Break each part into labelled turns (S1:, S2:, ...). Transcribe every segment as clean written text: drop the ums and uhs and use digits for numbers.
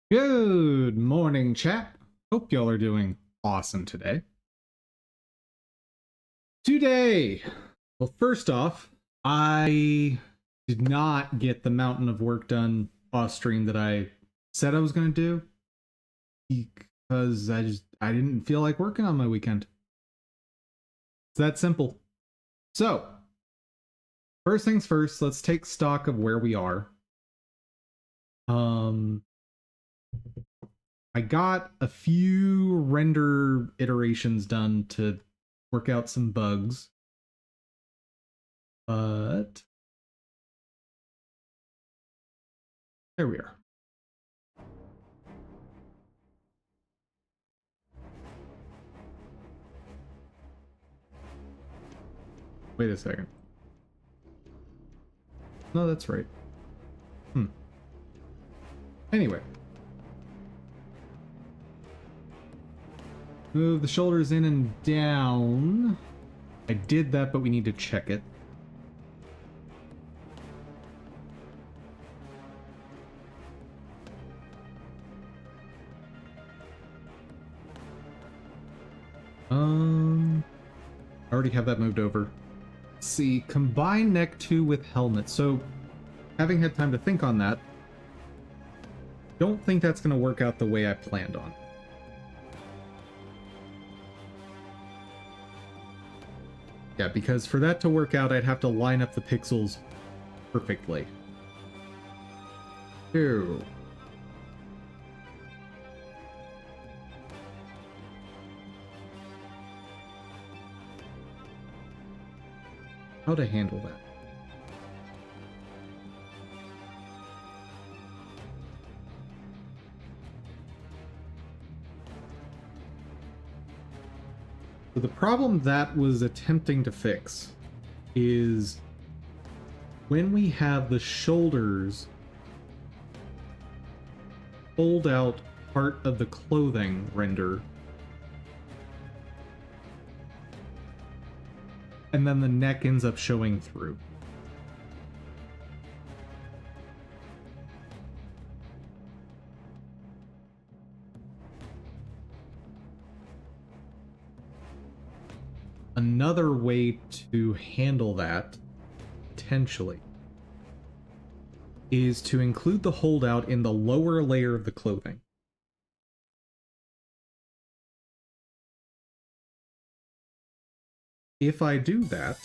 S1: Good morning, chat. Hope y'all are doing awesome today. Well, first off, I did not get the mountain of work done off stream that I said I was going to do because I didn't feel like working on my weekend. It's that simple. So, first things first, let's take stock of where we are. I got a few render iterations done to work out some bugs. But there we are. Wait a second. No, that's right. Anyway. Move the shoulders in and down. I did that, but we need to check it. I already have that moved over. Let's see, combine neck 2 with helmet. So, having had time to think on that, don't think that's going to work out the way I planned on. Yeah, because for that to work out, I'd have to line up the pixels perfectly. Ew. How to handle that? So the problem that was attempting to fix is when we have the shoulders fold out part of the clothing render, and then the neck ends up showing through. Another way to handle that, potentially, is to include the holdout in the lower layer of the clothing. If I do that,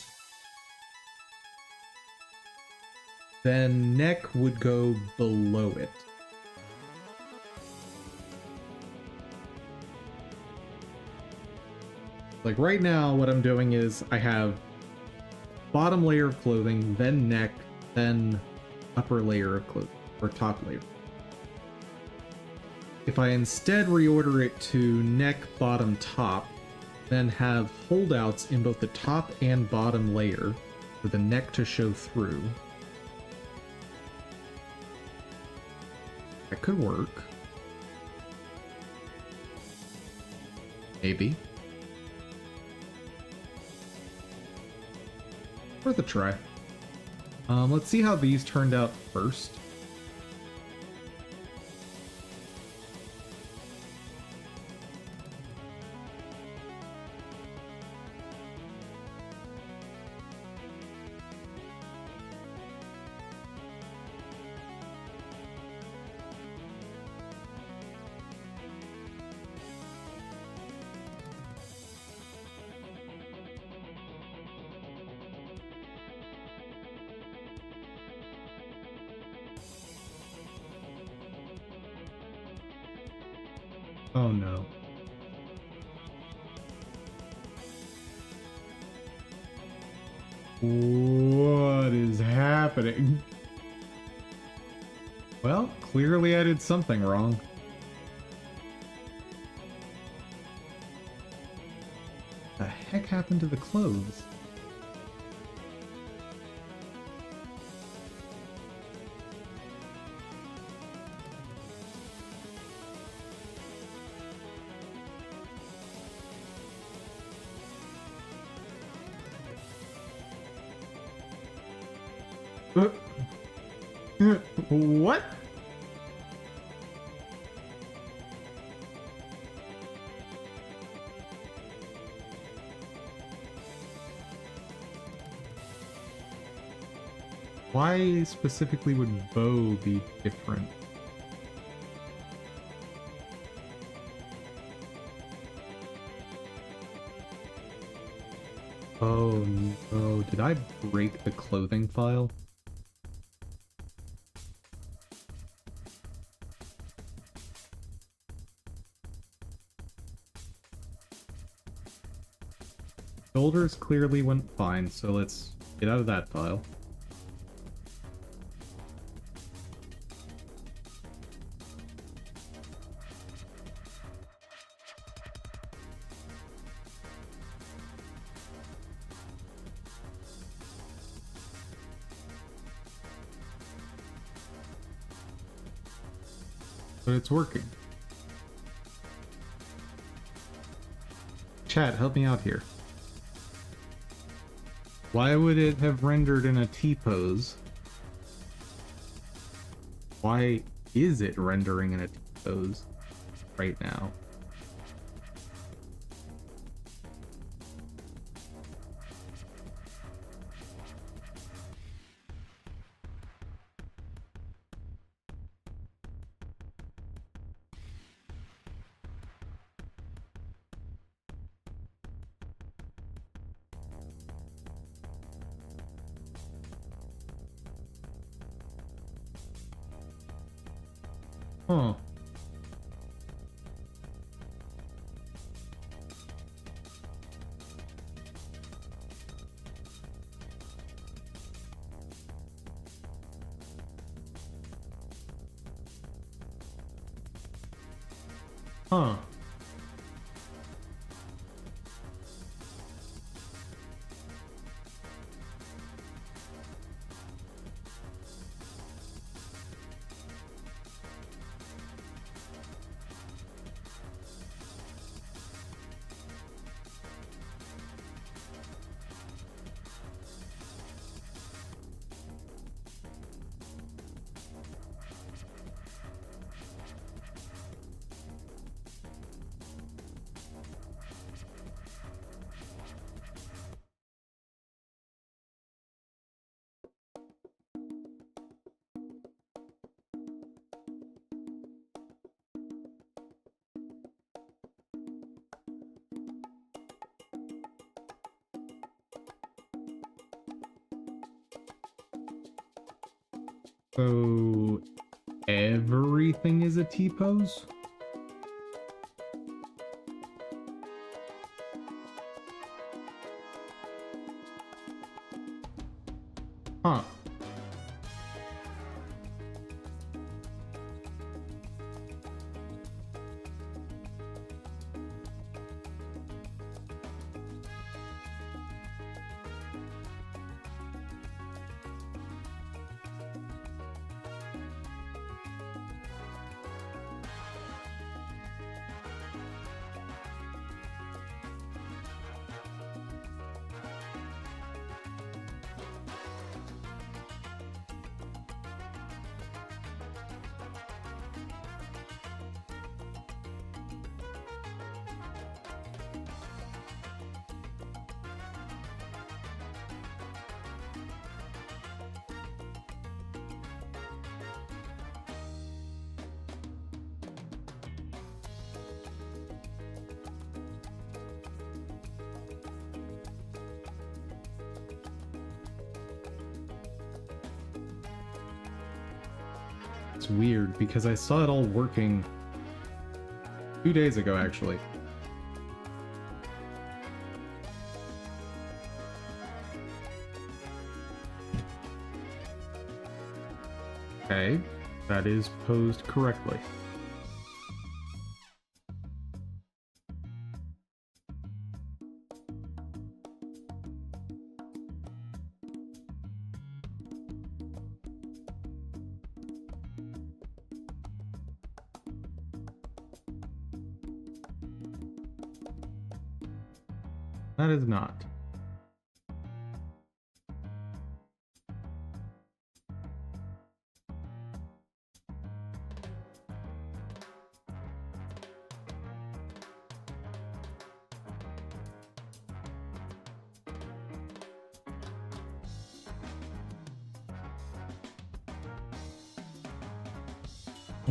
S1: then neck would go below it. Like right now, what I'm doing is I have bottom layer of clothing, then neck, then upper layer of clothing, or top layer. If I instead reorder it to neck, bottom, top, then have holdouts in both the top and bottom layer for the neck to show through, that could work. Maybe. Worth a try. Let's see how these turned out first. Oh no. What is happening? Well, clearly I did something wrong. What the heck happened to the clothes? What? Why specifically would bow be different? Oh no, did I break the clothing file? Shoulders clearly went fine, so let's get out of that file. But it's working. Chat, help me out here. Why would it have rendered in a T-pose? Why is it rendering in a T-pose right now? Huh. Huh. So everything is a T-pose? Huh. It's weird because I saw it all working 2 days ago, actually. Okay, that is posed correctly. That is not.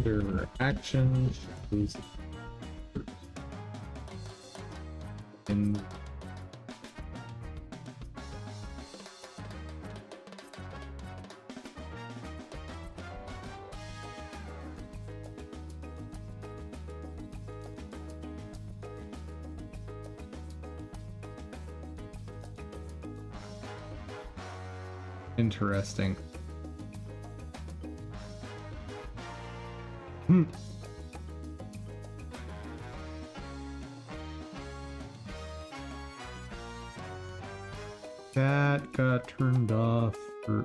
S1: Under action shows in interesting. That got turned off for...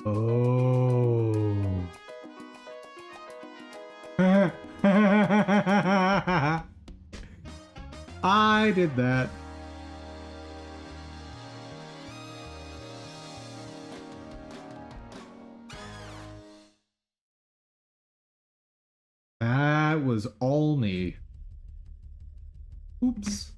S1: Oh. I did that. That was all me. Oops.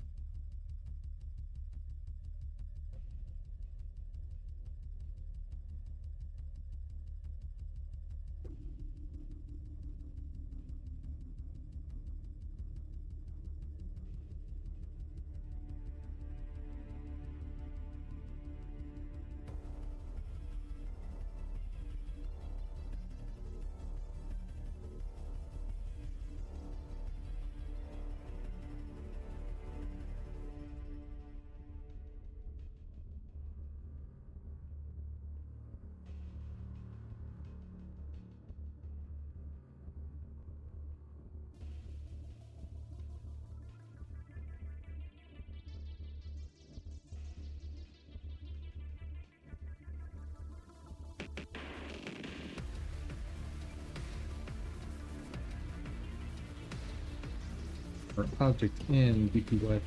S1: Our object in BPY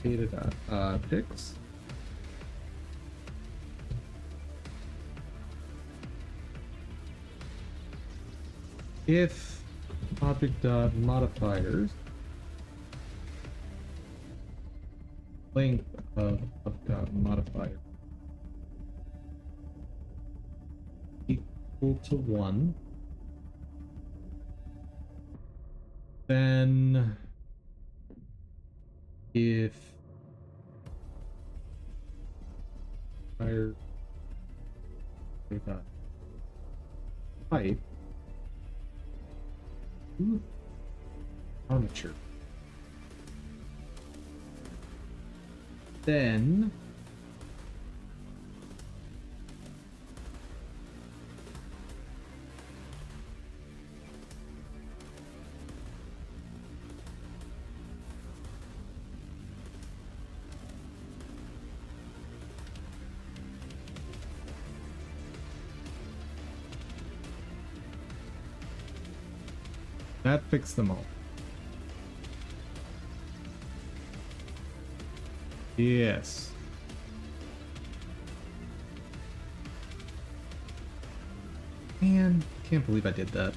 S1: data pix. If object modifiers length of modifier equal to 1, then if fire pipe armature, then that fixed them all. Yes. Man, can't believe I did that.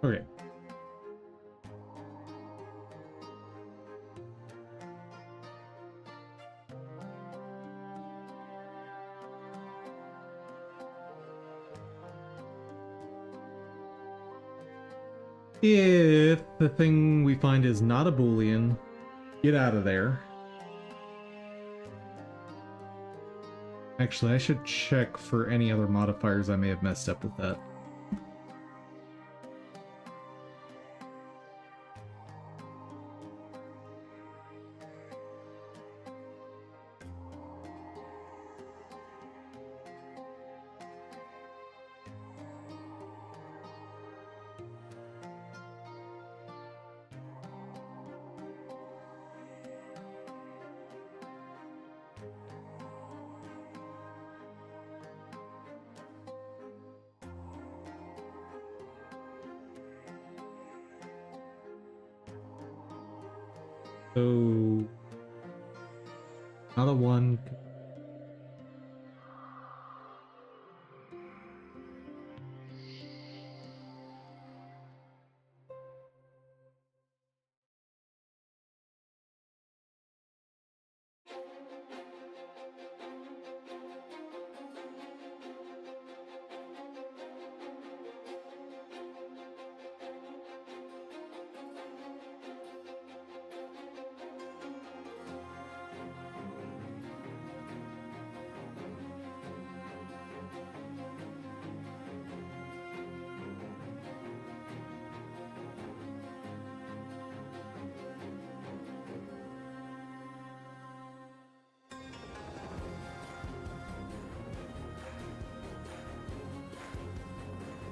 S1: Okay. If the thing we find is not a Boolean, get out of there. Actually, I should check for any other modifiers I may have messed up with that. So, another one.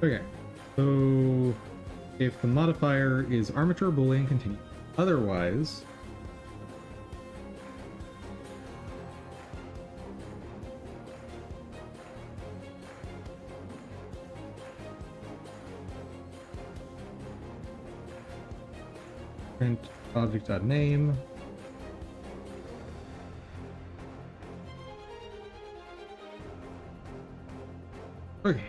S1: Okay, so if the modifier is armature boolean, continue. Otherwise, print object.name. Okay.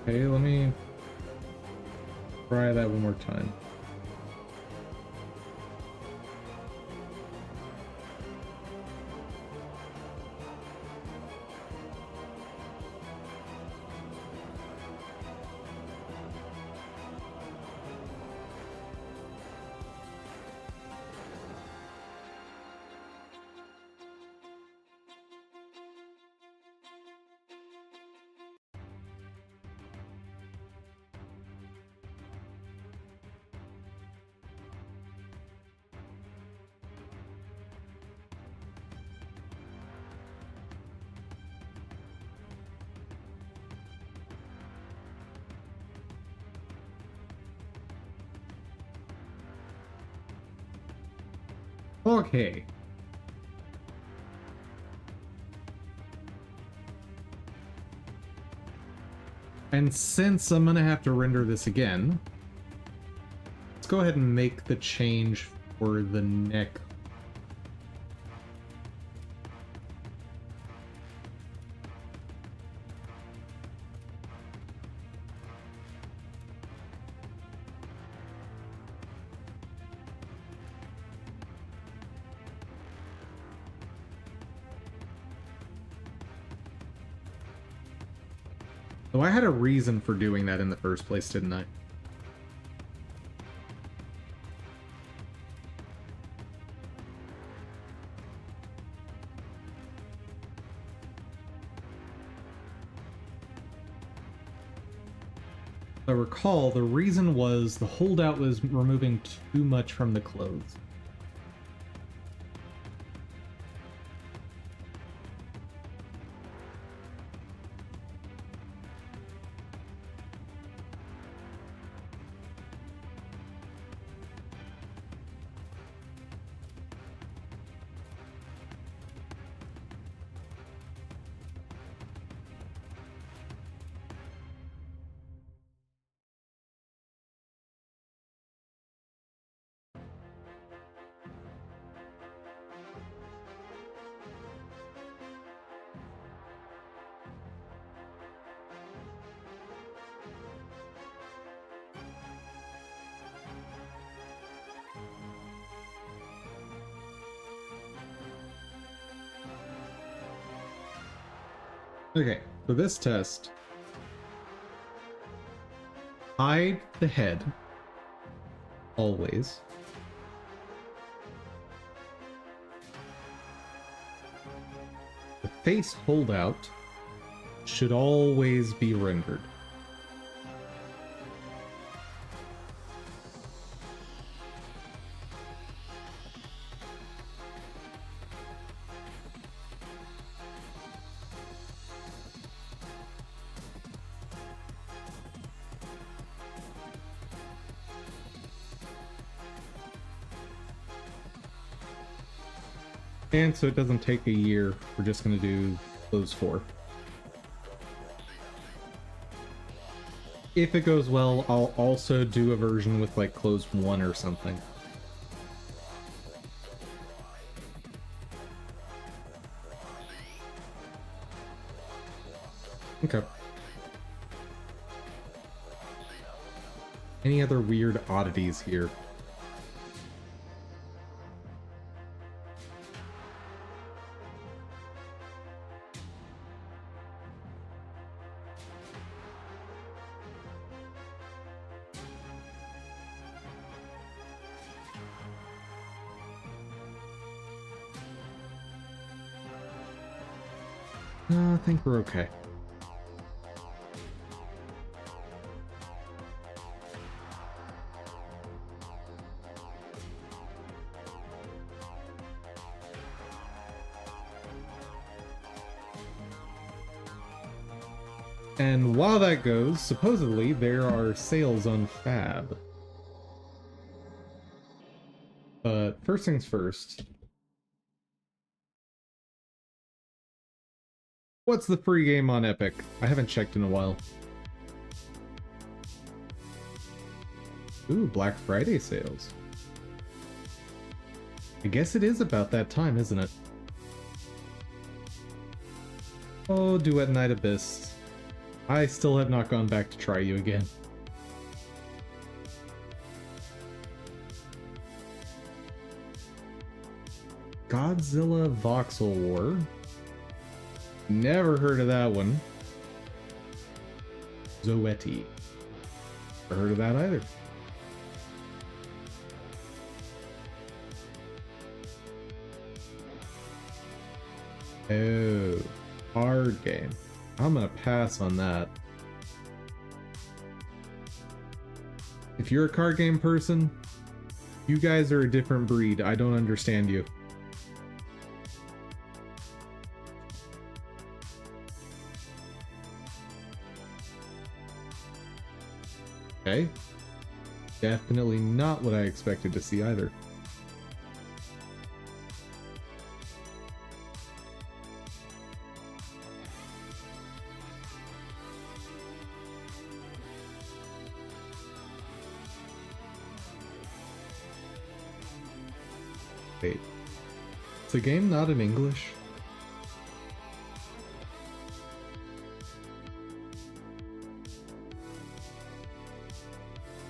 S1: Okay, let me try that one more time. Okay. And since I'm gonna have to render this again, let's go ahead and make the change for the neck. So I had a reason for doing that in the first place, didn't I? If I recall, the reason was the holdout was removing too much from the clothes. Okay, for this test, hide the head. Always. The face holdout should always be rendered. And so it doesn't take a year, we're just going to do those 4. If it goes well, I'll also do a version with like close 1 or something. Okay. Any other weird oddities here? I think we're okay. And while that goes, supposedly there are sales on Fab. But first things first. What's the free game on Epic? I haven't checked in a while. Ooh, Black Friday sales. I guess it is about that time, isn't it? Oh, Duet Night Abyss. I still have not gone back to try you again. Godzilla Voxel War. Never heard of that one. Zoetti. Never heard of that either. Oh, hard game. I'm gonna pass on that. If you're a card game person, you guys are a different breed. I don't understand you. Okay. Definitely not what I expected to see either. Wait. Is the game not in English?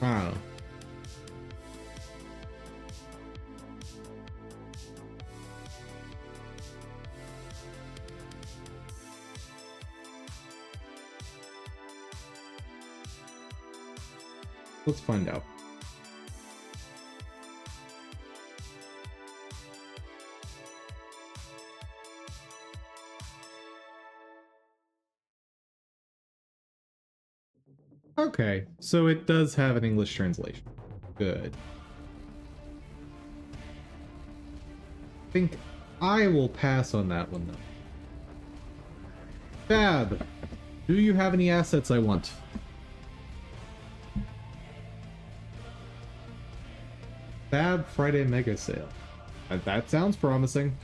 S1: Wow. Let's find out. Okay, so it does have an English translation. Good. I think I will pass on that one, though. Fab, do you have any assets I want? Fab Friday Mega Sale. That sounds promising.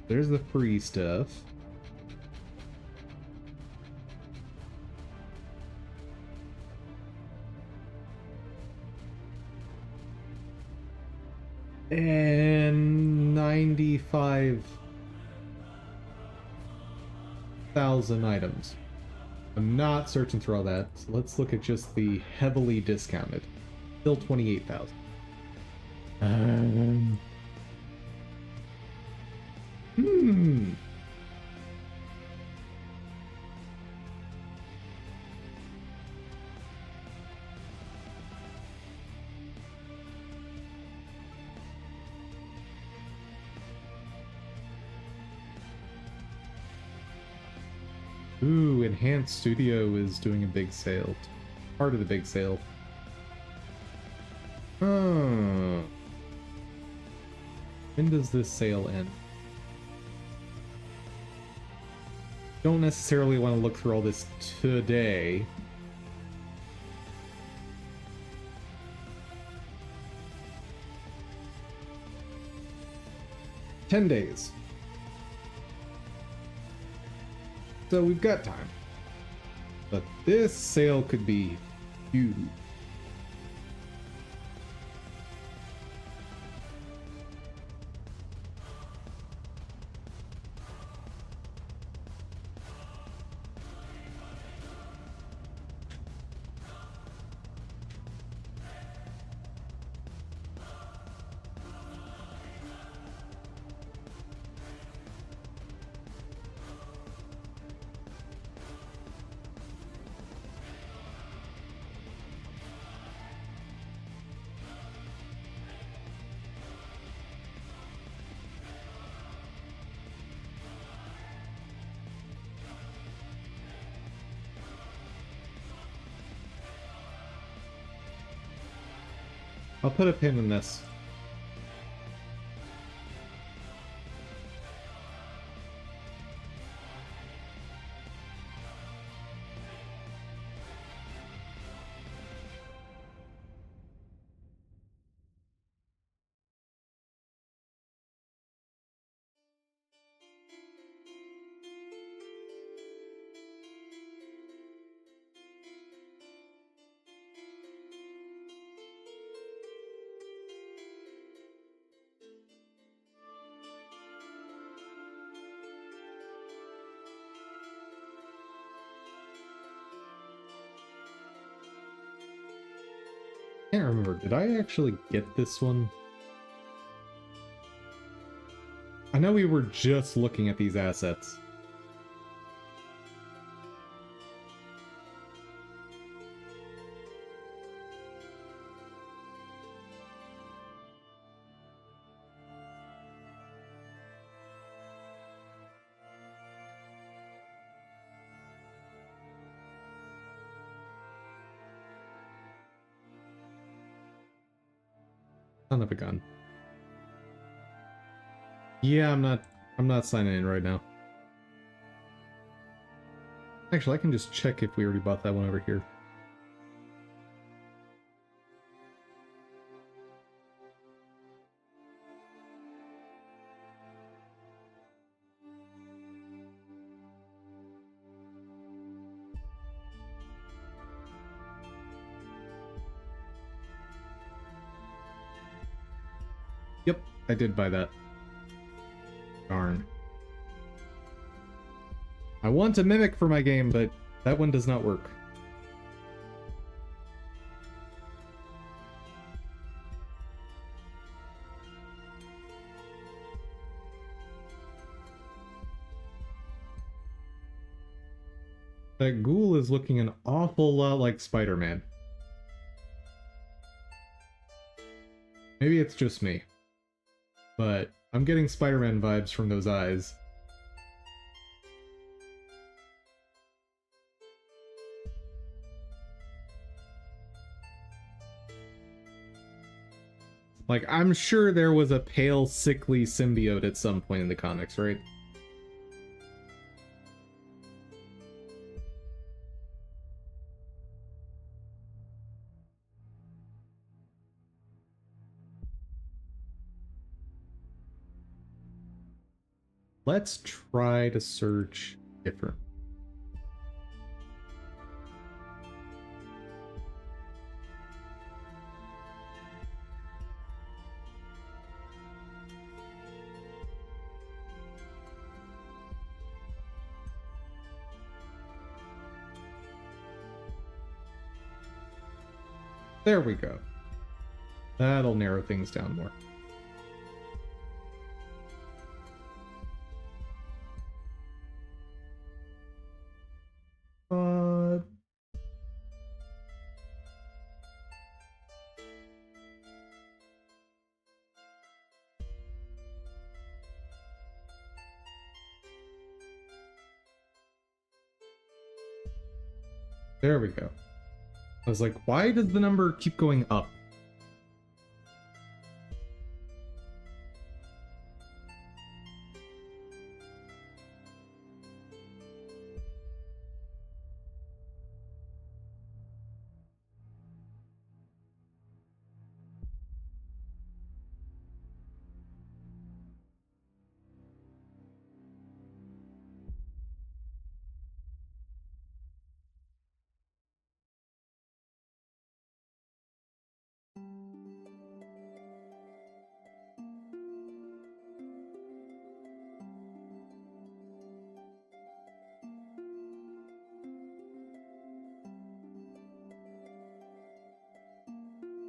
S1: There's the free stuff. And 95,000 items. I'm not searching through all that, so let's look at just the heavily discounted. Still 28,000. Hmm. Ooh, Enhanced Studio is doing a big sale. Part of the big sale. When does this sale end? Don't necessarily want to look through all this today. $10 days. So we've got time. But this sale could be huge. I'll put a pin in this. Can't remember, did I actually get this one? I know we were just looking at these assets. Son of a gun. Yeah, I'm not signing in right now. Actually, I can just check if we already bought that one over here. Yep, I did buy that. Darn. I want a mimic for my game, but that one does not work. That ghoul is looking an awful lot like Spider-Man. Maybe it's just me, but I'm getting Spider-Man vibes from those eyes. Like, I'm sure there was a pale, sickly symbiote at some point in the comics, right? Let's try to search different. There we go. That'll narrow things down more. There we go. I was like, why does the number keep going up?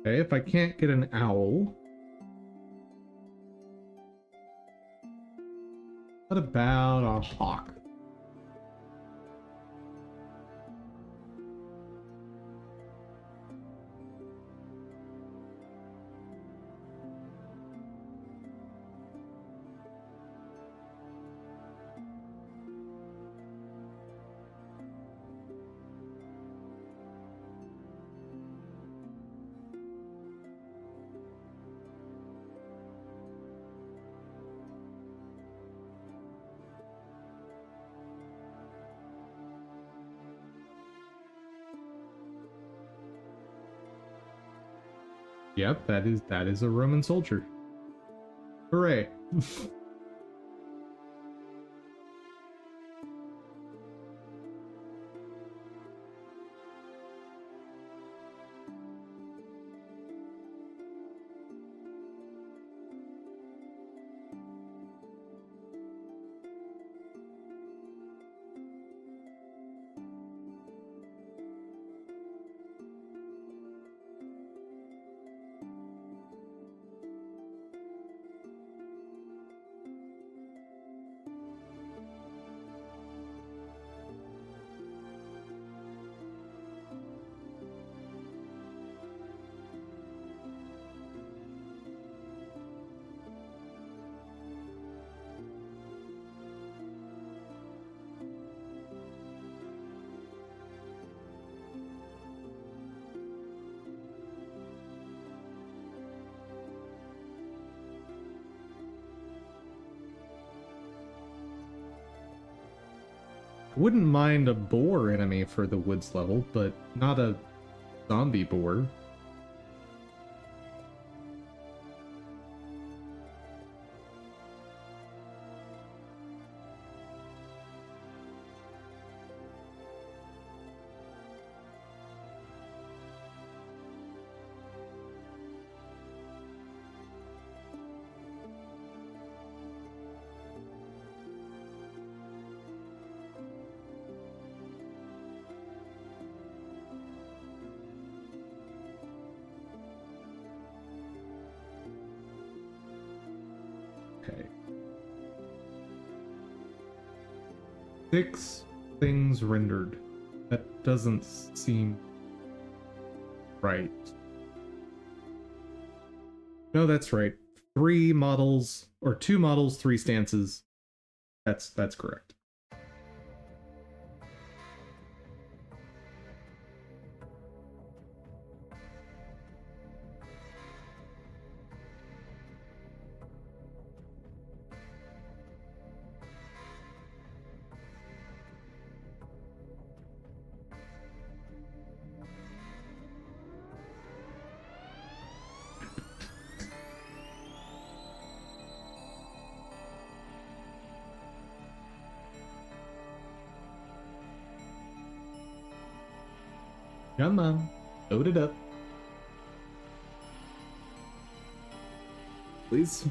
S1: Okay, if I can't get an owl, what about a hawk? Yep, that is a Roman soldier. Hooray. Wouldn't mind a boar enemy for the woods level, but not a zombie boar. Okay. 6 things rendered. That doesn't seem right. No, that's right. 3 models, or 2 models, 3 stances. That's correct. Come on, load it up. Please.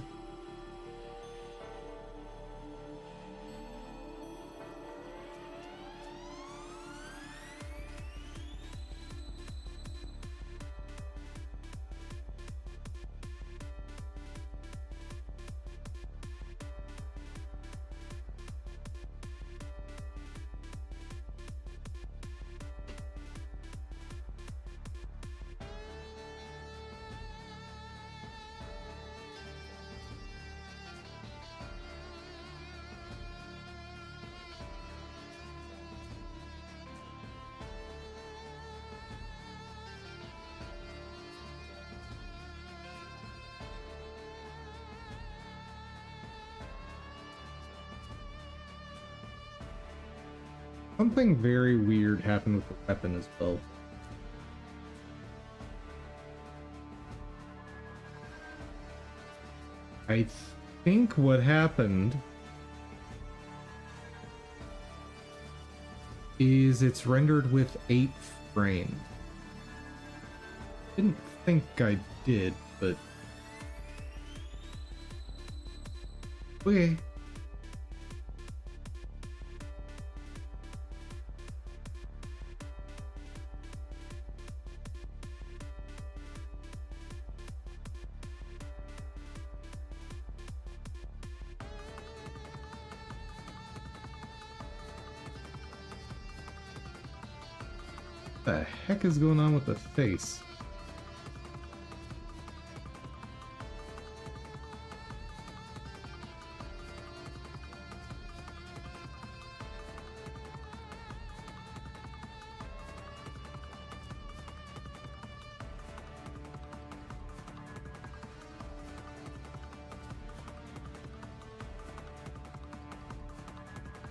S1: Something very weird happened with the weapon as well. I think what happened is it's rendered with 8 frames. Didn't think I did, but okay. What the heck is going on with the face?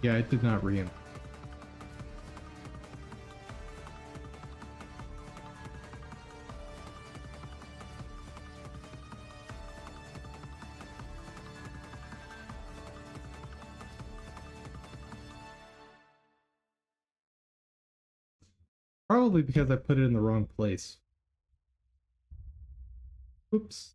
S1: Yeah, it did not re-enter. Probably because I put it in the wrong place. Oops.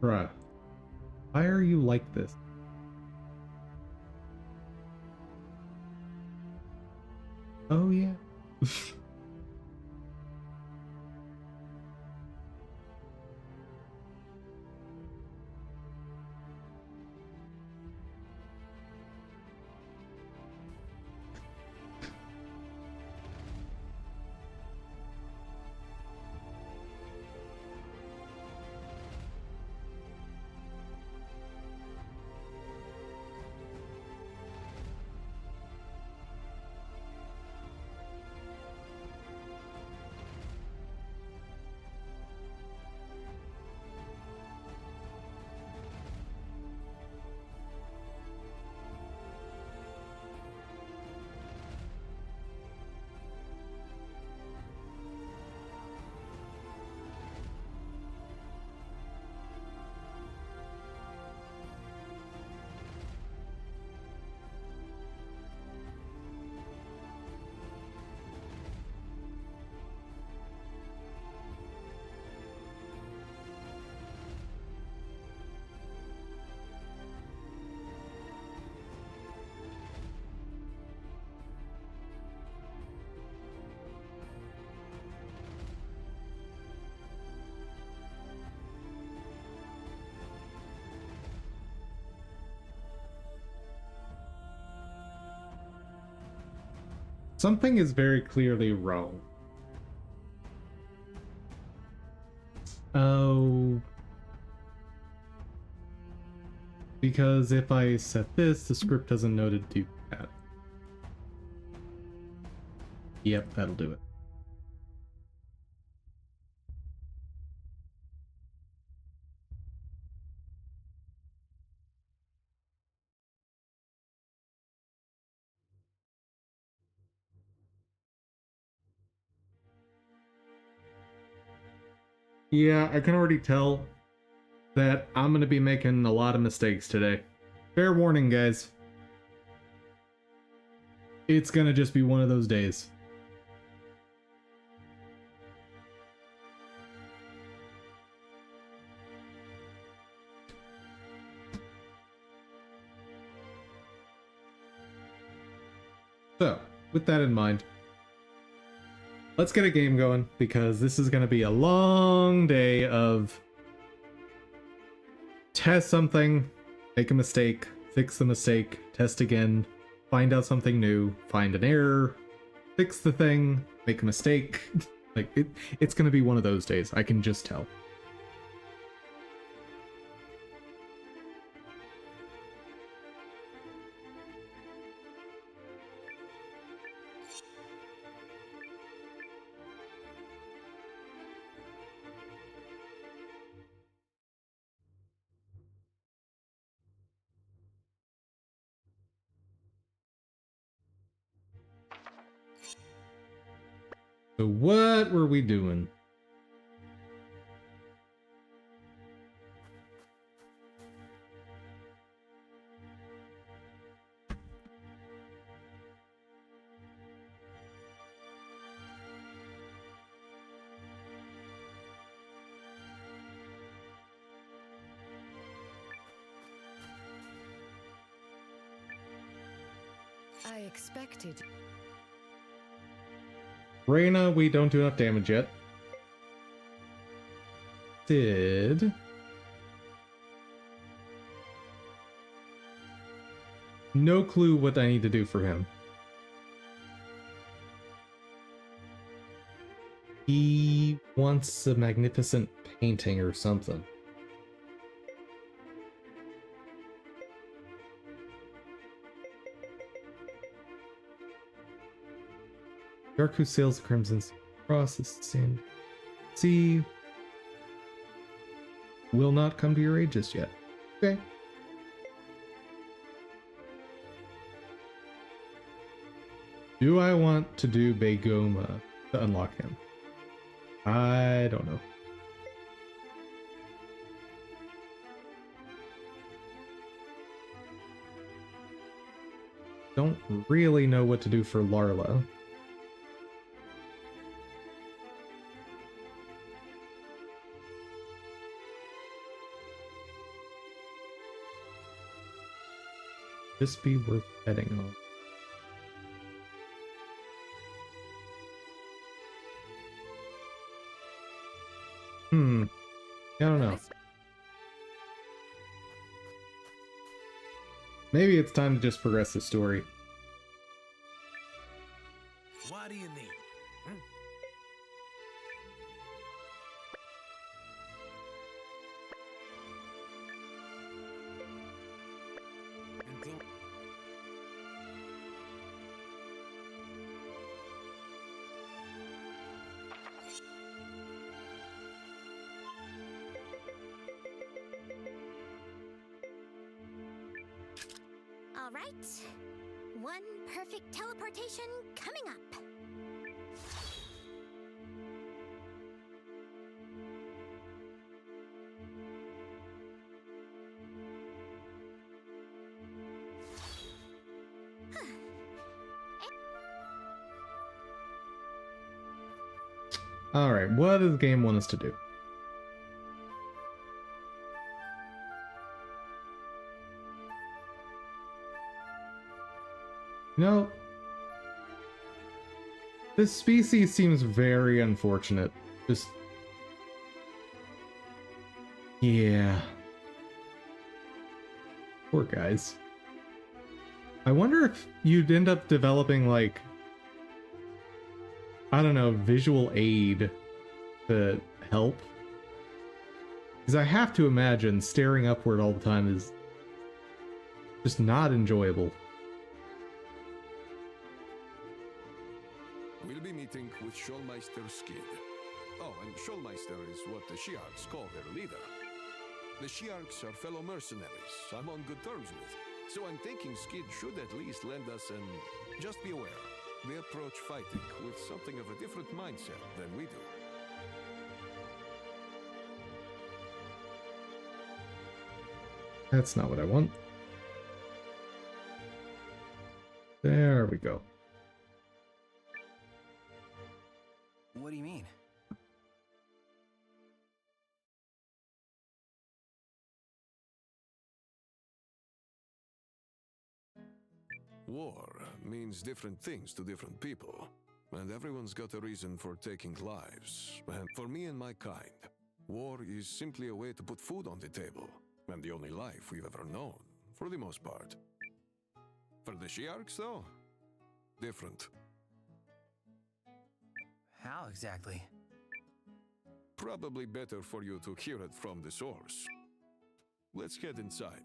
S1: Bruh. Why are you like this? Oh yeah. Something is very clearly wrong. Oh. Because if I set this, the script doesn't know to do that. Yep, that'll do it. Yeah, I can already tell that I'm gonna be making a lot of mistakes today. Fair warning, guys. It's gonna just be one of those days. with that in mind, let's get a game going, because this is going to be a long day of test something, make a mistake, fix the mistake, test again, find out something new, find an error, fix the thing, make a mistake. Like, it's going to be one of those days, I can just tell. So what were we doing?
S2: I expected.
S1: Reyna, we don't do enough damage yet. Did... No clue what I need to do for him. He wants a magnificent painting or something. Dark who sails the Crimson Sea across the sand sea will not come to your aid just yet. Okay. Do I want to do Begoma to unlock him? I don't know. Don't really know what to do for Larla. This be worth betting on? I don't know. Maybe it's time to just progress the story.
S3: What do you need?
S4: All right. One perfect teleportation coming up.
S1: Alright, what does the game want us to do? No. This species seems very unfortunate. Just... yeah. Poor guys. I wonder if you'd end up developing, like... I don't know, visual aid to help. Because I have to imagine staring upward all the time is just not enjoyable.
S3: We'll be meeting with Schulmeister Skid. Oh, and Schulmeister is what the Shiarks call their leader. The Shiarks are fellow mercenaries I'm on good terms with, so I'm thinking Skid should at least lend us an... Just be aware, they approach fighting with something of a different mindset than we do.
S1: That's not what I want. There we go.
S5: What do you mean?
S3: War means different things to different people. And everyone's got a reason for taking lives. And for me and my kind, war is simply a way to put food on the table. And the only life we've ever known, for the most part. For the Shiarks, though, different.
S5: How exactly?
S3: Probably better for you to hear it from the source. Let's get inside.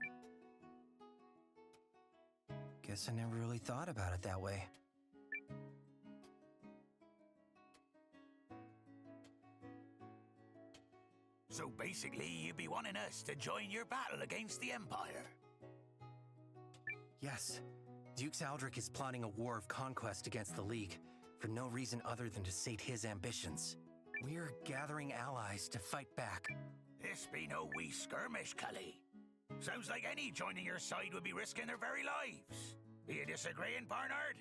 S5: Guess I never really thought about it that way.
S6: So basically, you'd be wanting us to join your battle against the Empire.
S5: Yes. Dukes Aldrich is plotting a war of conquest against the League, for no reason other than to sate his ambitions. We're gathering allies to fight back.
S6: This be no wee skirmish, Cully. Sounds like any joining your side would be risking their very lives. Do you disagreeing, Barnard?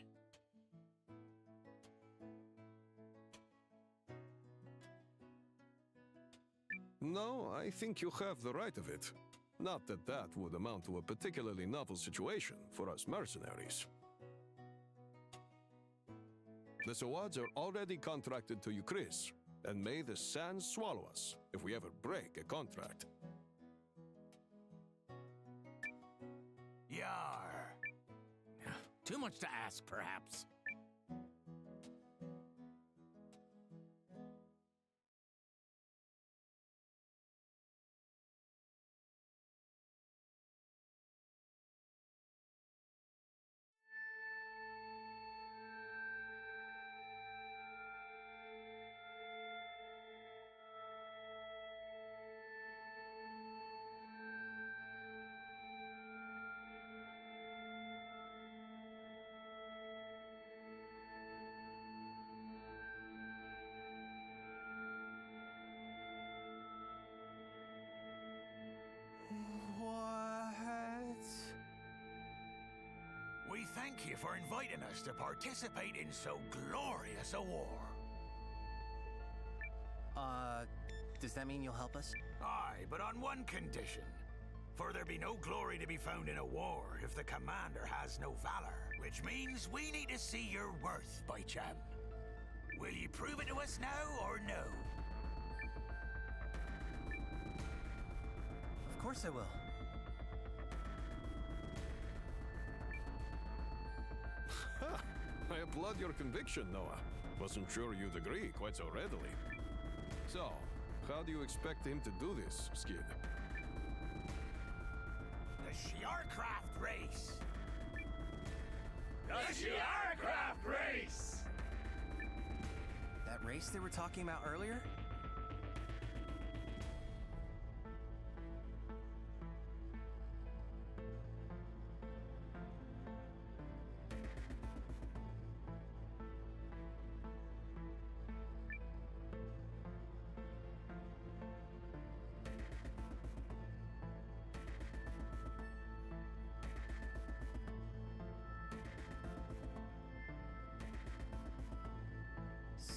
S3: No, I think you have the right of it. Not that that would amount to a particularly novel situation for us mercenaries. The Sawads are already contracted to Ukris, and may the sands swallow us if we ever break a contract.
S6: Yar. Too much to ask, perhaps.
S5: What?
S6: We thank you for inviting us to participate in so glorious a war.
S5: Does that mean you'll help us?
S6: Aye, but on one condition. For there be no glory to be found in a war if the commander has no valor. Which means we need to see your worth, Baicham. Will you prove it to us now or no?
S5: Of course I will.
S3: I applaud your conviction, Noah. Wasn't sure you'd agree quite so readily. So, how do you expect him to do this, Skid?
S6: The Shiarcraft race!
S7: The Shiarcraft race!
S5: That race they were talking about earlier?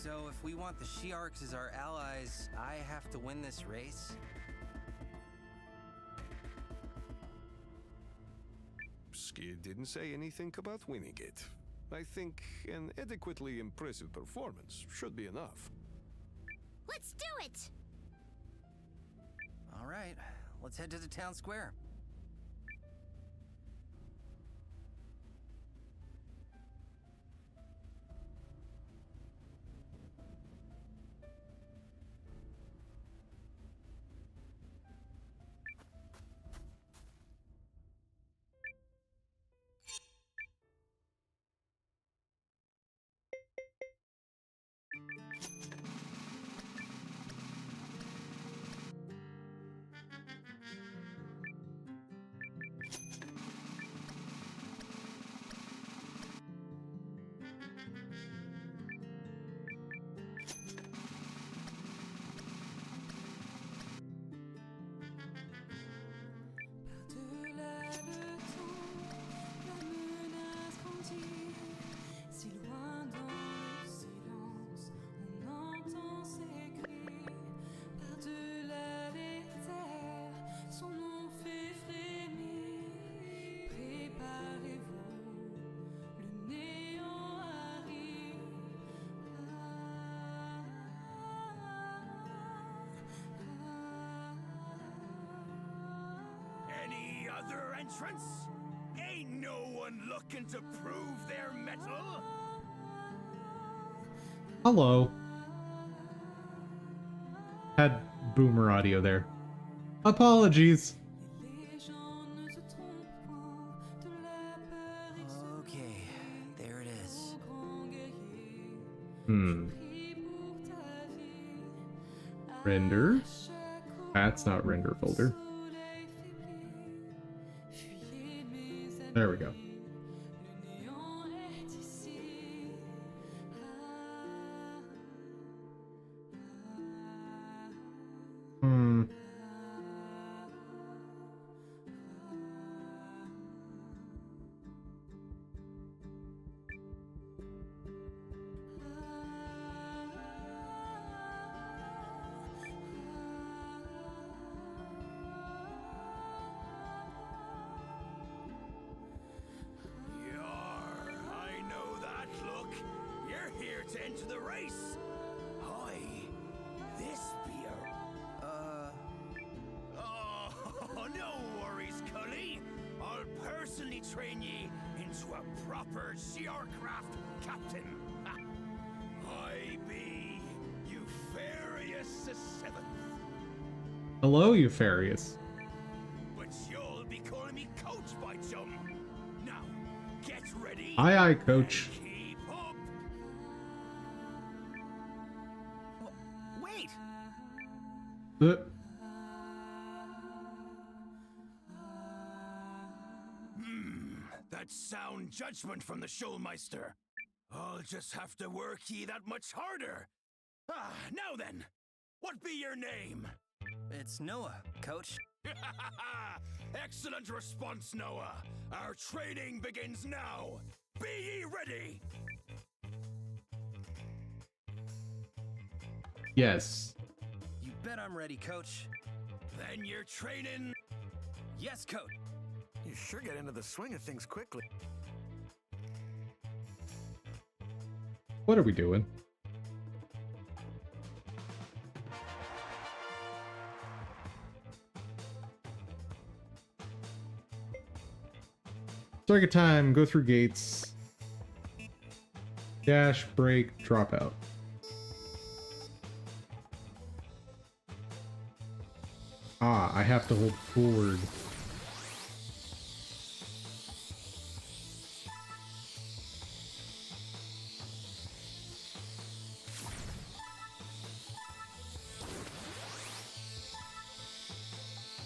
S5: So if we want the Shiarks as our allies, I have to win this race?
S3: Skid didn't say anything about winning it. I think an adequately impressive performance should be enough.
S4: Let's do it!
S5: All right, let's head to the town square.
S8: Préparez-vous, le
S6: entrance? Ain't no one looking to prove their mettle?
S1: Hello. Had boomer audio there. Apologies.
S5: Okay, there it is.
S1: Render. That's not render folder. There we go.
S6: I know that look. You're here to enter the race. Hi, this beer. Oh, no worries, Cully. I'll personally train ye into a proper Shiarcraft captain. I be Eupharius the Seventh.
S1: Hello, Eupharius.
S6: But you'll be calling me coach by chum. Now, get ready.
S1: Aye, aye, coach.
S6: and keep up.
S5: Wait!
S6: That's sound judgment from the Schulmeister. I'll just have to work ye that much harder. Now then, what be your name?
S5: It's Noah, coach.
S6: Excellent response, Noah. Our training begins now. Be ye ready.
S1: Yes.
S5: You bet I'm ready, coach.
S6: Then you're training.
S5: Yes, coach.
S6: You sure get into the swing of things quickly.
S1: What are we doing? Target time, go through gates. Dash, break, drop out. Ah, I have to hold forward.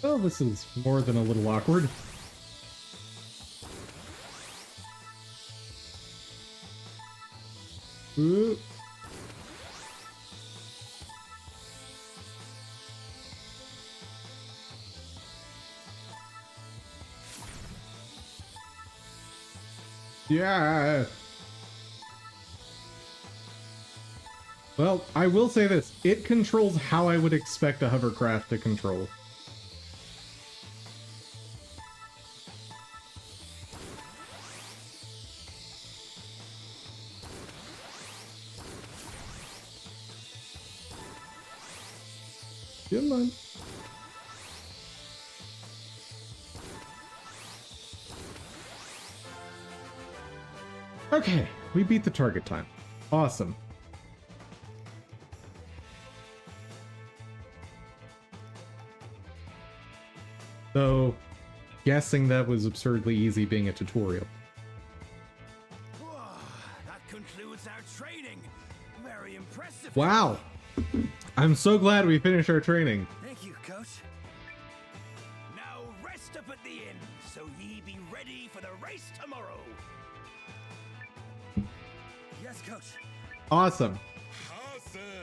S1: Well, this is more than a little awkward. Ooh. Yeah. Well, I will say this. It controls how I would expect a hovercraft to control. Come on. Okay, we beat the target time. Awesome. Though, guessing that was absurdly easy being a tutorial.
S6: That concludes our training. Very impressive.
S1: Wow! I'm so glad we finished our training.
S5: Thank you, coach.
S6: Now rest up at the inn, so ye be ready for the race tomorrow.
S5: Yes, coach.
S1: Awesome.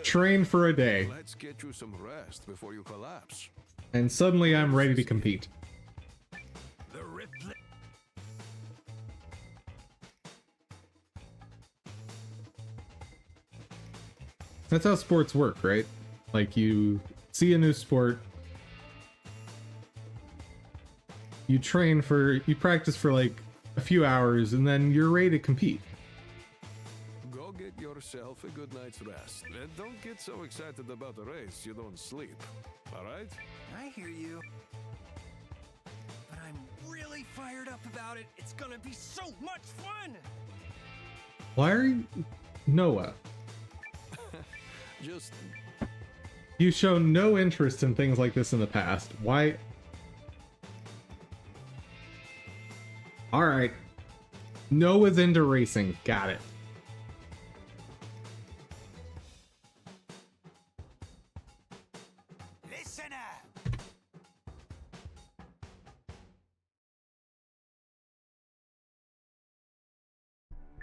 S1: Train for a day.
S3: Let's get you some rest before you collapse.
S1: And suddenly I'm ready to compete.
S6: The Reupload.
S1: That's how sports work, right? Like, you see a new sport, you practice for like a few hours, and then you're ready to compete.
S3: Go get yourself a good night's rest. And don't get so excited about the race you don't sleep. Alright?
S5: I hear you. But I'm really fired up about it. It's gonna be so much fun.
S1: Why are you... Noah,
S3: Just
S1: you've shown no interest in things like this in the past. Why... Alright. Noah's into racing. Got it.
S6: Listen up.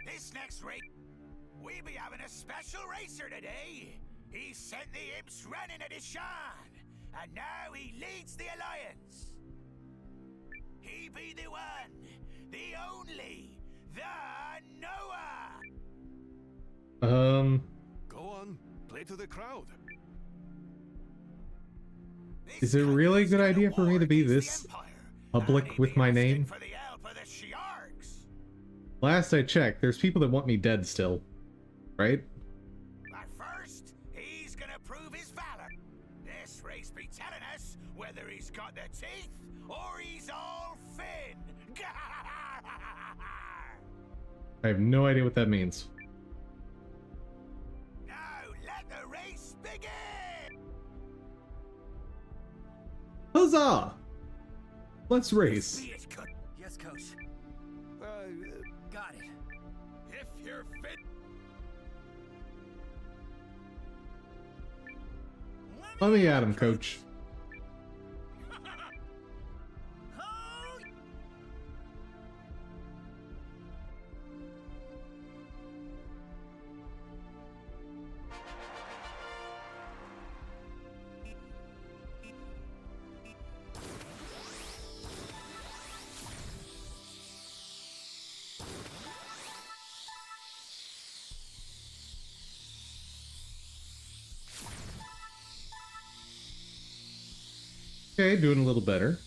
S6: This next race, we be having a special racer today. He sent the imps running at Ishan, and now he leads the Alliance. He be the one, the only, the Noah.
S3: go on, play to the crowd.
S1: Is it really a good idea for me to be this public with my name? Last I checked, there's people that want me dead still. Right?
S6: But first, he's gonna prove his valor. This race be telling us whether he's got the teeth or he's all fin.
S1: I have no idea what that means.
S6: Now let the race begin.
S1: Huzzah! Let's race.
S5: Yes, coach. Got it.
S6: If you're fit.
S1: Let me at him, coach. Okay, doing a little better.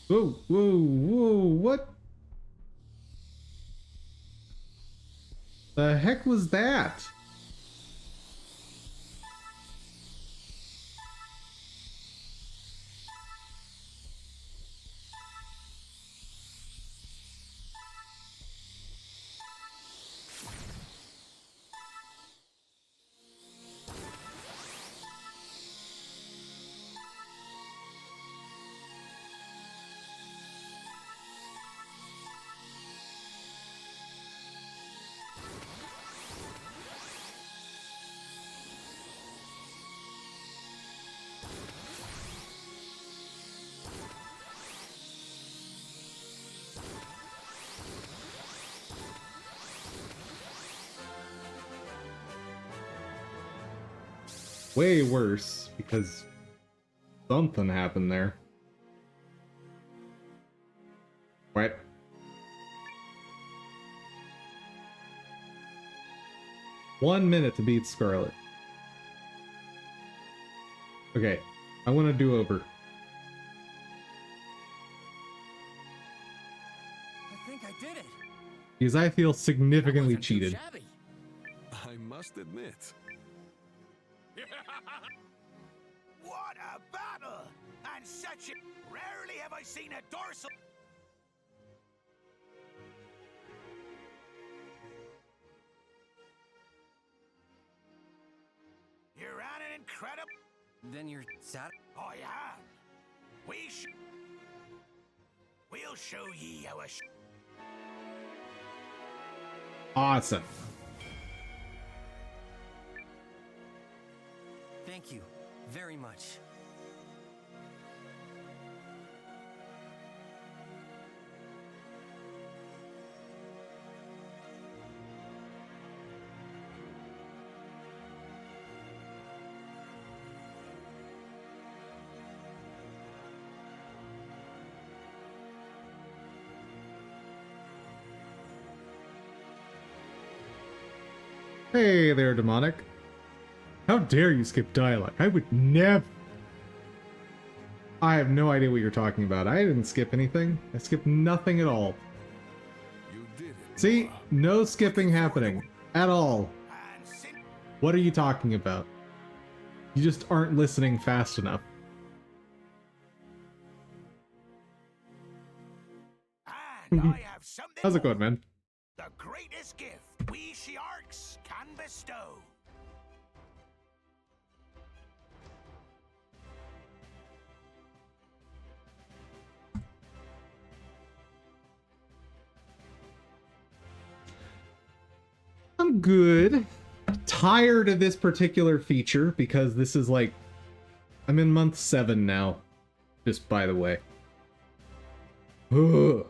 S1: Whoa, whoa, whoa, what? The heck was that? Way worse, because something happened there. What? One minute to beat Scarlet. Okay, I want to do over.
S5: I think I did it.
S1: Because I feel significantly cheated.
S3: I must admit.
S6: What a battle! And such a... Rarely have I seen a dorsal... You ran an incredible...
S5: Then you're sad?
S6: I am. We'll show ye how a...
S1: Awesome.
S5: Thank you very much.
S1: Hey there, Demonic. How dare you skip dialogue? I would never... I have no idea what you're talking about. I didn't skip anything. I skipped nothing at all.
S3: You did it.
S1: See?
S3: Noah.
S1: No skipping happening. At all. What are you talking about? You just aren't listening fast enough.
S6: And I have something
S1: How's it
S6: more.
S1: going, man?
S6: The greatest gift we Shiarks can bestow.
S1: I'm good. Tired of this particular feature because this is like, I'm in month 7 now. Just by the way. Ugh.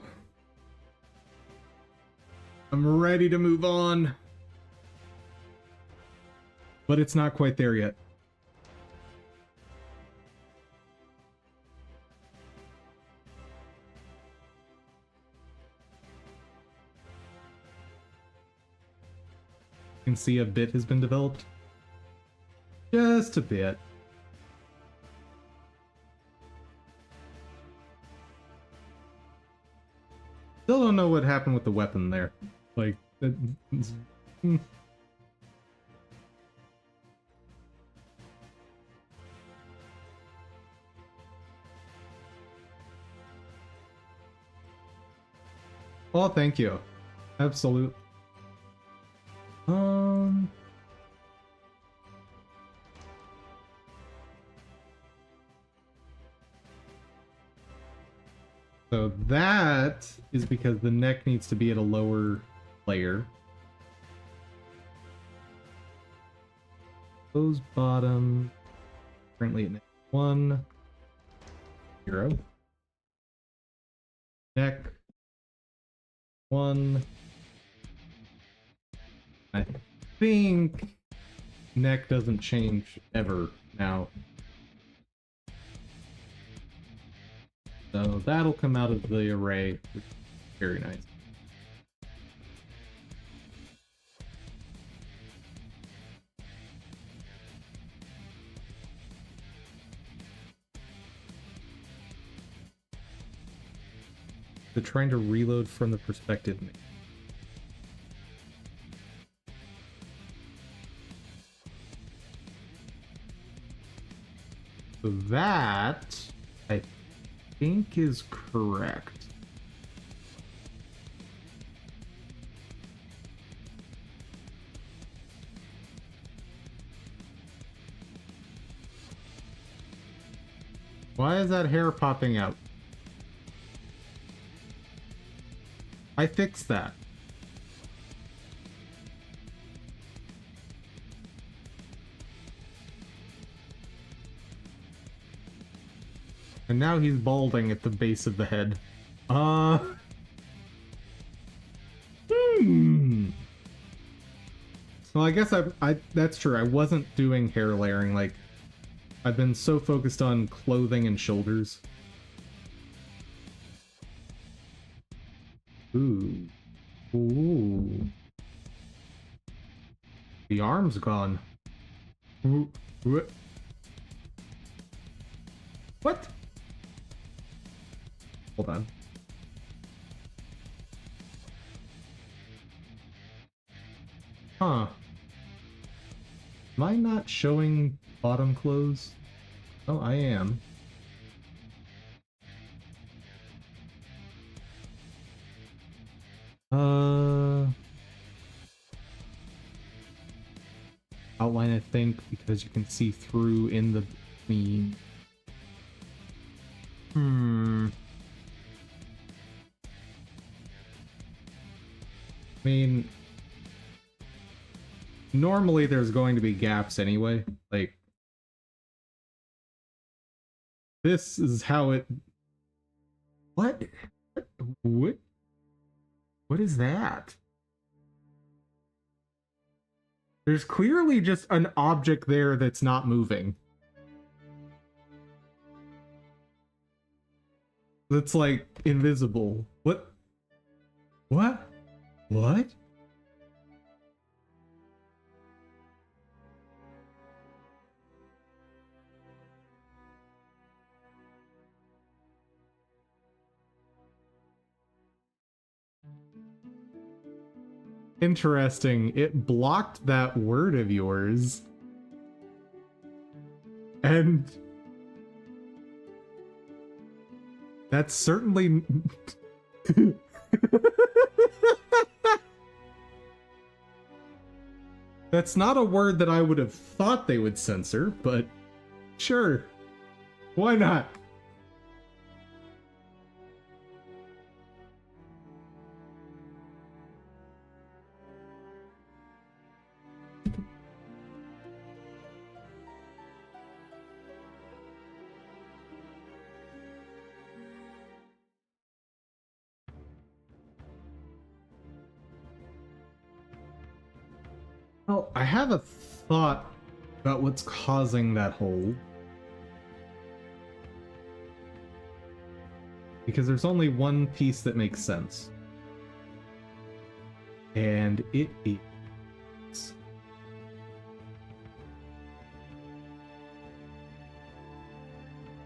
S1: I'm ready to move on. But it's not quite there yet. You can see a bit has been developed. Just a bit. Still don't know what happened with the weapon there. Like, Oh, thank you. Absolute. So that is because the neck needs to be at a lower layer. Those bottom currently at 1, 0. Neck 1. I think neck doesn't change ever now. So that'll come out of the array, which is very nice. They're trying to reload from the perspective. So that, I think, is correct. Why is that hair popping out? I fixed that. And now he's balding at the base of the head. Well, I guess I that's true. I wasn't doing hair layering. Like, I've been so focused on clothing and shoulders. Ooh. Ooh. The arm's gone. Ooh. What? Hold on. Huh. Am I not showing bottom clothes? Oh, I am. Outline, I think, because you can see through in the between. I mean, normally there's going to be gaps anyway. Like, this is how it... What? What? What is that? There's clearly just an object there that's not moving. That's like invisible. What? What? What? Interesting. It blocked that word of yours. And that's certainly that's not a word that I would have thought they would censor, but sure. Why not? Well, I have a thought about what's causing that hole. Because there's only one piece that makes sense. And it is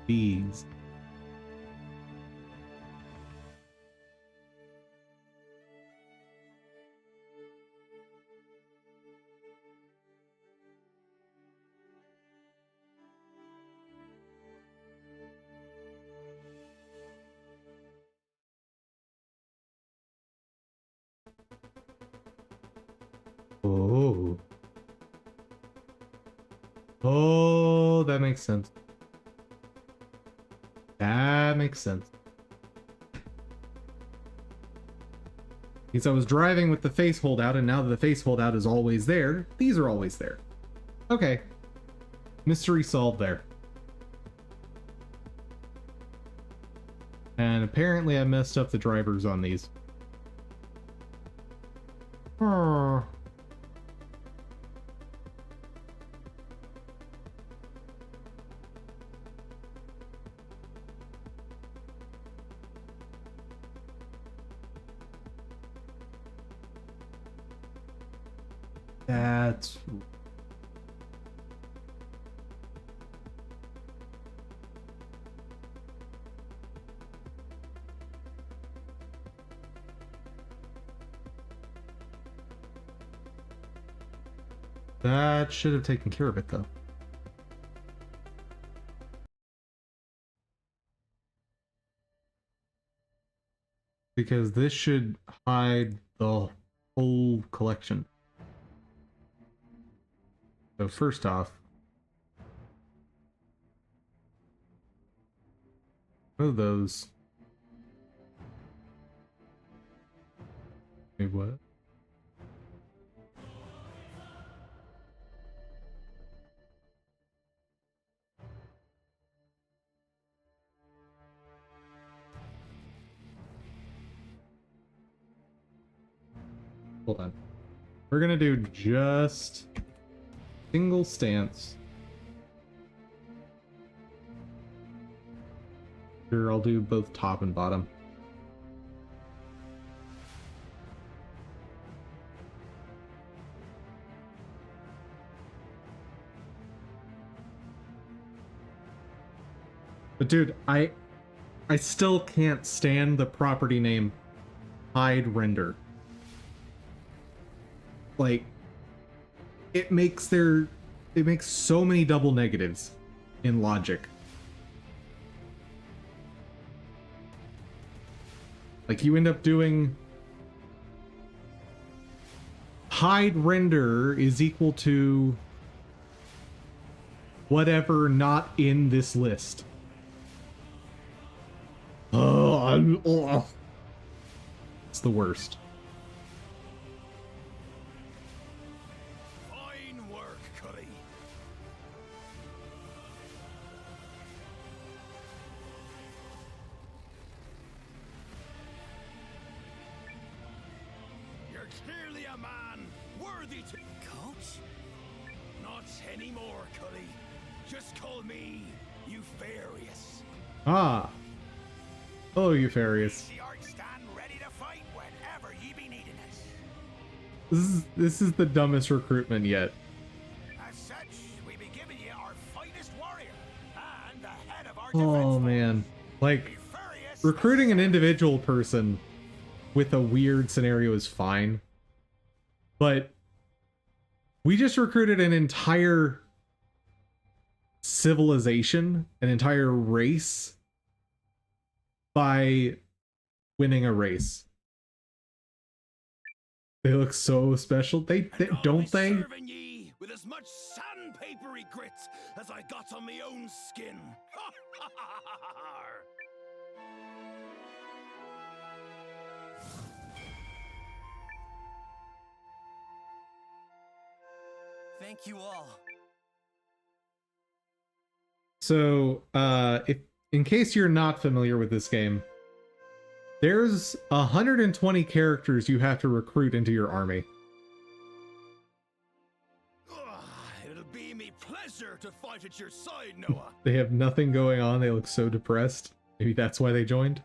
S1: these. Oh. Oh, that makes sense. That makes sense. Because I was driving with the face holdout, and now that the face holdout is always there, these are always there. Okay. Mystery solved there. And apparently I messed up the drivers on these. Oh. That's... That should have taken care of it, though. Because this should hide the whole collection. So first off, what are those? Wait, what? Hold on. We're gonna do just single stance. Sure, I'll do both top and bottom. But dude, I still can't stand the property name hide render. Like, it makes so many double negatives in logic. Like, you end up doing hide render is equal to whatever not in this list. Oh, it's the worst.
S6: Fine work, Cully. You're clearly a man worthy to...
S5: Coach?
S6: Not anymore, Cully. Just call me Eupharius.
S1: Ah. Hello, Eupharius.
S6: The arch stand ready to fight whenever ye be needing us.
S1: This is the dumbest recruitment yet.
S6: As such, we be giving you our finest warrior and the head of our
S1: Oh
S6: defense
S1: man. Like,
S6: Eupharius
S1: recruiting an individual person with a weird scenario is fine. But we just recruited an entire civilization, an entire race, by winning a race. They look so special. They don't they?
S6: Serving ye with as much sandpapery grit as I got on my own skin.
S5: Thank you all.
S1: So, if in case you're not familiar with this game, there's 120 characters you have to recruit into your army.
S6: It'll be me pleasure to fight at your side, Noah.
S1: They have nothing going on. They look so depressed. Maybe that's why they joined.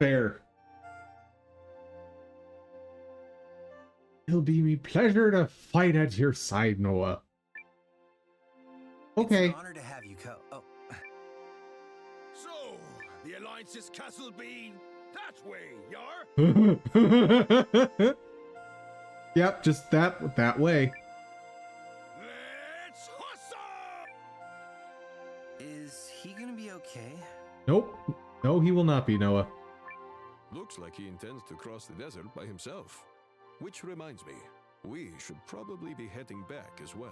S1: Fair. It'll be me pleasure to fight at your side, Noah. Okay.
S5: It's an honor to have you oh.
S6: So, the Alliance's castle be that way, Yar?
S1: Yep, just that way.
S6: Let's hustle!
S5: Is he gonna be okay?
S1: Nope. No, he will not be, Noah.
S3: Looks like he intends to cross the desert by himself. Which reminds me, we should probably be heading back as well.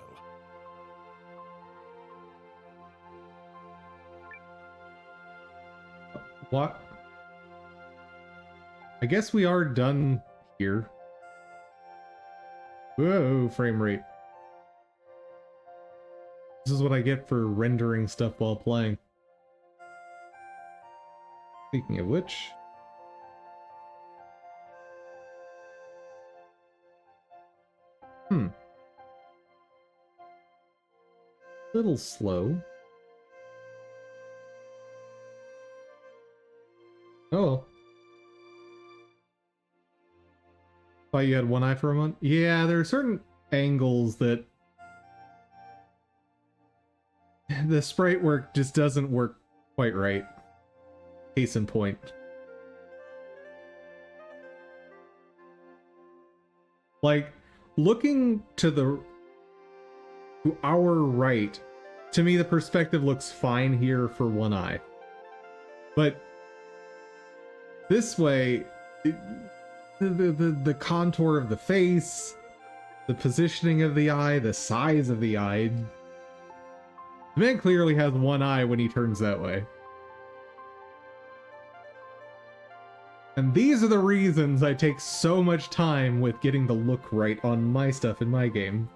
S1: What? I guess we are done here. Whoa, frame rate. This is what I get for rendering stuff while playing. Speaking of which... Little slow. Oh. Thought you had one eye for a moment? Yeah, there are certain angles that the sprite work just doesn't work quite right. Case in point. Like, looking to our right, to me the perspective looks fine here for one eye. But this way, the contour of the face, the positioning of the eye, the size of the eye. The man clearly has one eye when he turns that way. And these are the reasons I take so much time with getting the look right on my stuff in my game.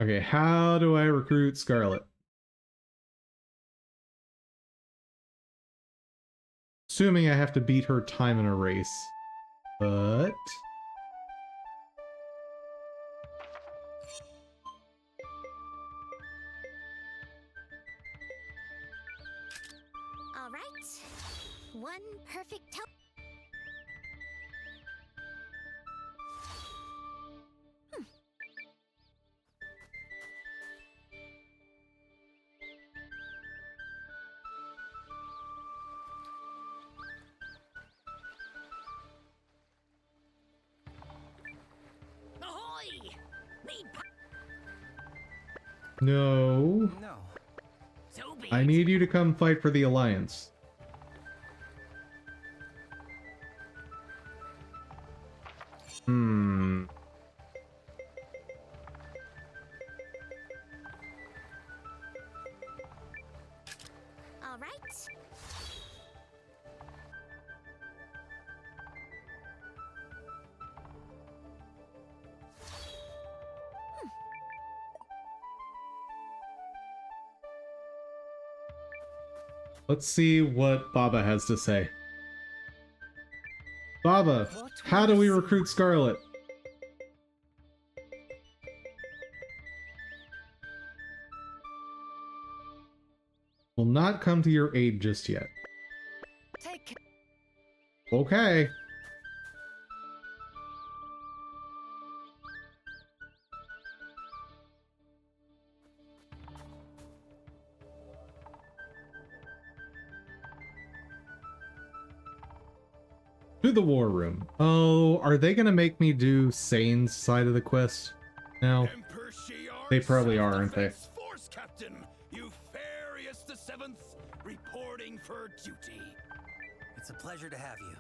S1: Okay, how do I recruit Scarlet? Assuming I have to beat her time in a race. But...
S4: All right. One perfect
S6: Ahoy! Need
S1: No.
S5: No.
S6: so be
S1: I
S6: it.
S1: need you to come fight for the Alliance.
S4: All right.
S1: Let's see what Baba has to say. Baba, how do we recruit Scarlet? Will not come to your aid just yet.
S2: Take
S1: Okay. To the war room. Oh, are they gonna make me do Sane's side of the quest now?
S6: Emperor Shi'ar,
S1: They probably are, aren't they?
S6: Self-Defense Force Captain Eupharius the Seventh, reporting for duty.
S5: It's a pleasure to have you.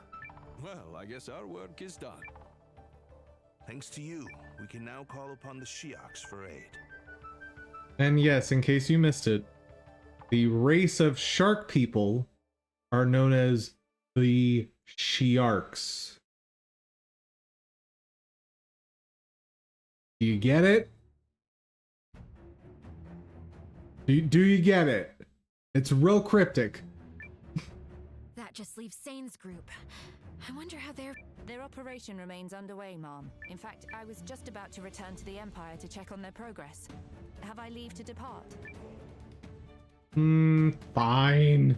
S3: Well, I guess our work is done.
S8: Thanks to you, we can now call upon the Shi'aks for aid.
S1: And yes, in case you missed it, the race of shark people are known as the Shi'arks. Do you get it? Do you get it? It's real cryptic.
S4: That just leaves Sane's group. I wonder how they're...
S2: Their operation remains underway, Mom. In fact, I was just about to return to the Empire to check on their progress. Have I leave to depart?
S1: Fine.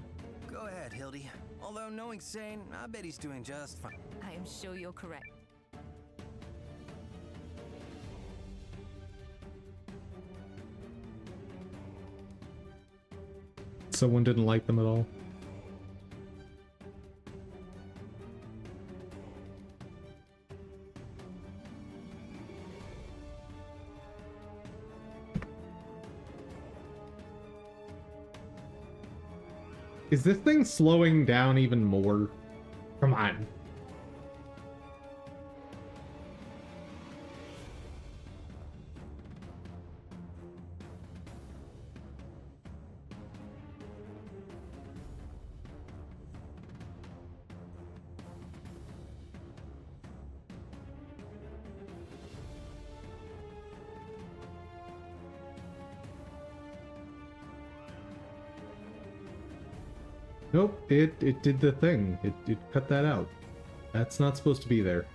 S5: Go ahead, Hildy. Although knowing Sane, I bet he's doing just fine.
S2: I am sure you're correct.
S1: Someone didn't like them at all. Is this thing slowing down even more? Come on. Nope, it did the thing. It cut that out. That's not supposed to be there.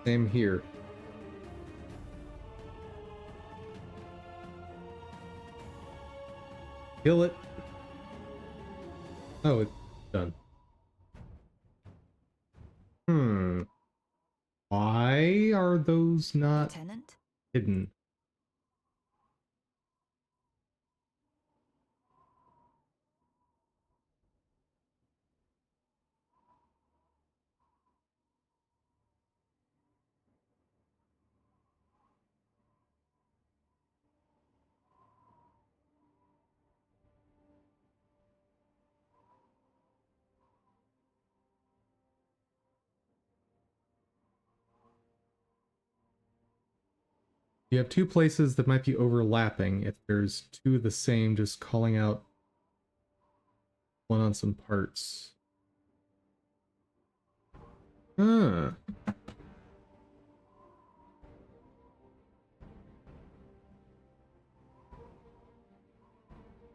S1: Same here. Kill it. Oh, it's done. Why are those not
S2: Lieutenant?
S1: hidden? You have two places that might be overlapping. If there's two of the same, just calling out one on some parts. Huh.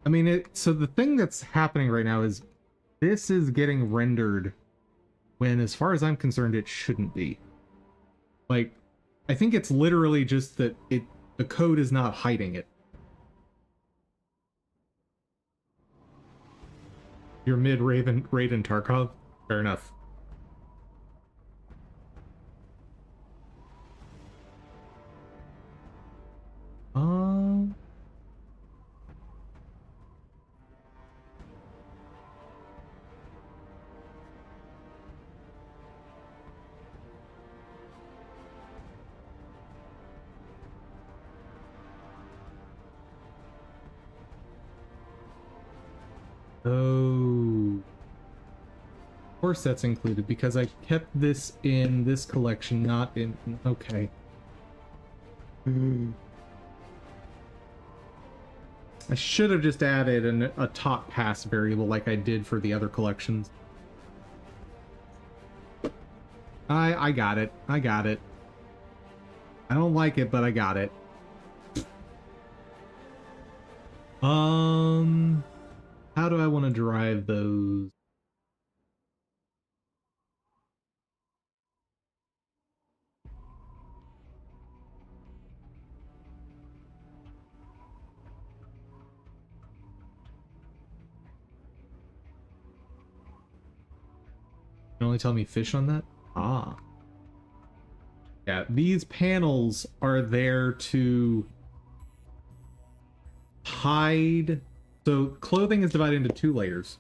S1: I mean, so the thing that's happening right now is this is getting rendered when, as far as I'm concerned, it shouldn't be. Like, I think it's literally just that the code is not hiding it. You're mid Raiden Tarkov? Fair enough. Oh. Of course that's included, because I kept this in this collection, not in... Okay. I should have just added a top pass variable like I did for the other collections. I got it. I got it. I don't like it, but I got it. How do I want to drive those? You can only tell me fish on that? Ah. Yeah, these panels are there to hide. So clothing is divided into 2 layers.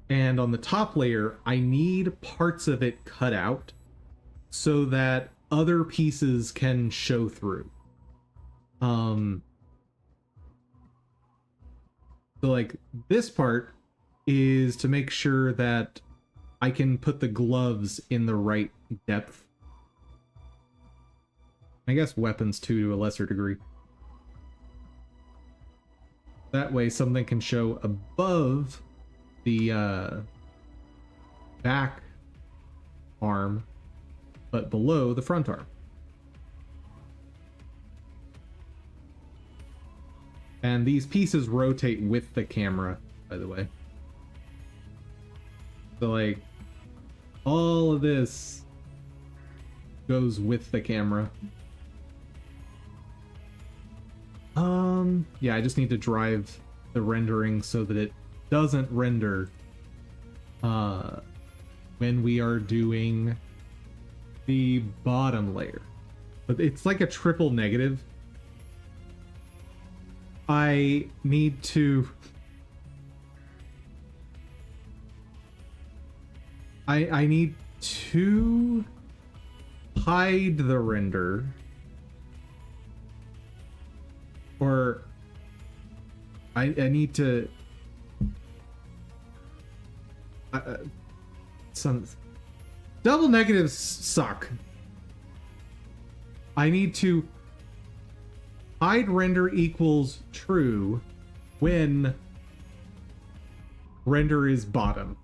S1: And on the top layer, I need parts of it cut out so that other pieces can show through. So like this part is to make sure that I can put the gloves in the right depth. I guess weapons too, to a lesser degree. That way something can show above the back arm, but below the front arm. And these pieces rotate with the camera, by the way. So like, all of this goes with the camera. Yeah, I just need to drive the rendering so that it doesn't render when we are doing the bottom layer. But it's like a triple negative. I need to... I need to hide the render, or I need to some double negatives suck. I need to hide render equals true when render is bottom.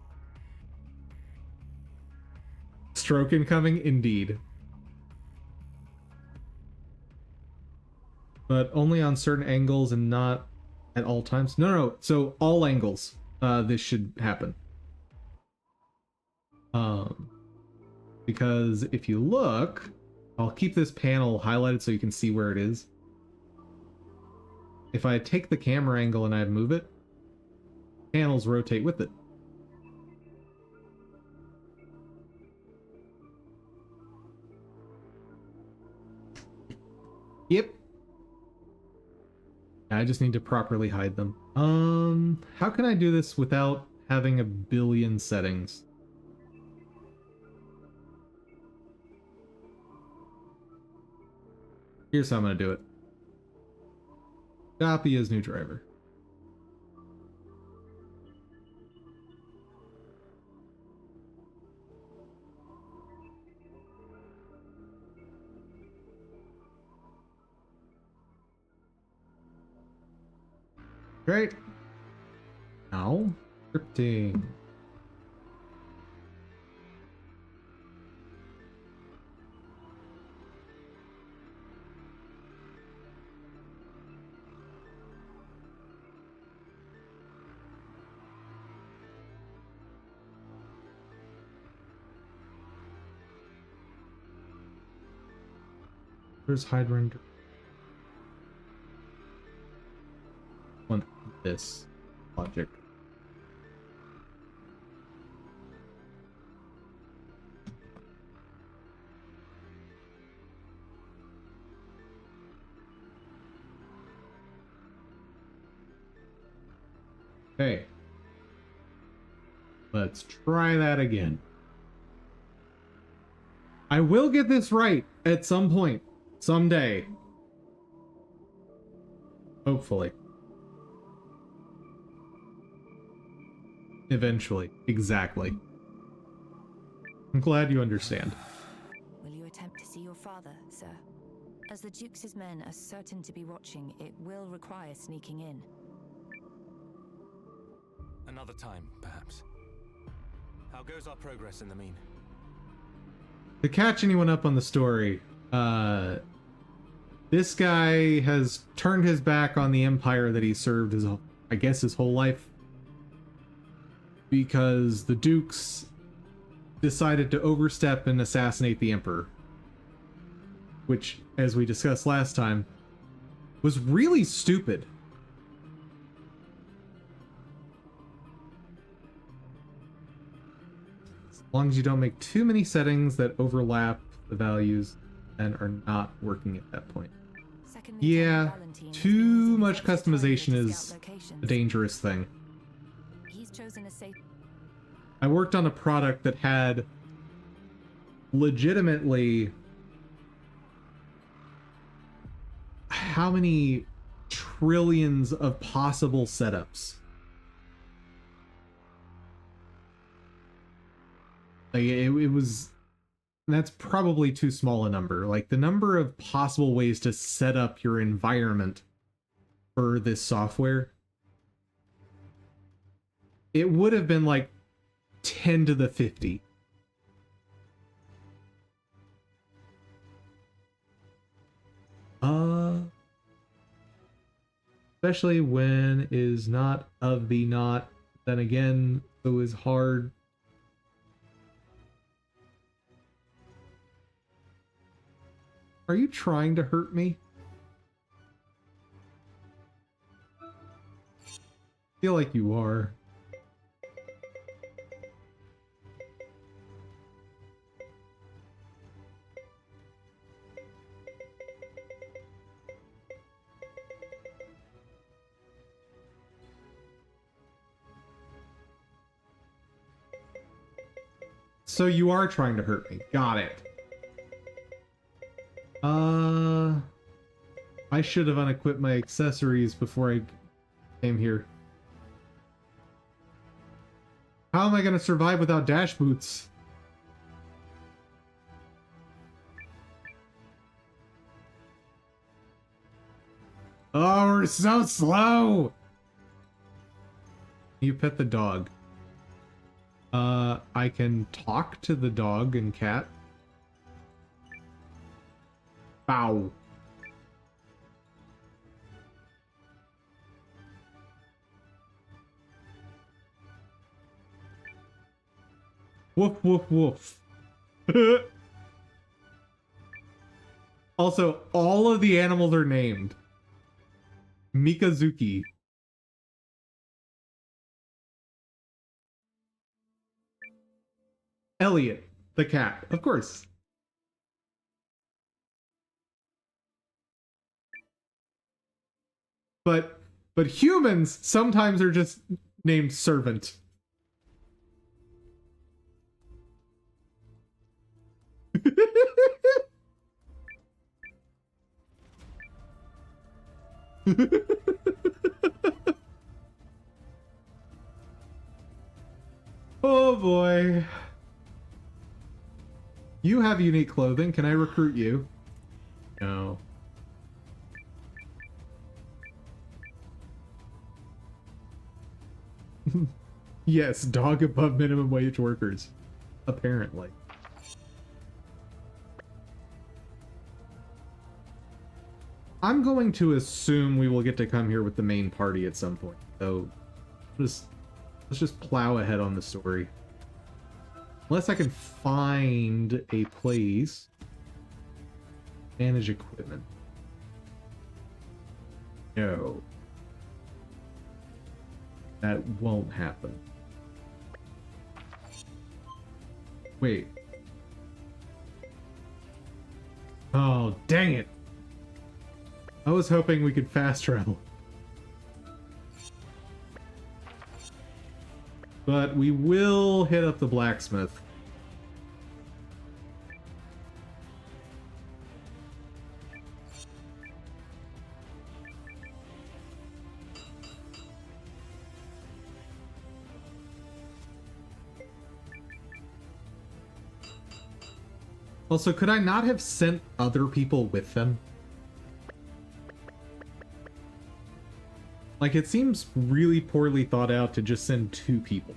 S1: Stroke incoming, indeed. But only on certain angles and not at all times. No, so all angles this should happen. Because if you look, I'll keep this panel highlighted so you can see where it is. If I take the camera angle and I move it, panels rotate with it. Yep. I just need to properly hide them. How can I do this without having a billion settings? Here's how I'm gonna do it. Copy as new driver. Great. Now, scripting. Where's hide render? Want this logic. Okay. Let's try that again. I will get this right at some point. Someday. Hopefully. Eventually. Exactly. I'm glad you understand.
S2: Will you attempt to see your father, sir? As the Duke's men are certain to be watching, it will require sneaking in.
S5: Another time, perhaps. How goes our progress in the mean?
S1: To catch anyone up on the story, this guy has turned his back on the empire that he served his, I guess, his whole life. Because the Dukes decided to overstep and assassinate the Emperor. Which, as we discussed last time, was really stupid. As long as you don't make too many settings that overlap the values and are not working at that point.
S2: So, Second
S1: Yeah,
S2: Lieutenant Valentine has been
S1: too
S2: using
S1: much
S2: sensor targeting
S1: customization
S2: to
S1: is
S2: scout locations.
S1: a dangerous thing.
S2: He's chosen a safe.
S1: I worked on a product that had legitimately how many trillions of possible setups. Like it was, that's probably too small a number. Like the number of possible ways to set up your environment for this software, it would have been like 10 to the 50. Especially when is not of the not, then again, so is hard. Are you trying to hurt me? Feel like you are. So you are trying to hurt me. Got it. I should have unequipped my accessories before I came here. How am I going to survive without dash boots? Oh, we're so slow! You pet the dog. I can talk to the dog and cat. Bow. Woof, woof, woof. Also, all of the animals are named. Mikazuki. Elliot, the cat, of course. But humans sometimes are just named Servant. Oh boy. You have unique clothing. Can I recruit you? No. Yes, dog above minimum wage workers. Apparently. I'm going to assume we will get to come here with the main party at some point. So let's just plow ahead on the story. Unless I can find a place. Manage equipment. No. That won't happen. Wait. Oh, dang it. I was hoping we could fast travel. But we will hit up the blacksmith. Also, could I not have sent other people with them? Like, it seems really poorly thought out to just send 2 people.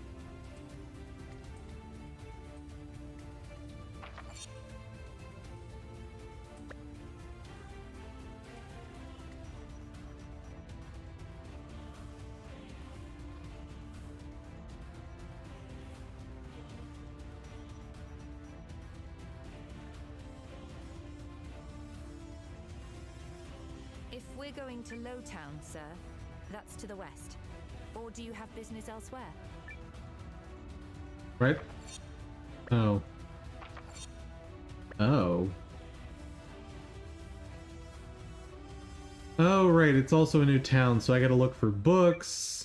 S2: If we're going to Lowtown, sir, that's to the west. Or do you have business elsewhere?
S1: Right? Oh. Oh. Oh, right, it's also a new town, so I gotta look for books.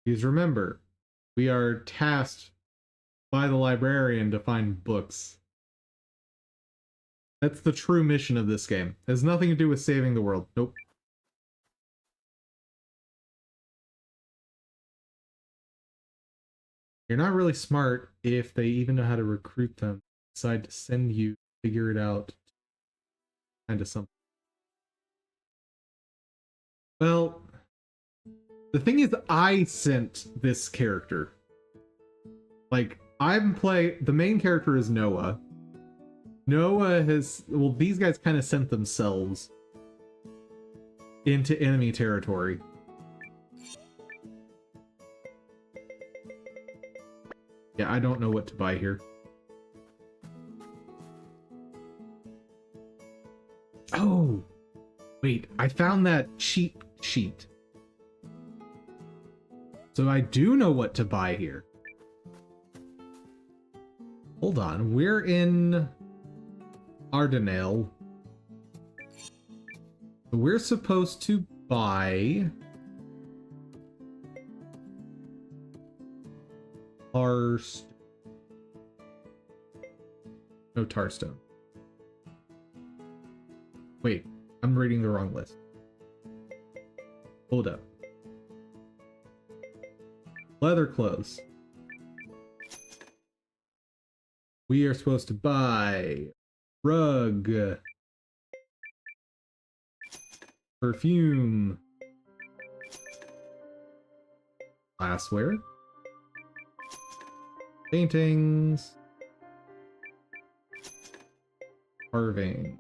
S1: Please remember, we are tasked by the librarian to find books. That's the true mission of this game. It has nothing to do with saving the world. Nope. You're not really smart if they even know how to recruit them. Decide to send you, figure it out. Kind of something. Well, the thing is, I sent this character. Like, the main character is Noah. Noah has, well, these guys kind of sent themselves into enemy territory. Yeah, I don't know what to buy here. Oh! Wait, I found that cheat sheet. So I do know what to buy here. Hold on, we're in Ardenale. We're supposed to buy no Tarstone. Wait, I'm reading the wrong list. Hold up. Leather clothes. We are supposed to buy rug, perfume, glassware, paintings, carving.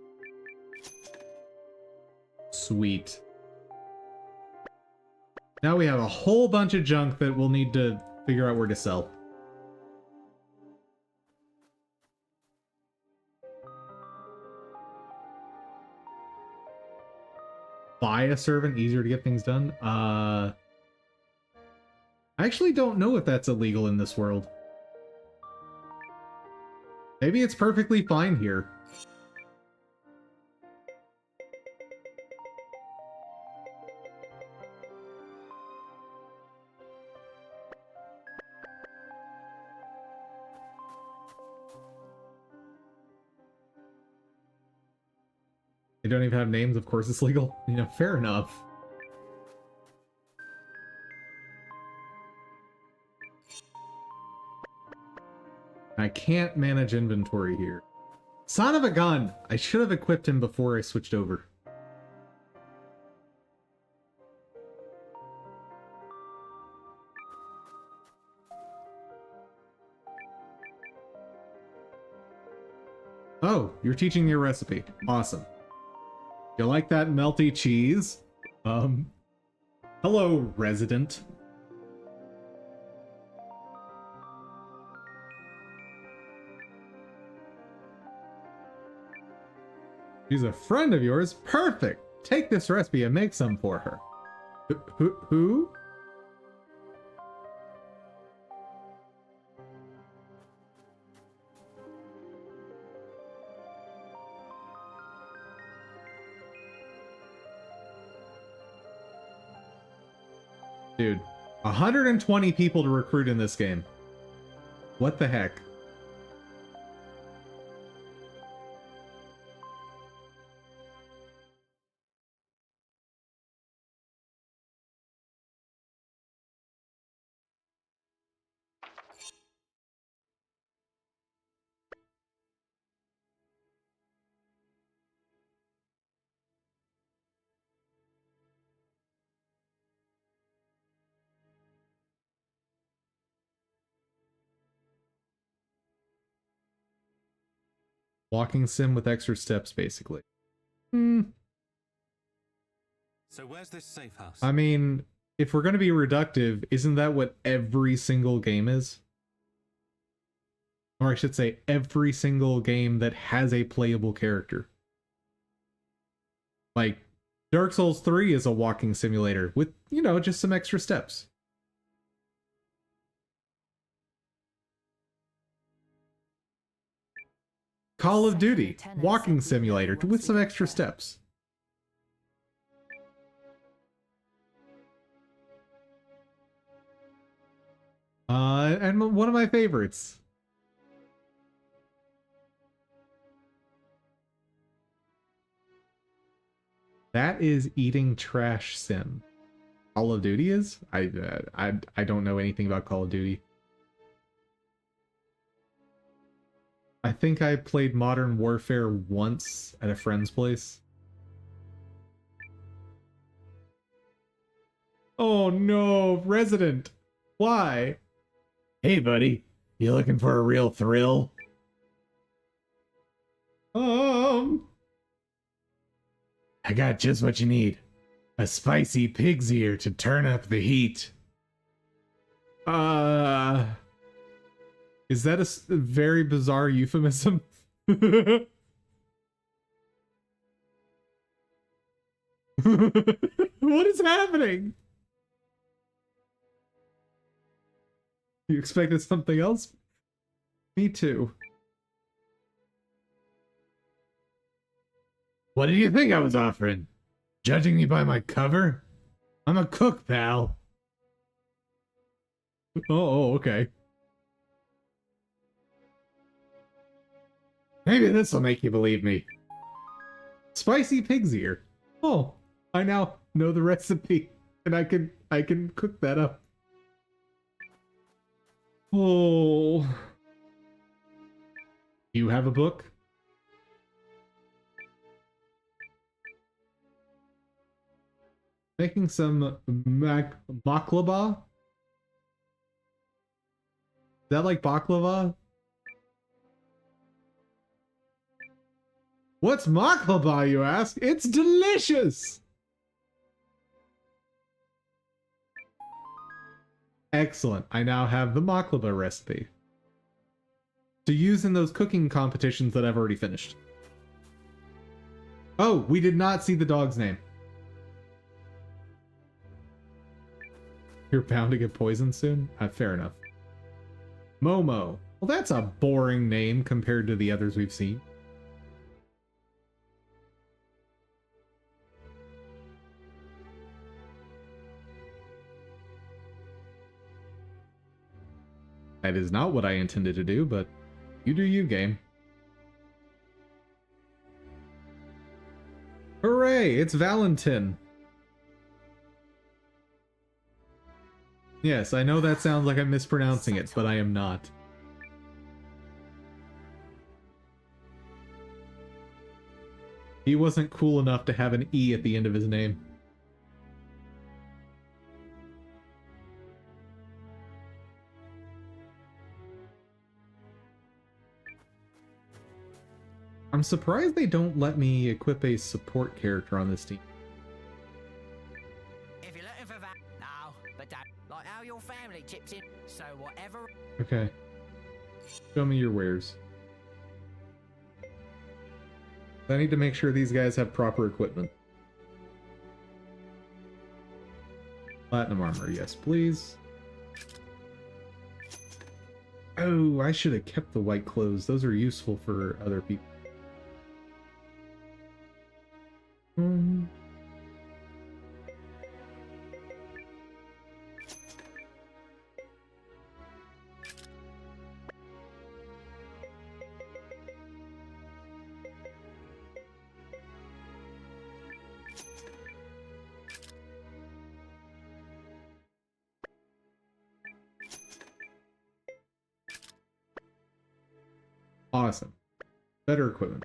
S1: Sweet. Now we have a whole bunch of junk that we'll need to figure out where to sell. Buy a servant, easier to get things done. I actually don't know if that's illegal in this world. Maybe it's perfectly fine here. They don't even have names, of course it's legal. You know, fair enough. I can't manage inventory here. Son of a gun! I should have equipped him before I switched over. Oh, you're teaching me a recipe. Awesome. You like that melty cheese? Hello, resident. She's a friend of yours? Perfect! Take this recipe and make some for her. Who? Dude, 120 people to recruit in this game. What the heck? Walking sim with extra steps, basically.
S9: So where's this safe house?
S1: I mean, if we're going to be reductive, isn't that what every single game is? Or I should say, every single game that has a playable character. Like, Dark Souls 3 is a walking simulator with, you know, just some extra steps. Call of
S2: Second
S1: Duty,
S2: Lieutenant
S1: walking
S2: said we'd know
S1: simulator
S2: once
S1: with
S2: we
S1: some
S2: got
S1: extra
S2: there.
S1: steps. And one of my favorites. That is eating trash sim. Call of Duty is? I don't know anything about Call of Duty. I think I played Modern Warfare once at a friend's place. Oh no, Resident. Why? Hey buddy, you looking for a real thrill? I got just what you need. A spicy pig's ear to turn up the heat. Is that a very bizarre euphemism? What is happening? You expected something else? Me too. What did you think I was offering? Judging me by my cover? I'm a cook, pal. Oh, okay. Maybe this'll make you believe me. Spicy pig's ear. Oh, I now know the recipe, and I can cook that up. Oh. You have a book? Making some baklava? Is that like baklava? What's baklava, you ask? It's delicious! Excellent. I now have the baklava recipe to use in those cooking competitions that I've already finished. Oh, we did not see the dog's name. You're bound to get poisoned soon? Fair enough. Momo. Well, that's a boring name compared to the others we've seen. That is not what I intended to do, but you do you, game. Hooray! It's Valentin! Yes, I know that sounds like I'm mispronouncing it, but I am not. He wasn't cool enough to have an E at the end of his name. I'm surprised they don't let me equip a support character on this team.
S10: If you're looking for that, no, but don't. Like how your family chips in, so whatever.
S1: Okay. Show me your wares. I need to make sure these guys have proper equipment. Platinum armor, yes, please. Oh, I should have kept the white clothes. Those are useful for other people. Awesome. Better equipment.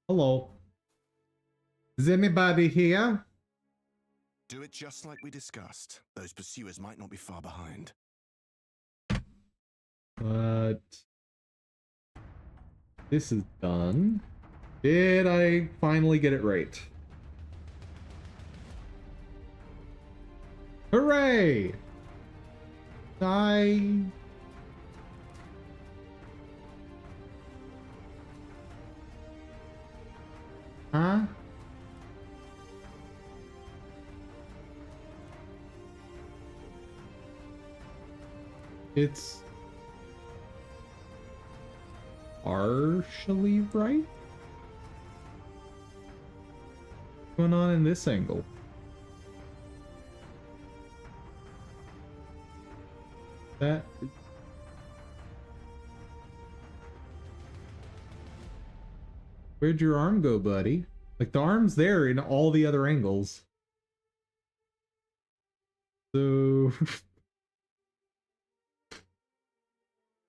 S1: Hello. Is anybody here?
S8: Do it just like we discussed. Those pursuers might not be far behind.
S1: But this is done. Did I finally get it right? Hooray! Huh? It's... partially right. What's going on in this angle? That... Where'd your arm go, buddy? Like, the arm's there in all the other angles. So...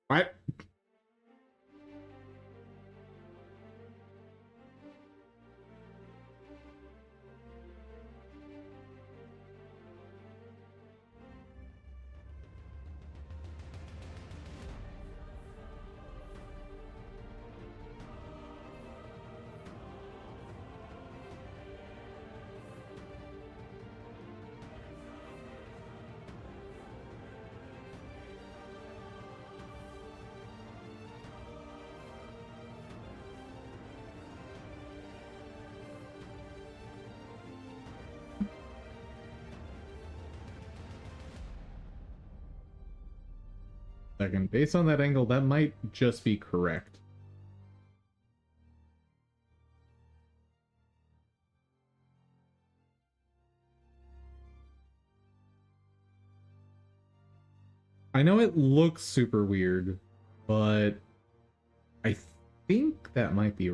S1: What? Second, based on that angle, that might just be correct. I know it looks super weird, but I think that might be...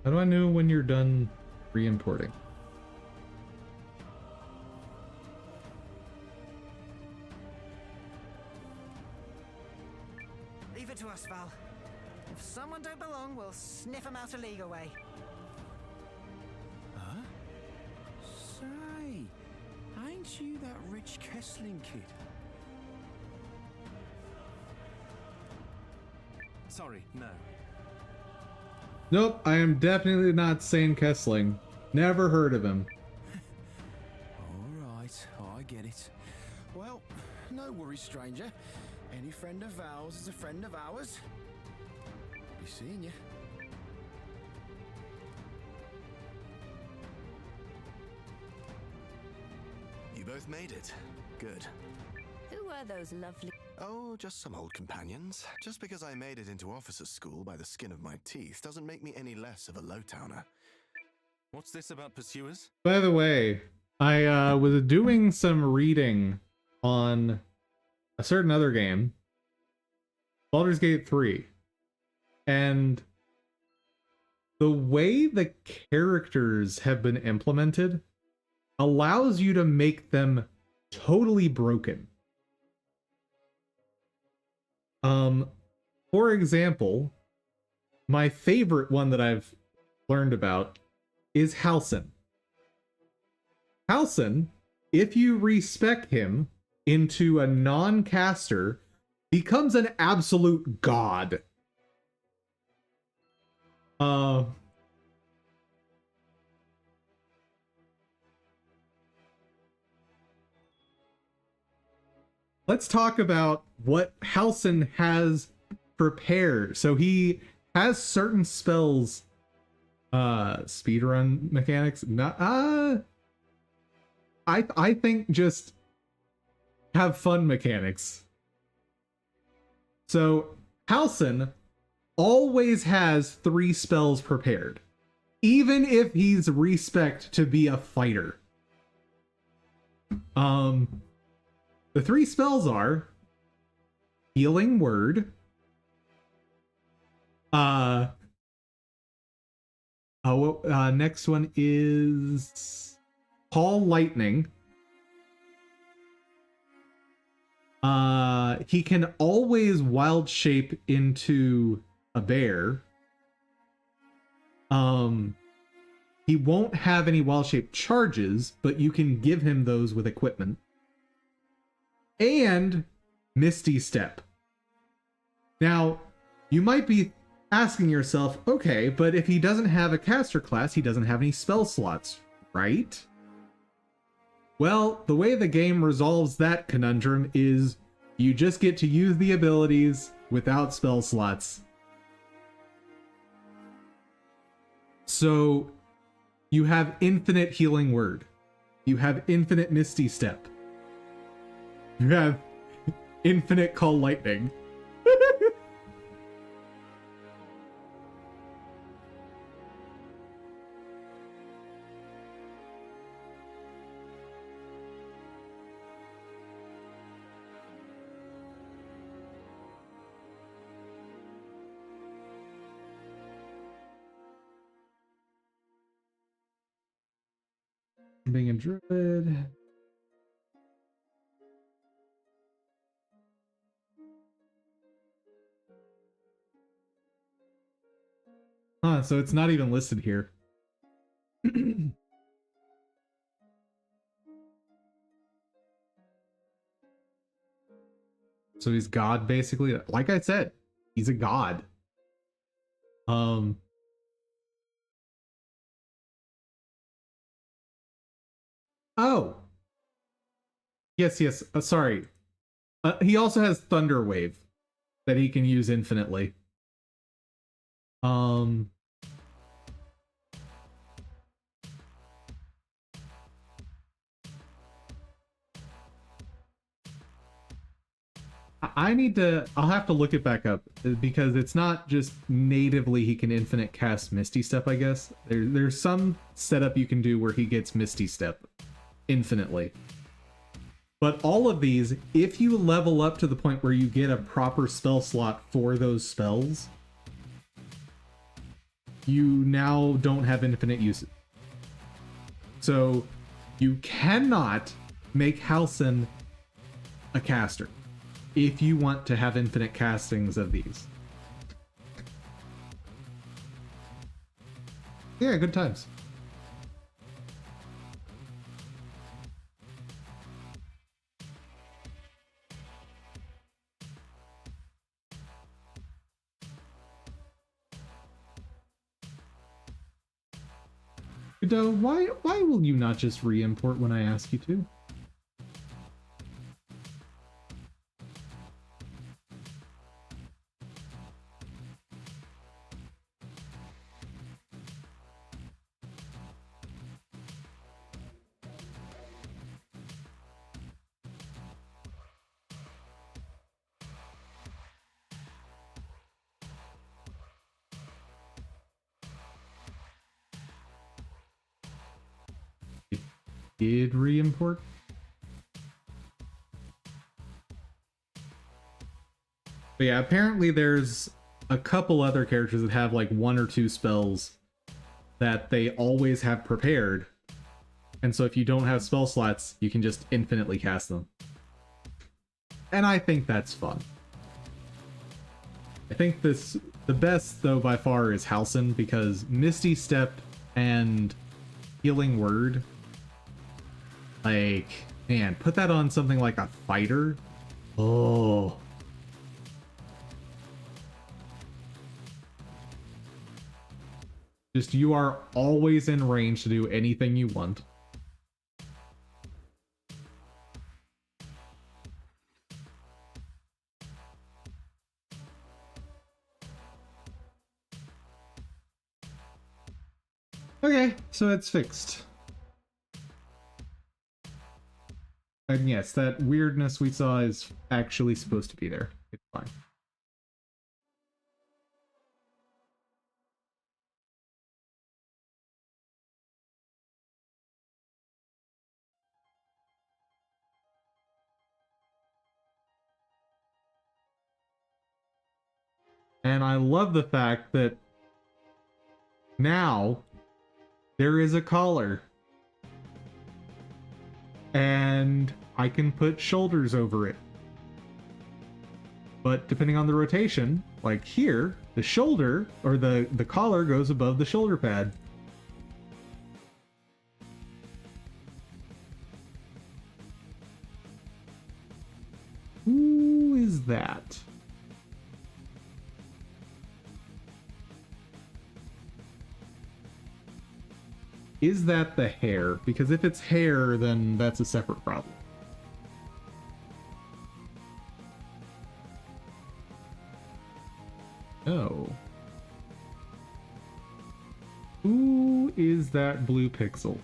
S1: How do I know when you're done re-importing?
S10: Leave it to us, Val. If someone don't belong, we'll sniff them out a league away.
S6: Huh? Say, ain't you that rich Kessling kid?
S9: Sorry, no.
S1: Nope, I am definitely not Sane Kessling. Never heard of him.
S6: Alright, I get it. Well, no worries, stranger. Any friend of Val's is a friend of ours. Be seeing you.
S8: You both made it. Good.
S2: Who were those lovely...
S8: Oh, just some old companions. Just because I made it into officer's school by the skin of my teeth doesn't make me any less of a low-towner.
S9: What's this about pursuers?
S1: By the way, I was doing some reading on a certain other game, Baldur's Gate 3, and the way the characters have been implemented allows you to make them totally broken. For example, my favorite one that I've learned about is Halsin. Halsin, if you respec him into a non-caster, becomes an absolute god. Let's talk about what Halsin has prepared. So he has certain spells, speedrun mechanics. Not, I think just have fun mechanics. So Halsin always has 3 spells prepared, even if he's respect to be a fighter. The 3 spells are Healing Word, next one is Call Lightning. He can always wild shape into a bear. He won't have any wild shape charges, but you can give him those with equipment. And Misty Step. Now, you might be asking yourself, okay, but if he doesn't have a caster class, he doesn't have any spell slots, right? Well, the way the game resolves that conundrum is you just get to use the abilities without spell slots. So you have infinite Healing Word. You have infinite Misty Step. You have infinite Call Lightning. Being a druid. Huh, so it's not even listed here. So he's God, basically. Like I said, he's a god. Oh. Yes, yes. Sorry. He also has Thunder Wave that he can use infinitely. I'll have to look it back up because it's not just natively he can infinite cast Misty Step, I guess. There's some setup you can do where he gets Misty Step infinitely. But all of these, if you level up to the point where you get a proper spell slot for those spells, you now don't have infinite usage. So you cannot make Halcyon a caster if you want to have infinite castings of these. Yeah, good times. Udo, why will you not just re-import when I ask you to? Did re-import? But yeah, apparently there's a couple other characters that have like 1 or 2 spells that they always have prepared. And so if you don't have spell slots, you can just infinitely cast them. And I think that's fun. I think the best though by far is Halcyon, because Misty Step and Healing Word, like, man, put that on something like a fighter. Oh. Just you are always in range to do anything you want. Okay, so it's fixed. And yes, that weirdness we saw is actually supposed to be there. It's fine. And I love the fact that now there is a collar. And I can put shoulders over it. But depending on the rotation, like here, the shoulder or the collar goes above the shoulder pad. Who is that? Is that the hair? Because if it's hair, then that's a separate problem. Oh. Who is that blue pixel?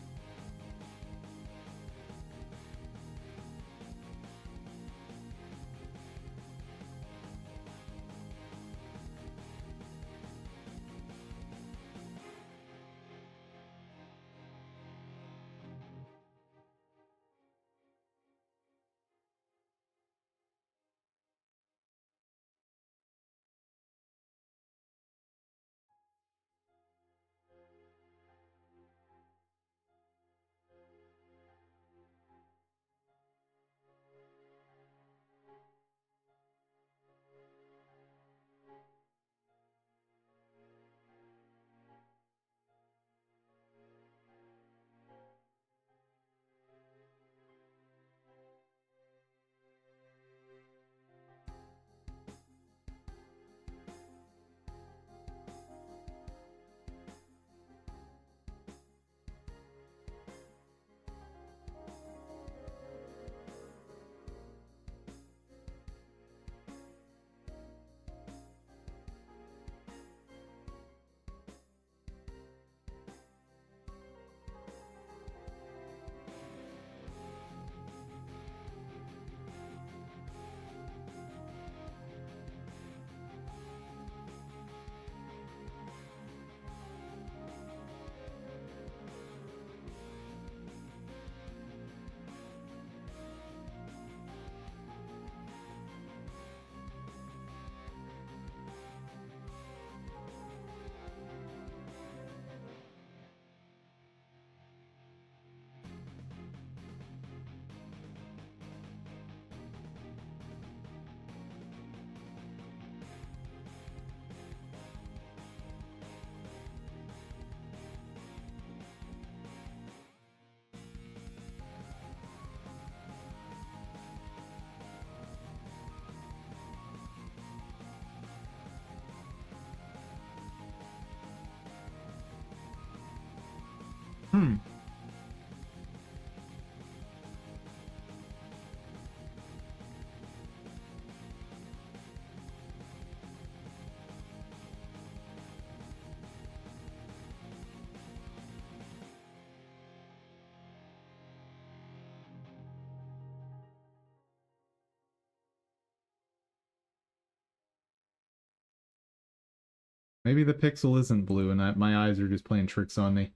S1: Maybe the pixel isn't blue and my eyes are just playing tricks on me.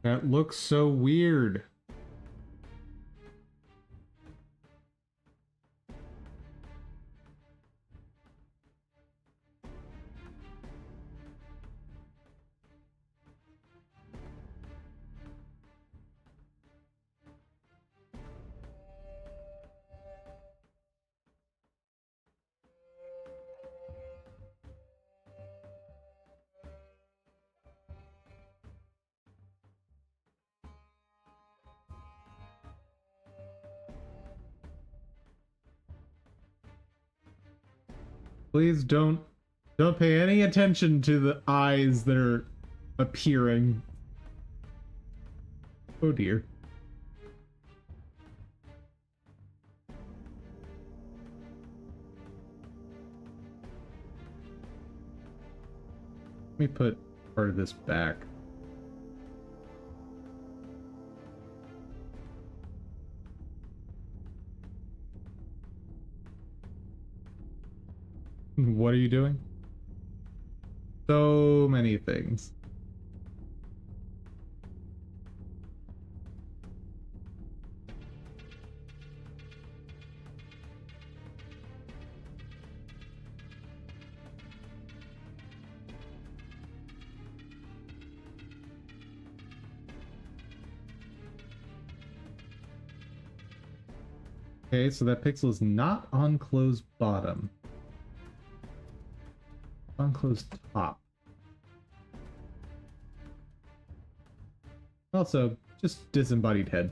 S1: That looks so weird. Please don't pay any attention to the eyes that are appearing. Oh dear. Let me put part of this back. What are you doing? So many things. Okay, so that pixel is not on closed bottom. On closed top. Also, just disembodied head.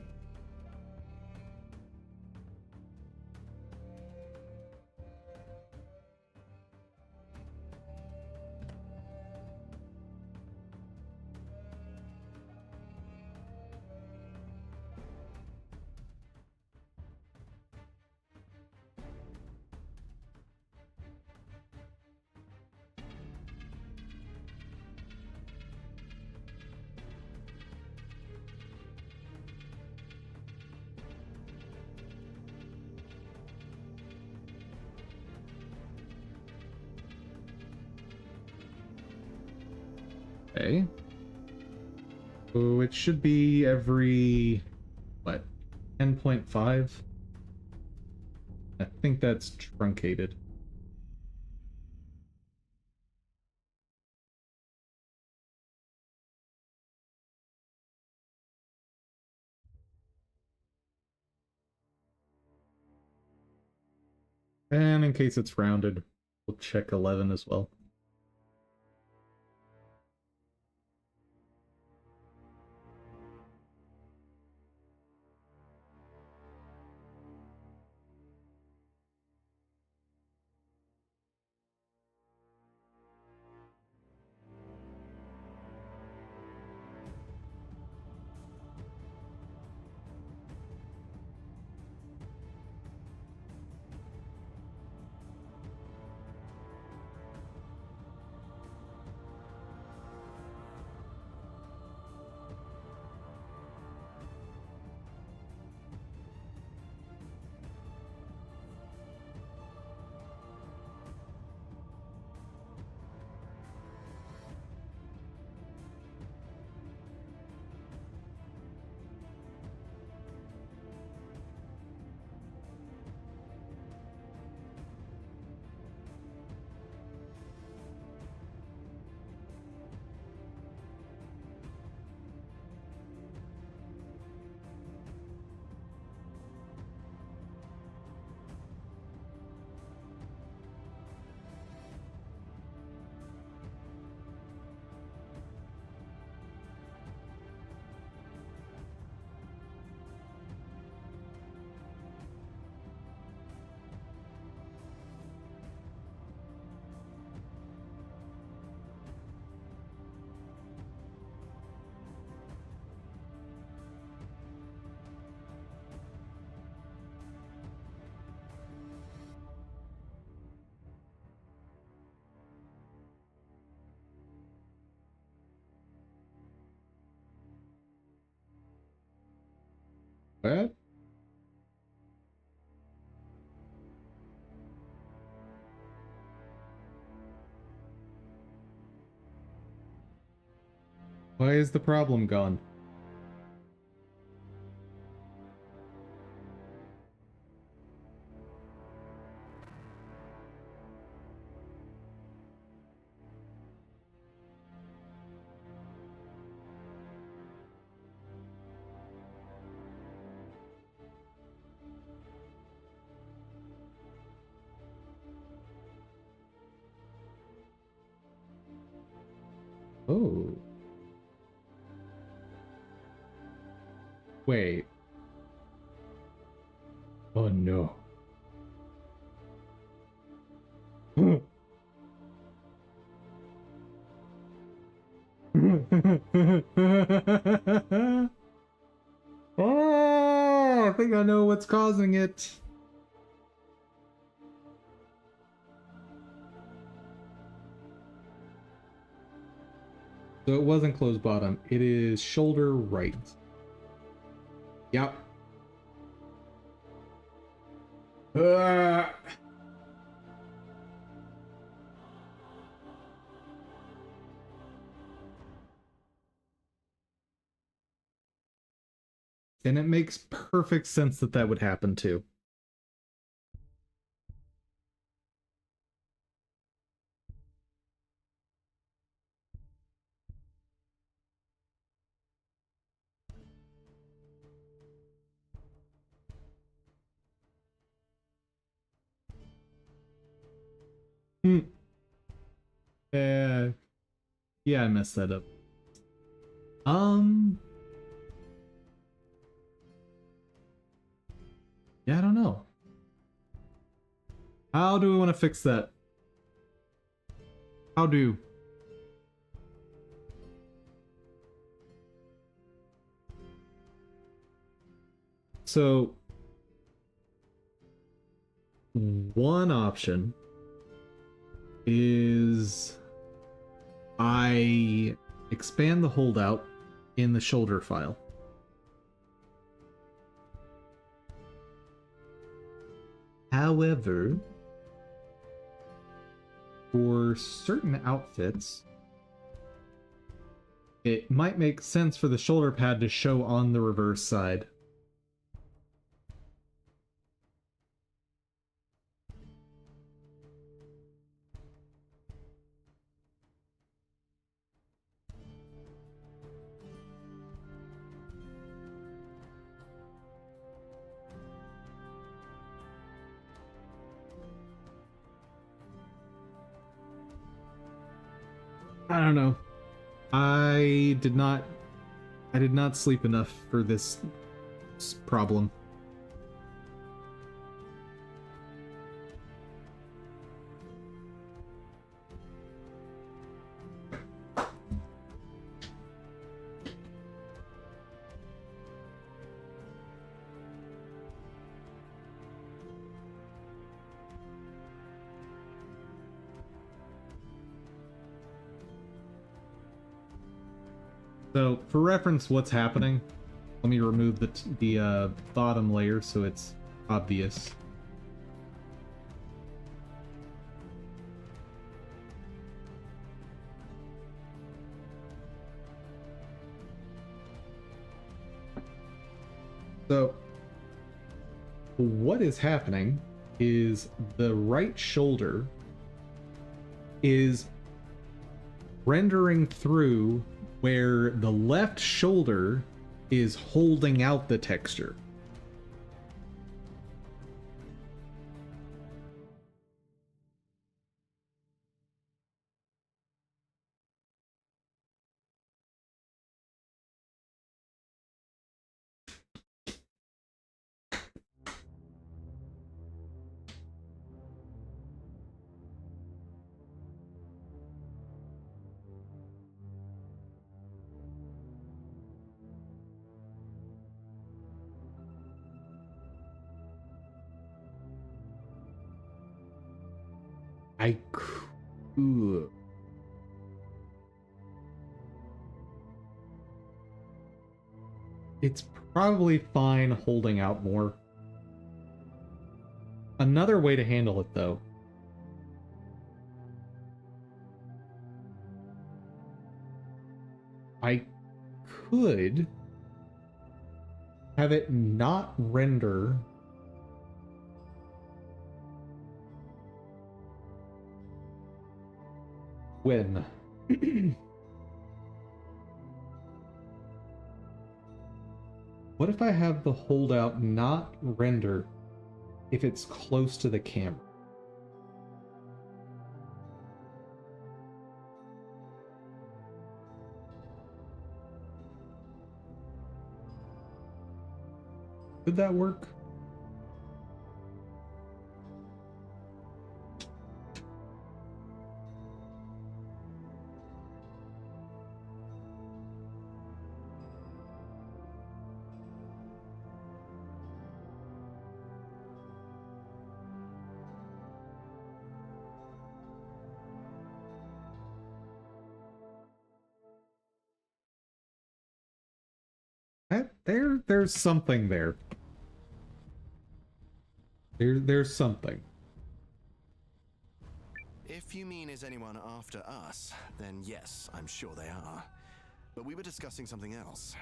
S1: Okay. So it should be every, what, 10.5? I think that's truncated. And in case it's rounded, we'll check 11 as well. What? Why is the problem gone? Oh. Wait. Oh no. Oh, I think I know what's causing it. So it wasn't closed bottom. It is shoulder right. Yep. And it makes perfect sense that that would happen too. Yeah, yeah, I messed that up. Yeah, I don't know. How do we want to fix that? How do? So, one option is I expand the holdout in the shoulder file. However, for certain outfits, it might make sense for the shoulder pad to show on the reverse side. I don't know. I did not sleep enough for this problem. So, for reference, what's happening? Let me remove the bottom layer so it's obvious. So, what is happening is the right shoulder is rendering through where the left shoulder is holding out the texture. Ugh. It's probably fine holding out more. Another way to handle it, though. I could have it not render when what if I have the holdout not render if it's close to the camera? Could that work? There's something there. There's something.
S8: If you mean is anyone after us, then yes, I'm sure they are. But we were discussing something else.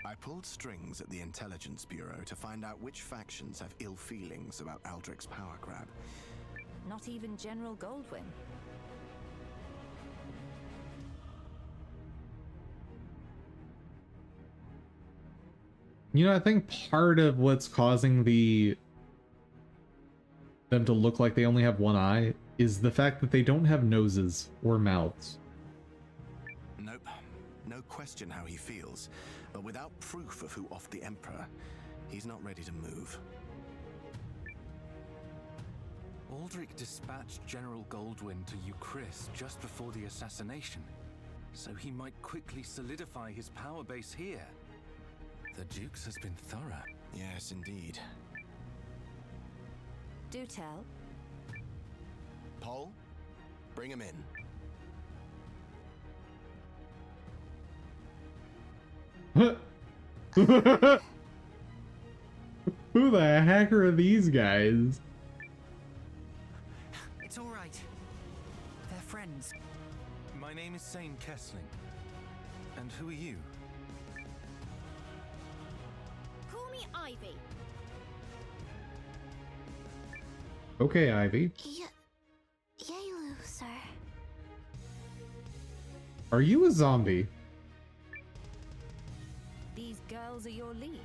S8: I pulled strings at the Intelligence Bureau to find out which factions have ill feelings about Aldrich's power grab.
S2: Not even General Goldwyn.
S1: You know, I think part of what's causing them to look like they only have one eye is the fact that they don't have noses or mouths.
S8: Nope. No question how he feels, but without proof of who offed the Emperor, he's not ready to move.
S9: Aldrich dispatched General Goldwyn to Euchris just before the assassination, so he might quickly solidify his power base here. The Duke's has been thorough.
S8: Yes, indeed.
S2: Do tell.
S8: Paul, bring him in.
S1: Who the heck are these guys?
S10: It's all right. They're friends.
S9: My My name is Sane Kessling. And who are you?
S4: Call me Ivy.
S1: Okay, Ivy.
S4: Yalu, sir.
S1: Are you a zombie?
S2: These girls are your lead.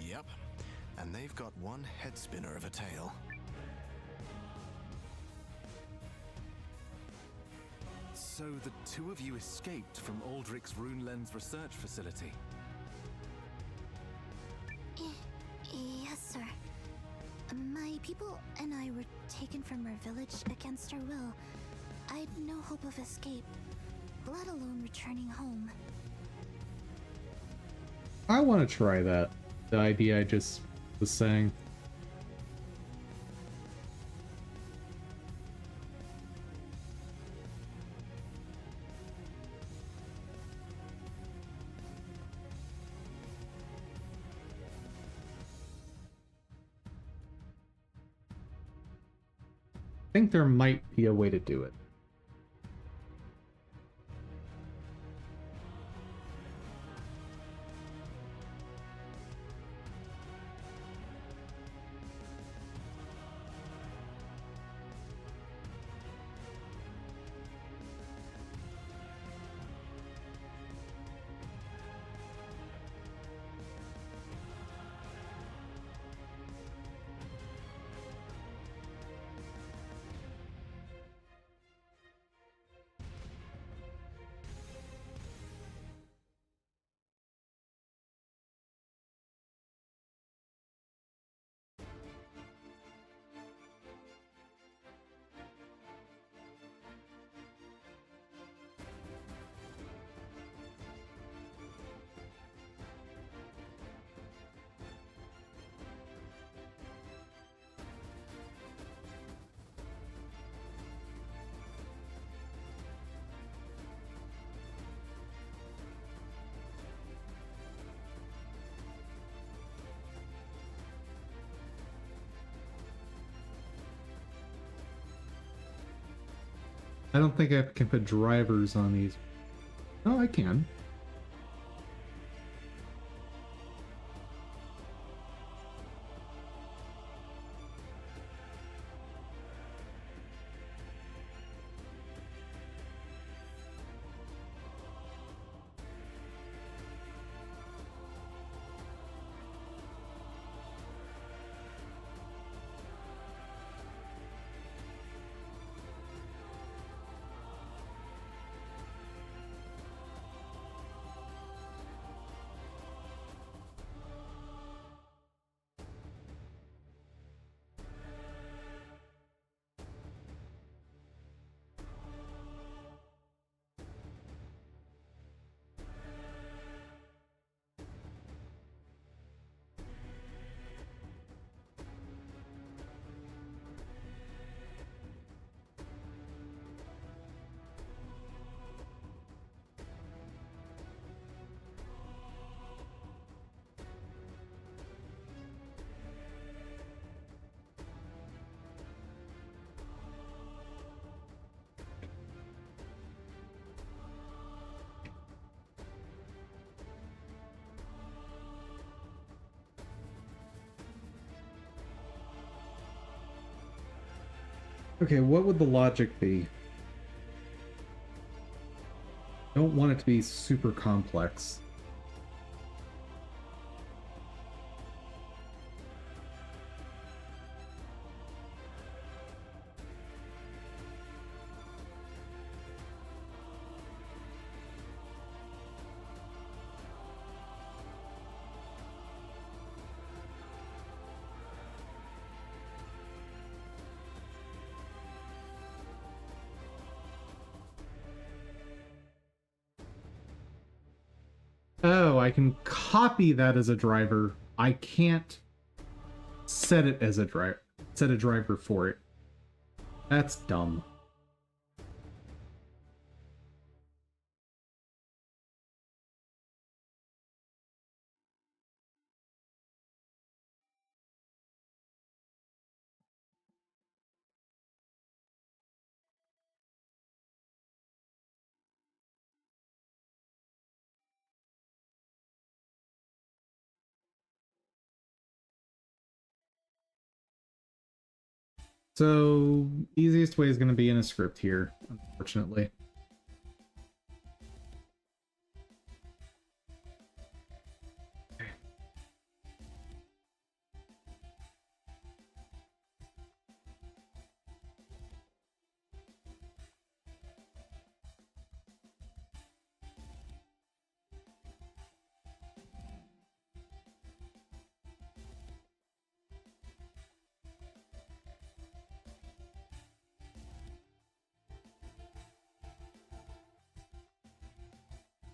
S8: Yep. And they've got one head spinner of a tail.
S9: So the two of you escaped from Aldrich's Rune Lens research facility?
S4: Yes, sir. My people and I were taken from our village against our will. I'd no hope of escape, let alone returning home.
S1: I want to try that. The idea I just was saying. I think there might be a way to do it. I don't think I can put drivers on these. Oh, I can. Okay, what would the logic be? Don't want it to be super complex. Oh, I can copy that as a driver. I can't set it as a driver. Set a driver for it. That's dumb. So, easiest way is going to be in a script here, unfortunately.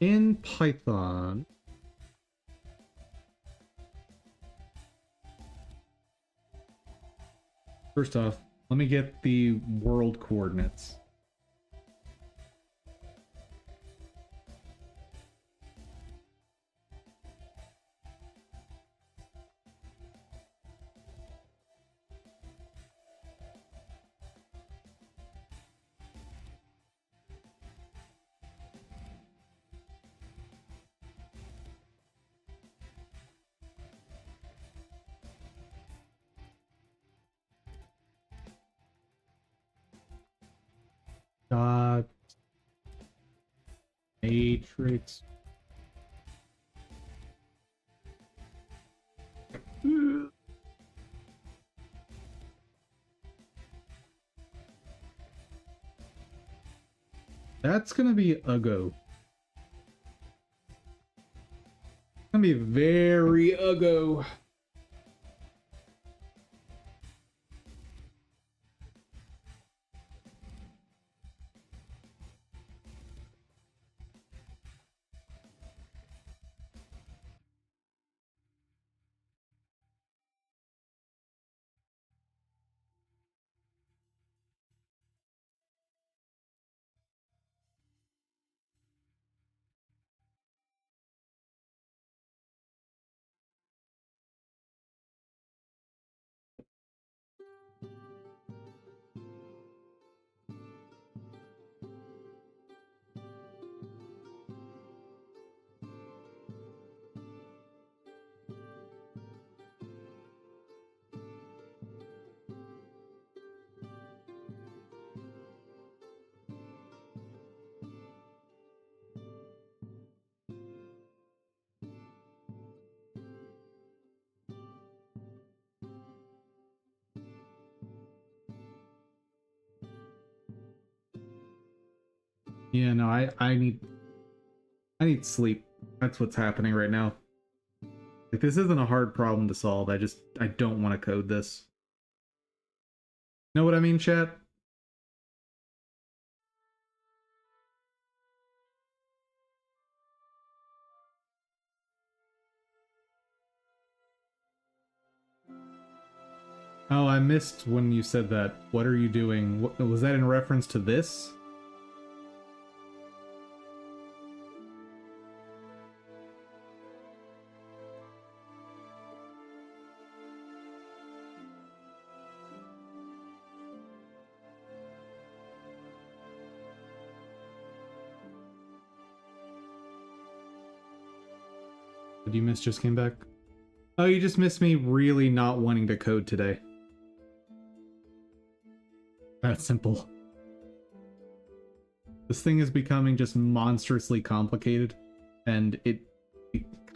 S1: In Python, first off, let me get the world coordinates. Dot matrix. That's gonna be a go. Gonna be very a go. Yeah, no, I need sleep. That's what's happening right now. Like, this isn't a hard problem to solve. I don't want to code this. Know what I mean, chat? Oh, I missed when you said that. What are you doing? What, was that in reference to this? Did you miss just came back? Oh, you just missed me really not wanting to code today. That's simple. This thing is becoming just monstrously complicated, and it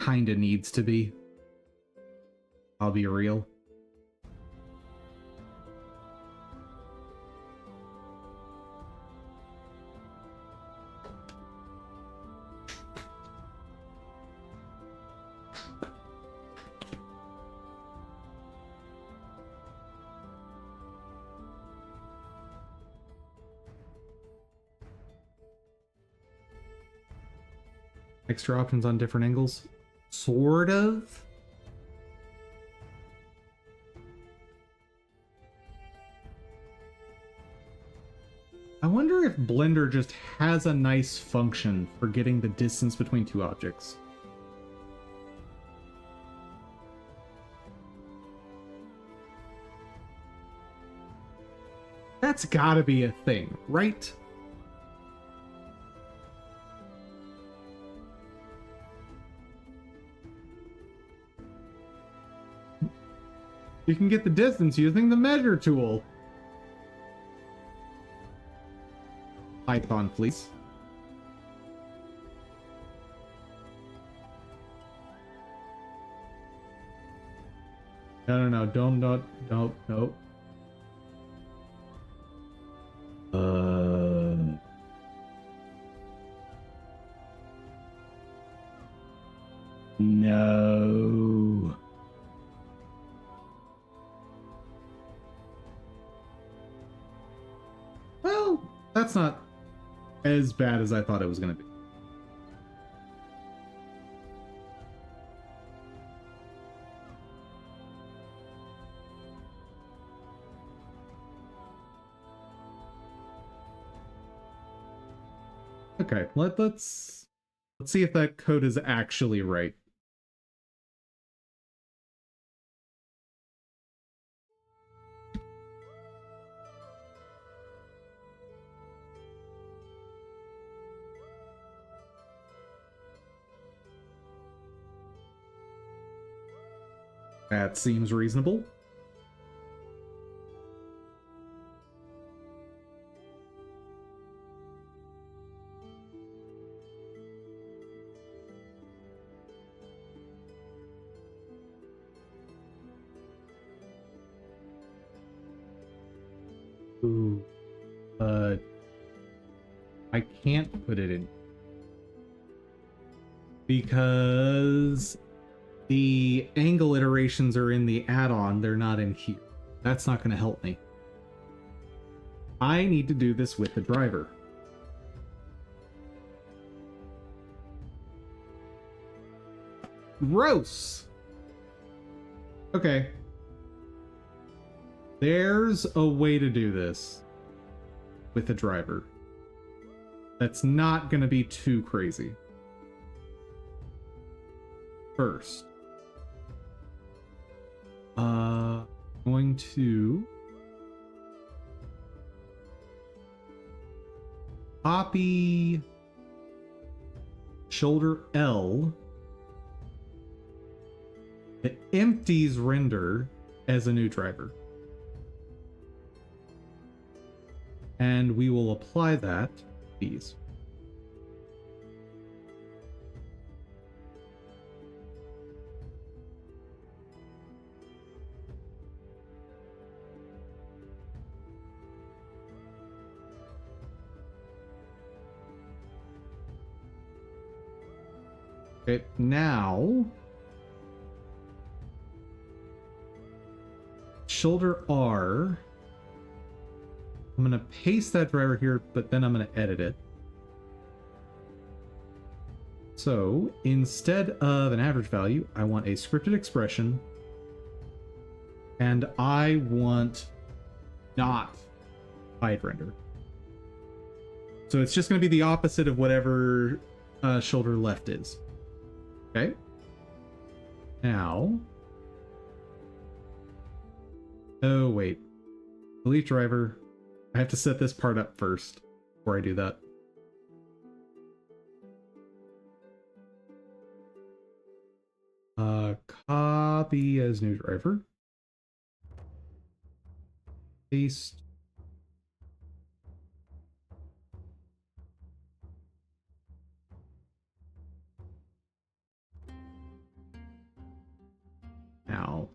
S1: kinda needs to be. I'll be real. Extra options on different angles? Sort of? I wonder if Blender just has a nice function for getting the distance between two objects. That's gotta be a thing, right? You can get the distance using the measure tool. Python, please. No, don't, no. No. Well, that's not as bad as I thought it was going to be. Okay, let's see if that code is actually right. That seems reasonable. Ooh. I can't put it in because the angle iterations are in the add-on, they're not in here. That's not going to help me. I need to do this with the driver. Gross! Okay. There's a way to do this with the driver. That's not going to be too crazy. First, going to copy shoulder L. It empties render as a new driver. And we will apply that to these. Okay, now shoulder R. I'm going to paste that driver here, but then I'm going to edit it. So instead of an average value, I want a scripted expression, and I want not hide render. So it's just going to be the opposite of whatever shoulder left is. Okay. Now. Oh, wait. Delete driver. I have to set this part up first before I do that. Copy as new driver. Paste. Now.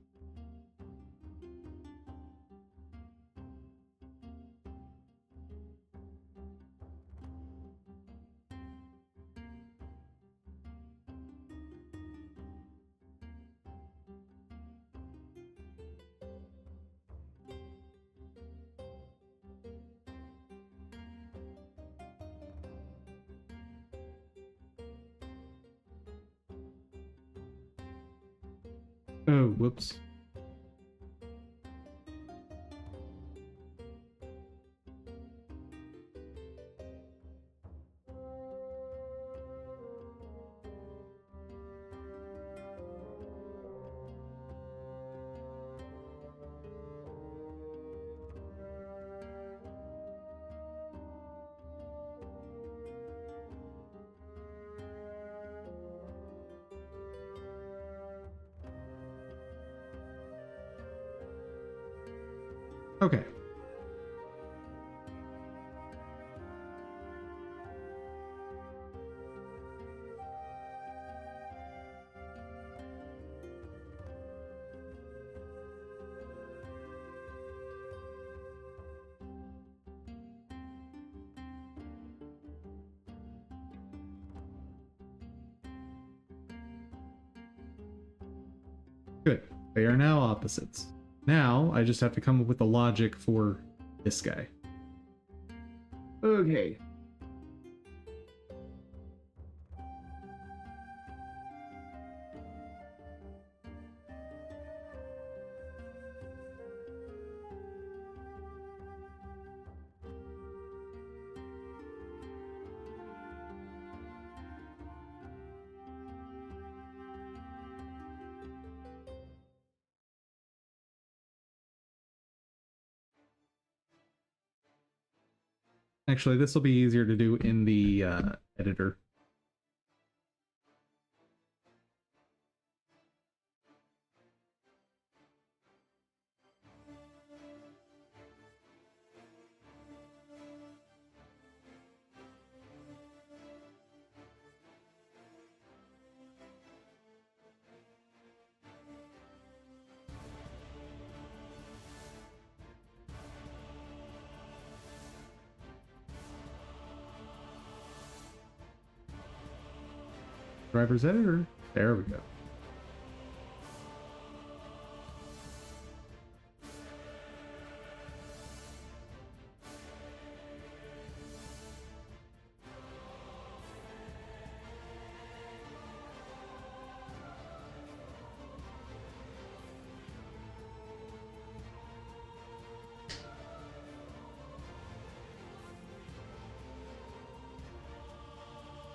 S1: Oh, whoops. Okay. Good. They are now opposites. Now, I just have to come up with the logic for this guy. Okay. Actually, this will be easier to do in the editor. Driver's editor. There we go.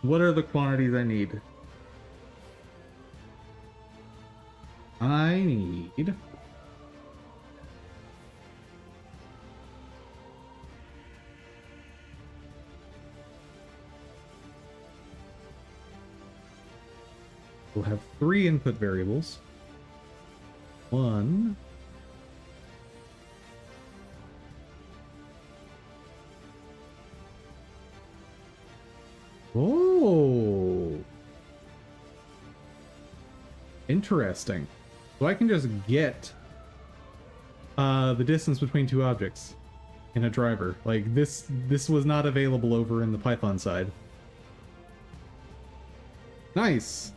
S1: What are the quantities I need? I need we'll have 3 input variables. 1 Oh, interesting. So I can just get the distance between 2 objects in a driver. Like this was not available over in the Python side. Nice.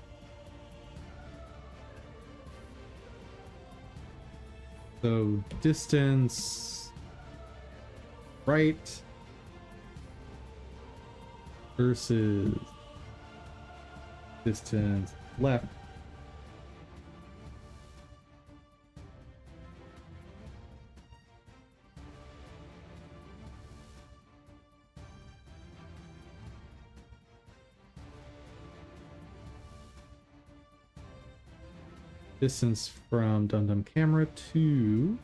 S1: So distance right versus distance left. Distance from Dum Dum Camera to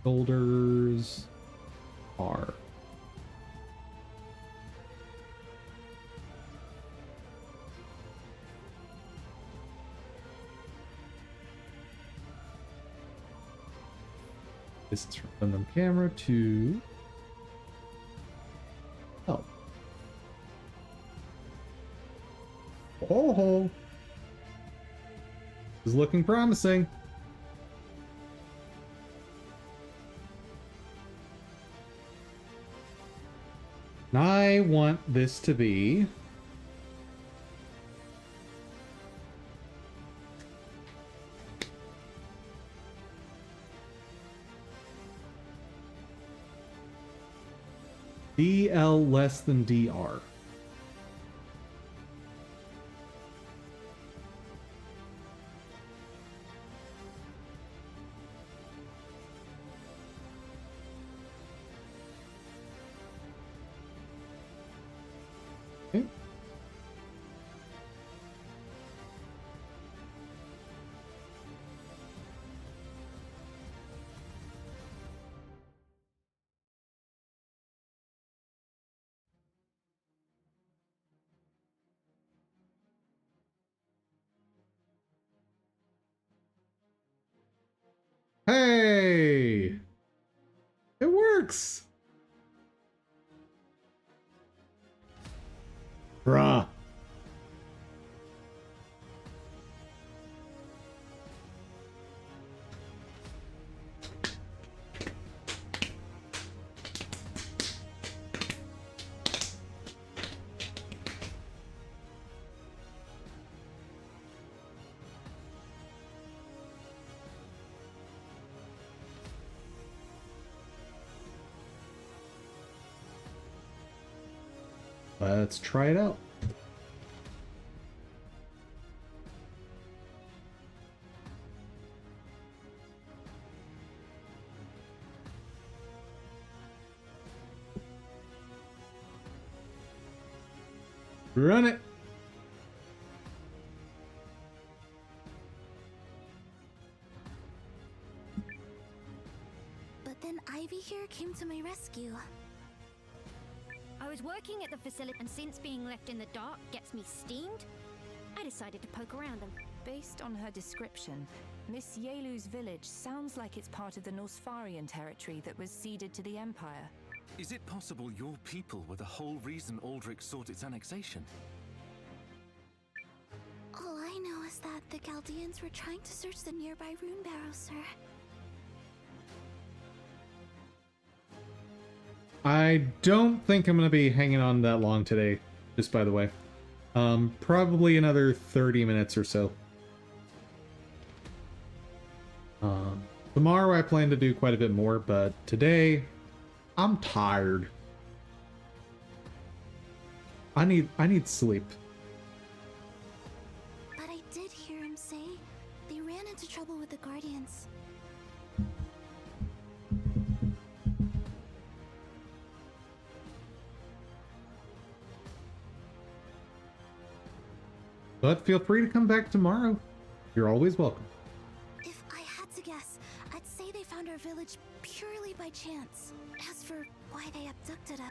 S1: shoulders R. Distance from Dum Dum Camera to help. Oh, this is looking promising. I want this to be DL less than DR. Okay. Hey! It works! Bruh. Let's try it out. Run it.
S4: But then Ivy here came to my rescue.
S11: I was working at the facility, and since being left in the dark gets me steamed, I decided to poke around and...
S2: Based on her description, Miss Yelu's village sounds like it's part of the Nosfarian territory that was ceded to the Empire.
S9: Is it possible your people were the whole reason Aldrich sought its annexation?
S4: All I know is that the Chaldeans were trying to search the nearby rune barrow, sir.
S1: I don't think I'm going to be hanging on that long today, just by the way. Probably another 30 minutes or so. Tomorrow I plan to do quite a bit more, but today I'm tired. I need sleep.
S4: But I did hear him say they ran into trouble with the Guardians.
S1: But feel free to come back tomorrow. You're always welcome.
S4: If I had to guess, I'd say they found our village purely by chance. As for why they abducted us...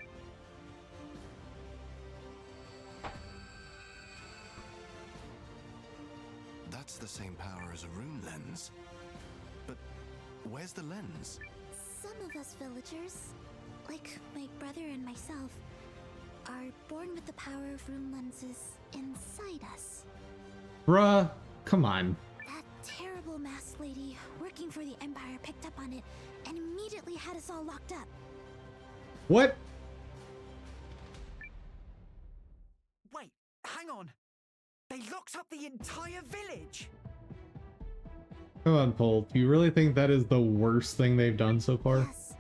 S8: That's the same power as a rune lens. But where's the lens?
S4: Some of us villagers, like my brother and myself, are born with the power of rune lenses inside us.
S1: Bruh, come on.
S4: That terrible masked lady working for the Empire picked up on it and immediately had us all locked up.
S1: What?
S10: Wait, hang on. They locked up the entire village.
S1: Come on, Paul. Do you really think that is the worst thing they've done so far?
S4: Yes.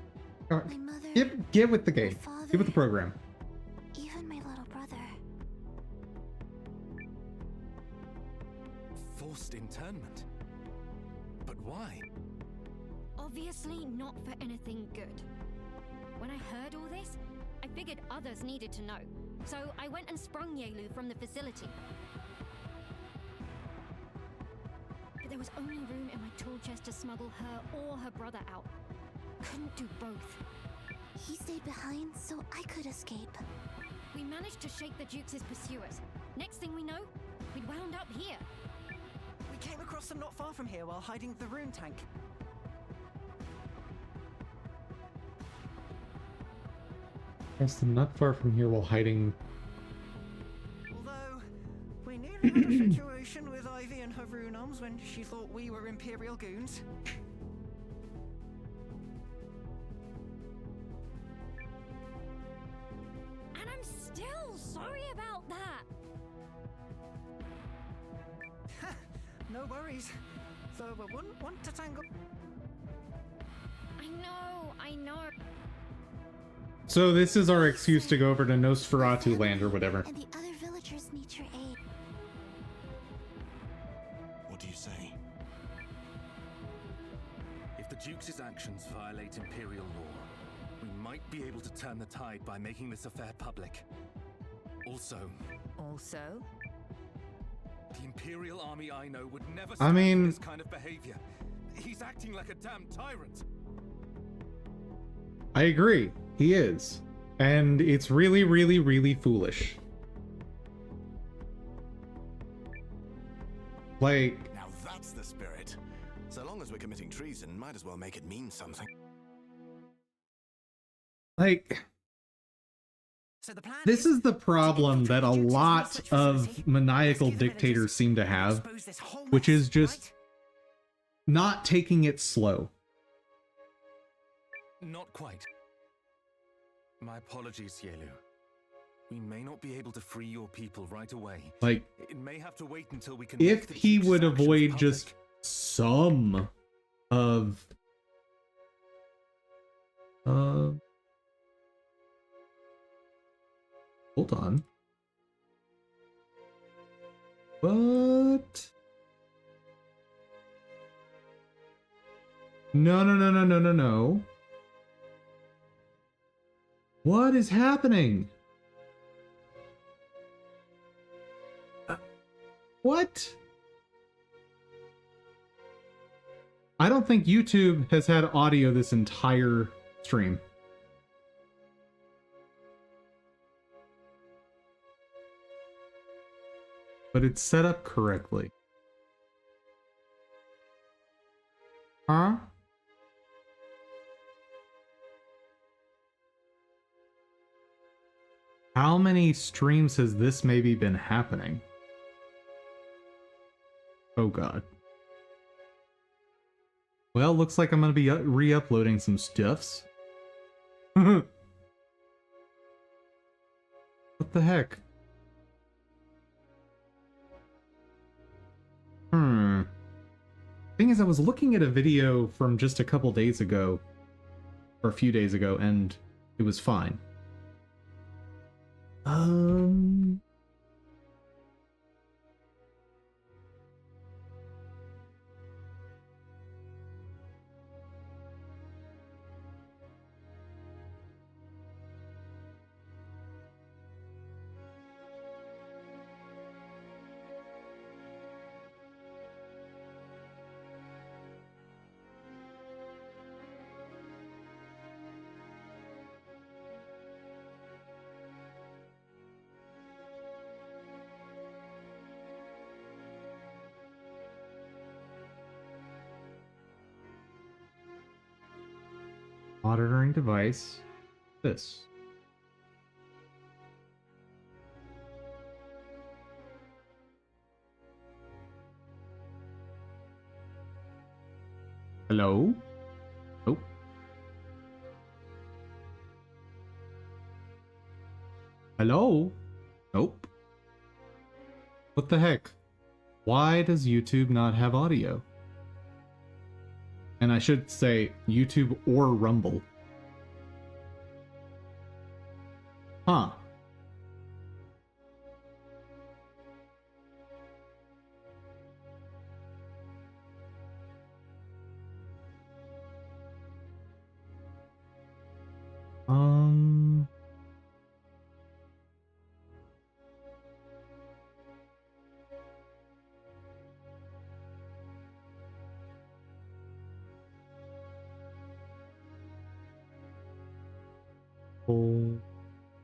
S1: Come on.
S4: My mother,
S1: Get with the game.
S4: my father,
S1: Get with the program.
S4: even my little brother.
S9: Forced internment? But why?
S11: Obviously not for anything good. When I heard all this, I figured others needed to know. So I went and sprung Yelu from the facility. But there was only room in my tool chest to smuggle her or her brother out. Couldn't do both.
S4: He stayed behind so I could escape.
S11: We managed to shake the Duke's pursuers. Next thing we know, we'd wound up here.
S10: We came across them not far from here while hiding the rune tank.
S1: Yes, I'm not far from here while hiding.
S10: Although, we nearly had a situation with Ivy and her rune arms when she thought we were Imperial goons.
S11: And I'm still sorry about that.
S10: No worries. Though I wouldn't want to tangle.
S11: I know.
S1: So this is our excuse to go over to Nosferatu land or whatever.
S4: And the other villagers need your aid.
S8: What do you say?
S9: If the Duke's actions violate Imperial law, we might be able to turn the tide by making this affair public. Also, the Imperial army I know would never stand for this kind of behavior. He's acting like a damn tyrant.
S1: I agree. He is. And it's really, really, really foolish. Like...
S8: Now that's the spirit. So long as we're committing treason, might as well make it mean something.
S1: Like...
S10: So the plan
S1: This is the problem that a lot of maniacal dictators seem to have, which is just not taking it slow.
S9: Not quite. My apologies, Yelu. We may not be able to free your people right away.
S1: Like,
S9: it may have to wait until we can.
S1: if
S9: make the
S1: he
S9: Duke's
S1: would
S9: actions
S1: avoid
S9: public.
S1: just some of... Hold on. What? No, no, no, no, no, no, no. What is happening? What? I don't think YouTube has had audio this entire stream. But it's set up correctly. Huh? How many streams has this maybe been happening? Oh god. Well, looks like I'm gonna be re-uploading some stuffs. What the heck? Thing is, I was looking at a video from just a couple days ago, or a few days ago, and it was fine. Monitoring device. This. Hello? Nope. Hello? Nope. What the heck? Why does YouTube not have audio? And I should say YouTube or Rumble. Huh.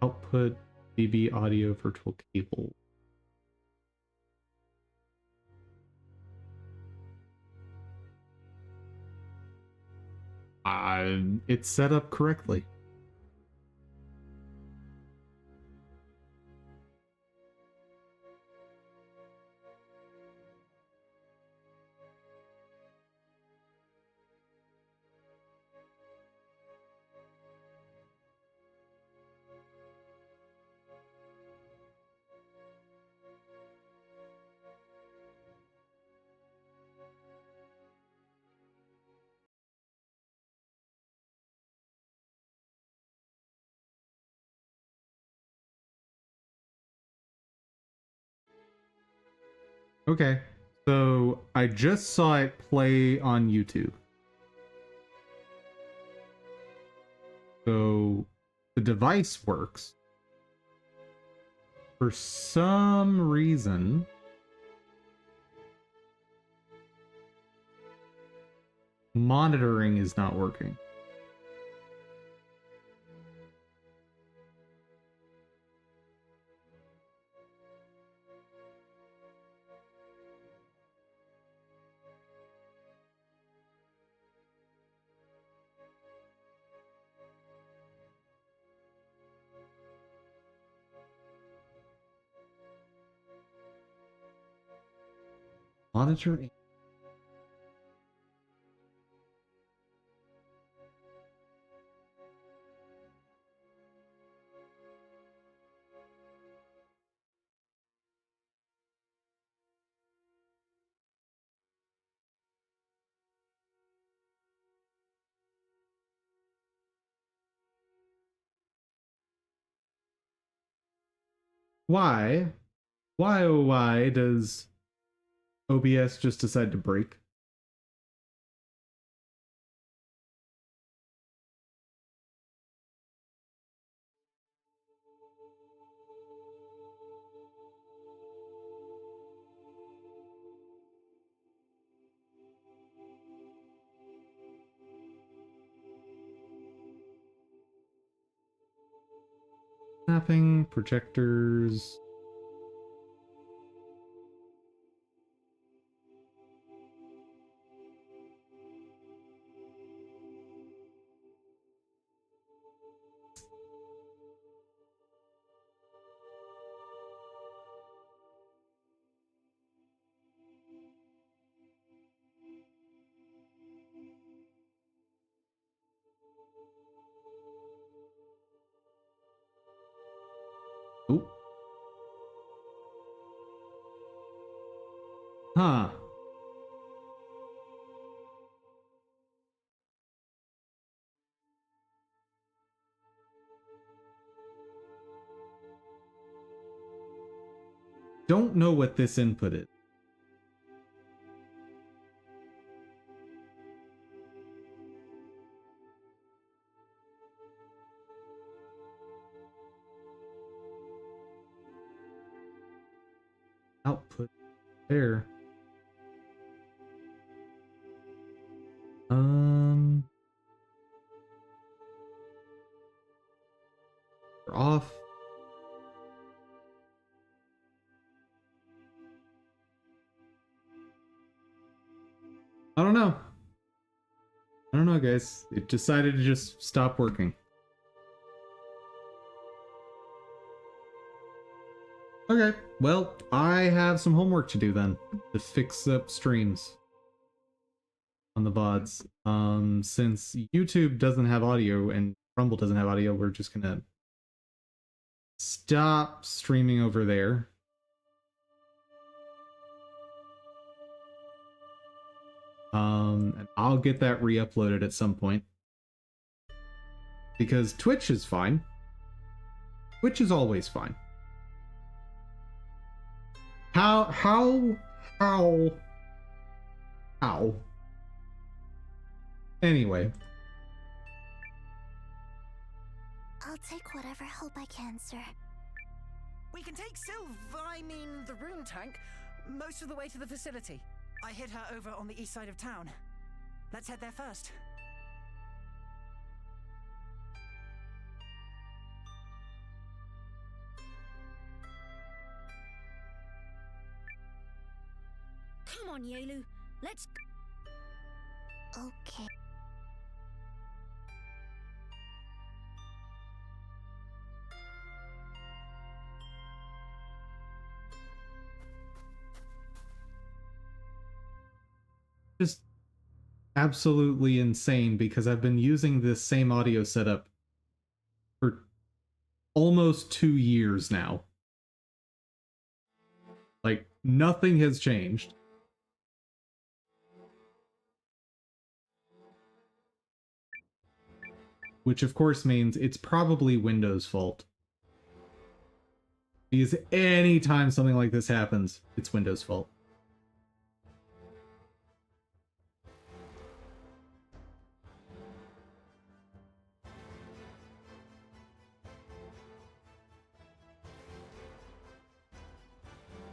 S1: Output DB audio virtual cable. It's set up correctly. Okay, so I just saw it play on YouTube. So the device works. For some reason, monitoring is not working. Monitoring. Why? Why, oh, why does OBS just decide to break? Snapping, projectors. Ooh. Huh. Don't know what this input is. Output there. We're off. I don't know. I don't know, guys. It decided to just stop working. Okay, well, I have some homework to do then to fix up streams on the VODs. Since YouTube doesn't have audio and Rumble doesn't have audio, we're just gonna stop streaming over there. And I'll get that re-uploaded at some point. Because Twitch is fine. Twitch is always fine. How? Anyway.
S4: I'll take whatever help I can, sir.
S10: We can take the rune tank, most of the way to the facility. I hid her over on the east side of town. Let's head there first.
S11: Come on, Yaelu. Let's...
S4: Okay.
S1: Just absolutely insane because I've been using this same audio setup for almost 2 years now. Like, nothing has changed. Which of course means it's probably Windows' fault. Because anytime something like this happens, it's Windows' fault.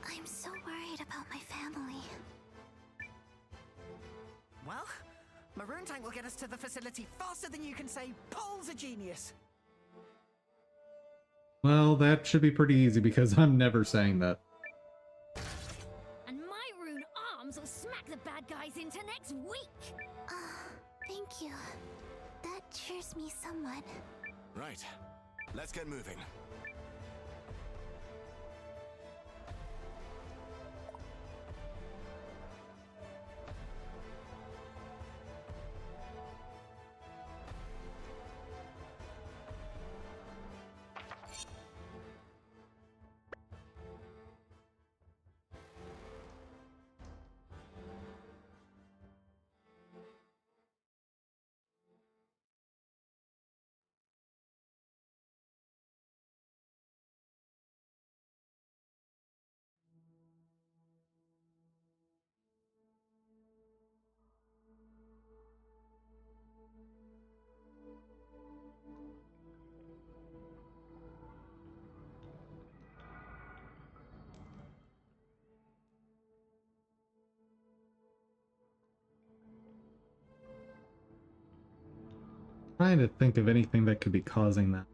S4: I'm so worried about my family.
S10: Well, Maroon Tank will get us to the facility faster than you can say Paul's a genius.
S1: Well, that should be pretty easy because I'm never saying that.
S11: And my rune arms will smack the bad guys into next week.
S4: Thank you. That cheers me somewhat.
S8: Right. Let's get moving.
S1: Trying to think of anything that could be causing that.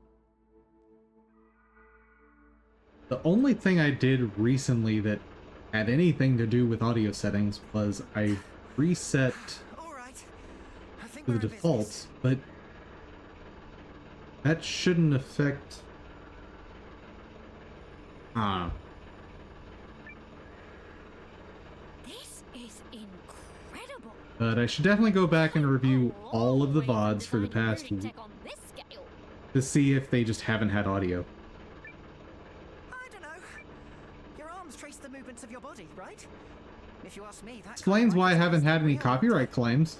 S1: The only thing I did recently that had anything to do with audio settings was I reset to the defaults, but that shouldn't affect...
S11: This is incredible.
S1: But I should definitely go back and review all of the VODs for the past week to see if they just haven't had audio.
S10: I don't know. Your arms trace the movements of your body, right? If you ask me, that
S1: Explains why I haven't had any copyright claims.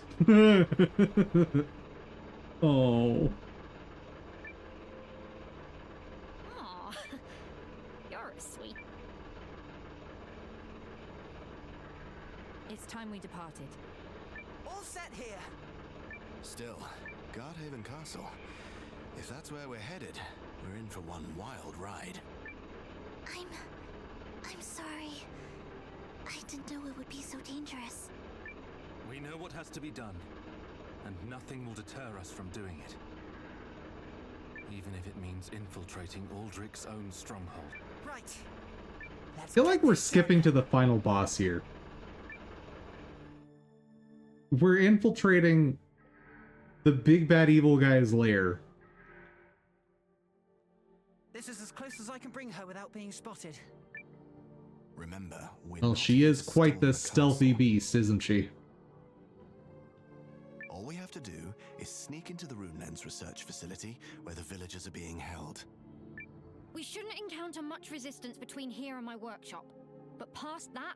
S1: Oh.
S11: Aw, you're a sweet.
S2: It's time we departed.
S10: All set here.
S8: Still, Guardhaven Castle. If that's where we're headed, we're in for one wild ride.
S4: I'm sorry. I didn't know it would be so dangerous.
S9: We know what has to be done, and nothing will deter us from doing it. Even if it means infiltrating Aldrich's own stronghold.
S10: Right.
S1: I feel like we're skipping to the final boss here. We're infiltrating the big bad evil guy's lair.
S10: This is as close as I can bring her without being spotted.
S8: Remember,
S1: Well, she is quite the stealthy beast, isn't she?
S8: All we have to do is sneak into the Runelens research facility where the villagers are being held.
S11: We shouldn't encounter much resistance between here and my workshop. But past that,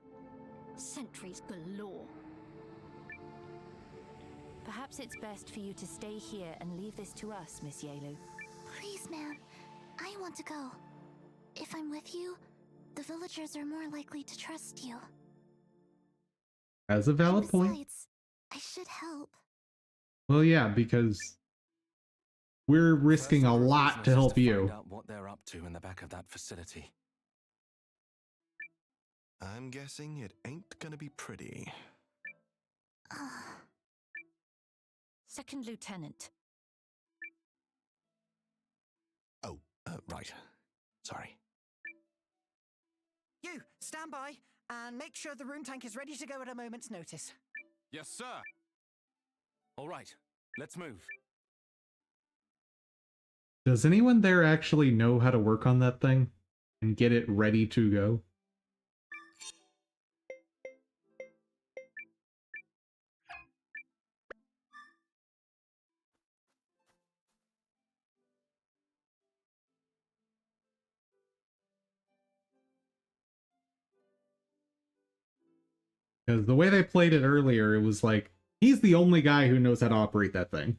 S11: sentries galore.
S2: Perhaps it's best for you to stay here and leave this to us, Miss Yaelu.
S4: Please, ma'am. I want to go. If I'm with you, the villagers are more likely to trust you.
S1: As a valid point.
S4: Besides, I should help.
S1: Well, yeah, because we're risking a lot to help you.
S9: Find out what they're up to in the back of that facility.
S8: I'm guessing it ain't gonna be pretty.
S2: Second Lieutenant.
S8: Oh, right. Sorry.
S10: You, stand by, and make sure the room tank is ready to go at a moment's notice.
S9: Yes, sir. All right, let's move.
S1: Does anyone there actually know how to work on that thing and get it ready to go? Because the way they played it earlier, it was like, he's the only guy who knows how to operate that thing.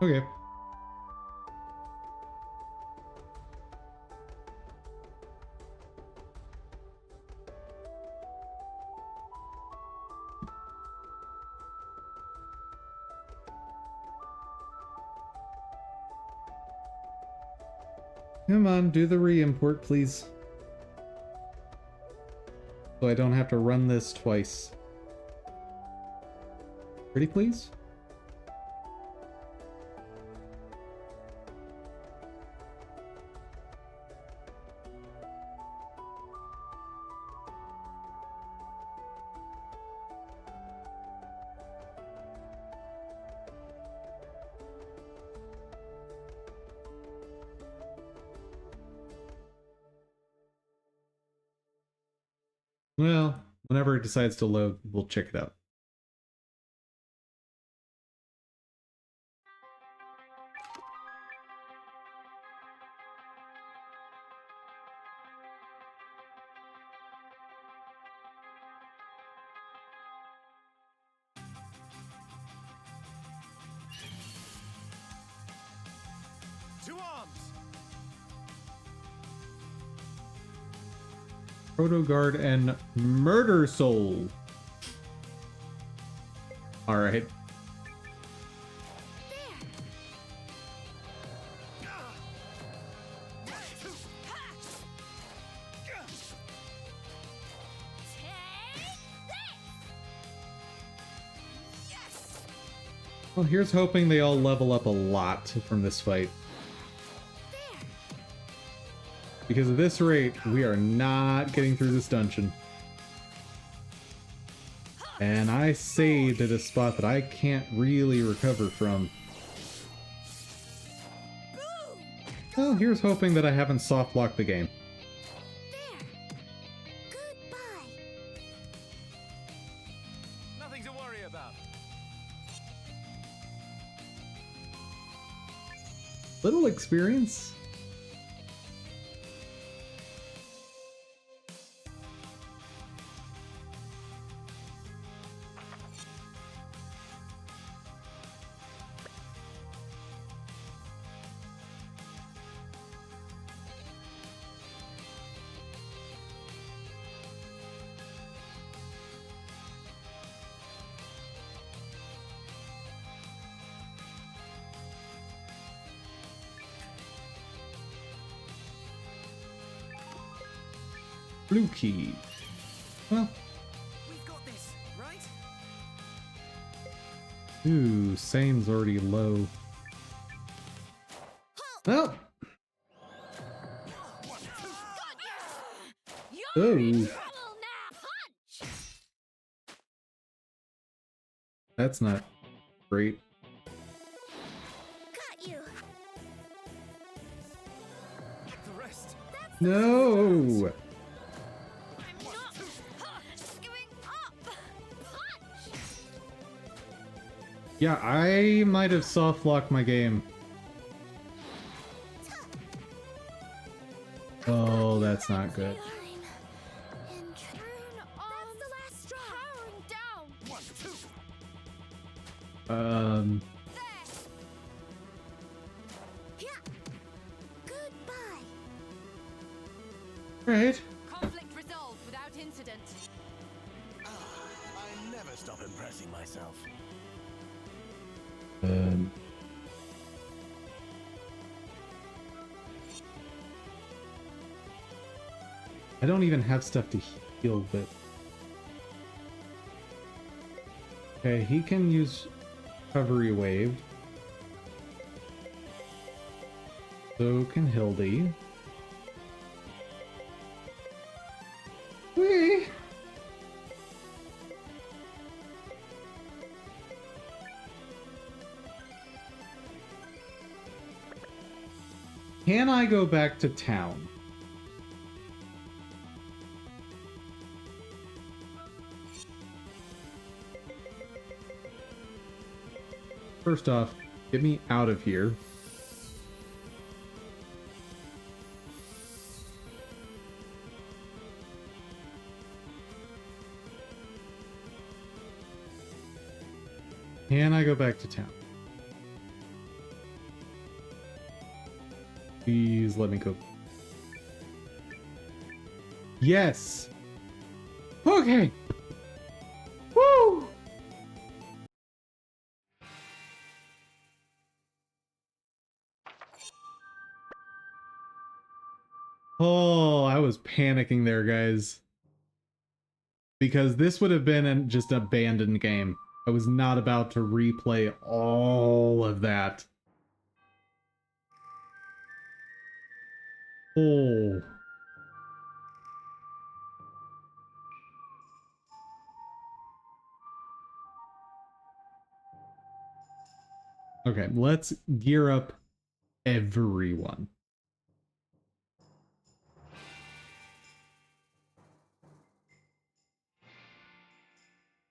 S1: Okay. Come on, do the re-import, please. So I don't have to run this twice. Pretty please? Well, whenever it decides to load, we'll check it out.
S6: To arms!
S1: Proto-Guard and Murder Soul. Alright. Well, here's hoping they all level up a lot from this fight. Because at this rate, we are not getting through this dungeon. And I saved at a spot that I can't really recover from. Well, here's hoping that I haven't soft-locked the game.
S6: Nothing to worry about.
S1: Little experience. Blue key. Well.
S10: We've got this, right?
S1: Ooh, same's already low. Well. Oh. That's not great.
S4: Got you.
S6: The rest.
S1: No. Yeah, I might have soft-locked my game. Oh, that's not good. Right.
S2: Conflict resolved without incident.
S6: I never stop impressing myself.
S1: I don't even have stuff to heal with. Okay, he can use recovery wave. So can Hildy. Whee! Can I go back to town? First off, get me out of here. Can I go back to town? Please let me go. Yes! Okay! Woo! Oh, I was panicking there, guys. Because this would have been just an abandoned game. I was not about to replay all of that. Oh. Okay, let's gear up everyone.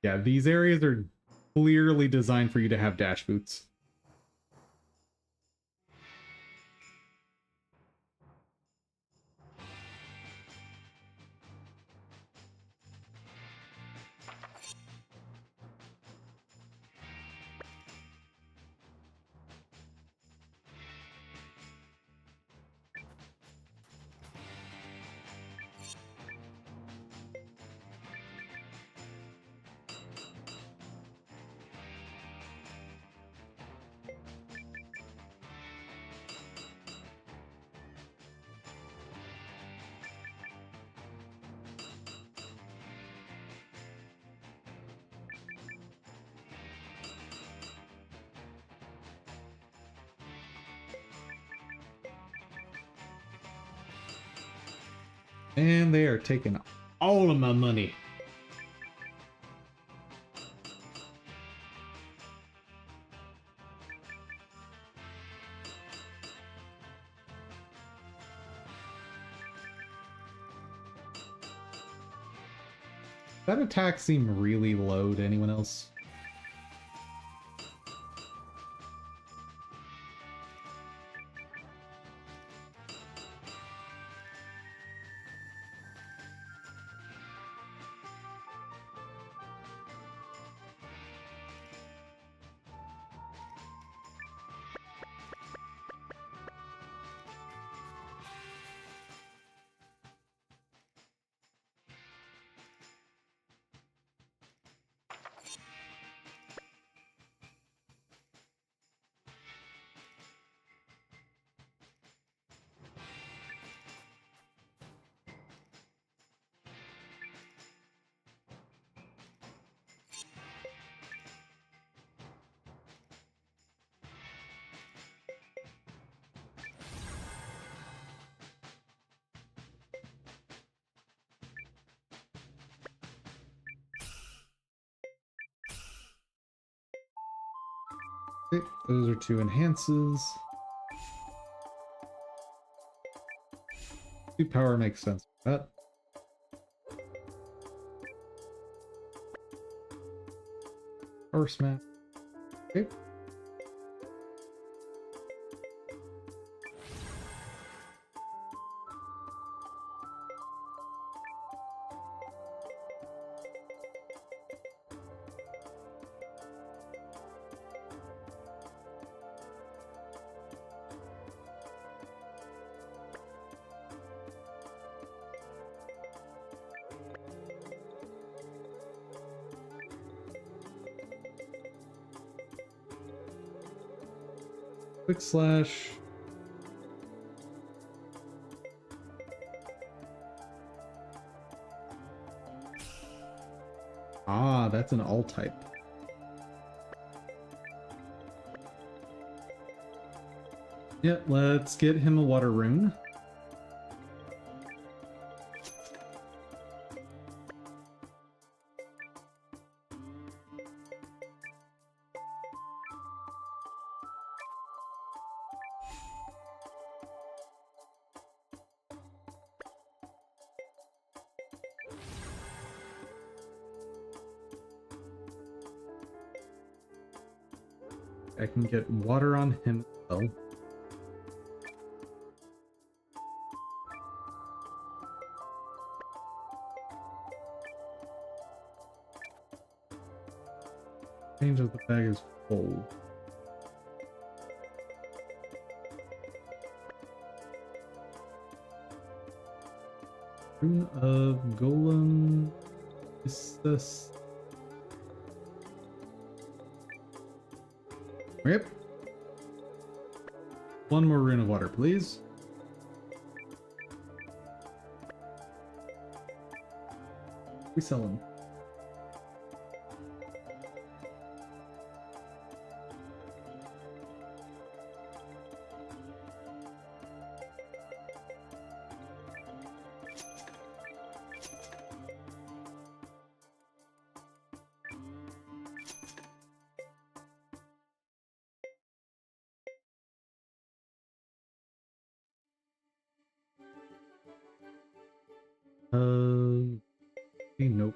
S1: Yeah, these areas are clearly designed for you to have dash boots. And they are taking all of my money. That attack seemed really low to anyone else? Okay, those are two enhances. 2 power makes sense for that. Power smash. Okay. Quick slash. Ah, that's an alt type. Yeah, let's get him a water rune. I can get water on him as well. Change of the bag is full. Rune of Golem is this. Yep. One more rune of water, please. We selling. Nope.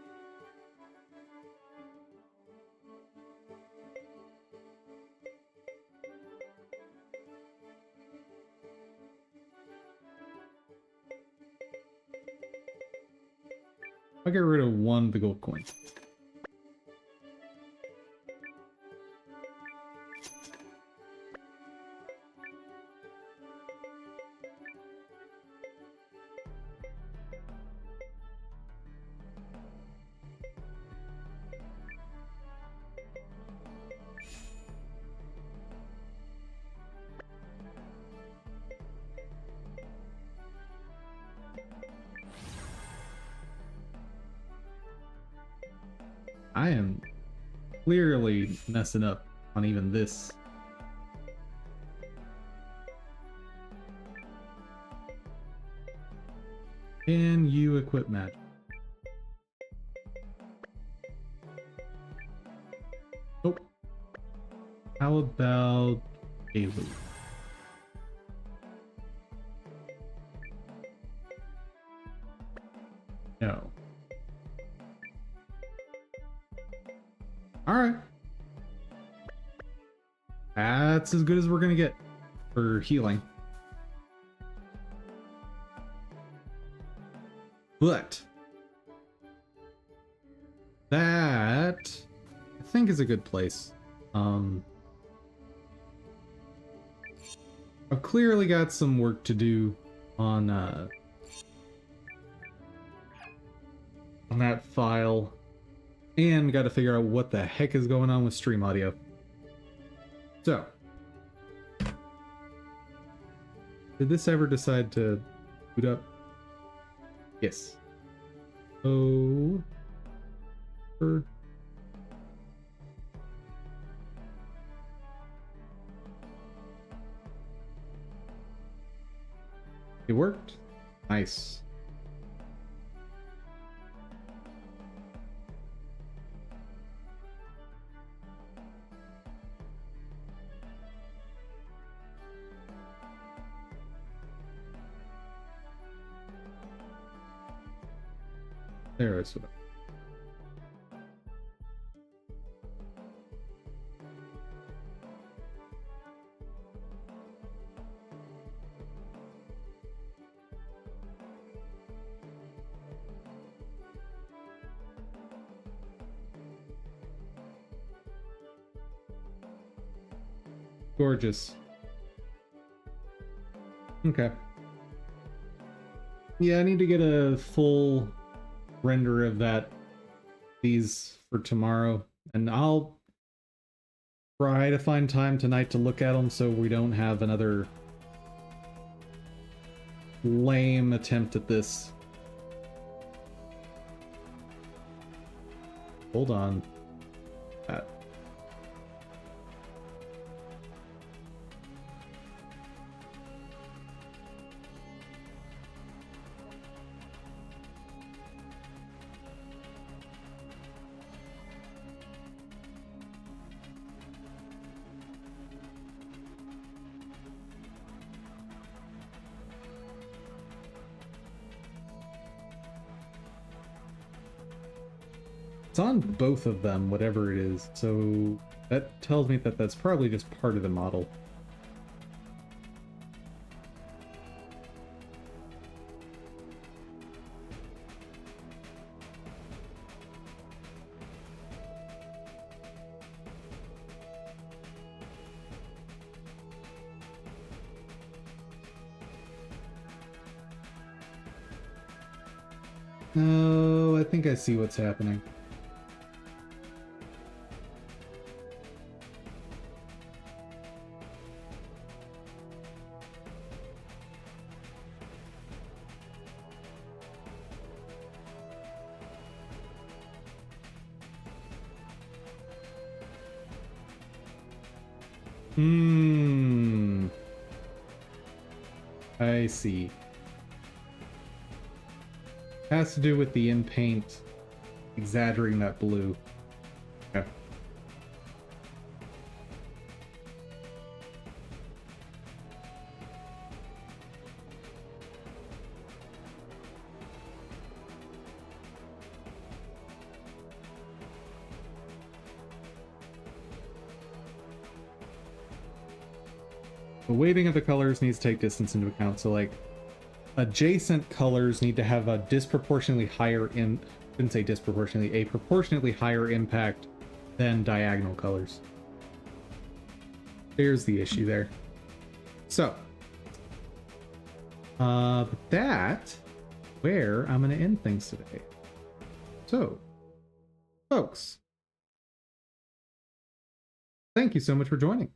S1: I'll get rid of one of the gold coins. I am clearly messing up on even this. Can you equip magic? Nope. How about Eiyuden? No. Alright. That's as good as we're gonna get for healing. But that I think is a good place. I've clearly got some work to do on that file, and got to figure out what the heck is going on with stream audio. So, did this ever decide to boot up? Yes. Oh. It worked. Nice. There is what. Gorgeous. Okay. Yeah, I need to get a full render of these for tomorrow, and I'll try to find time tonight to look at them so we don't have another lame attempt at this. Hold on. That. It's on both of them, whatever it is, so that tells me that that's probably just part of the model. No, I think I see what's happening. I see. Has to do with the in paint exaggerating that blue. Okay. The weighting of the colors needs to take distance into account. So like adjacent colors need to have a disproportionately higher shouldn't say disproportionately, a proportionately higher impact than diagonal colors. There's the issue there. So that's where I'm going to end things today. So folks, thank you so much for joining.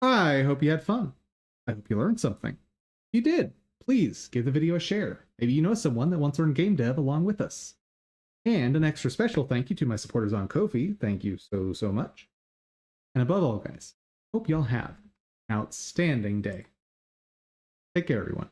S1: I hope you had fun. I hope you learned something. If you did, please give the video a share. Maybe you know someone that wants to learn game dev along with us. And an extra special thank you to my supporters on Ko-fi. Thank you so much. And above all, guys, hope y'all have an outstanding day. Take care, everyone.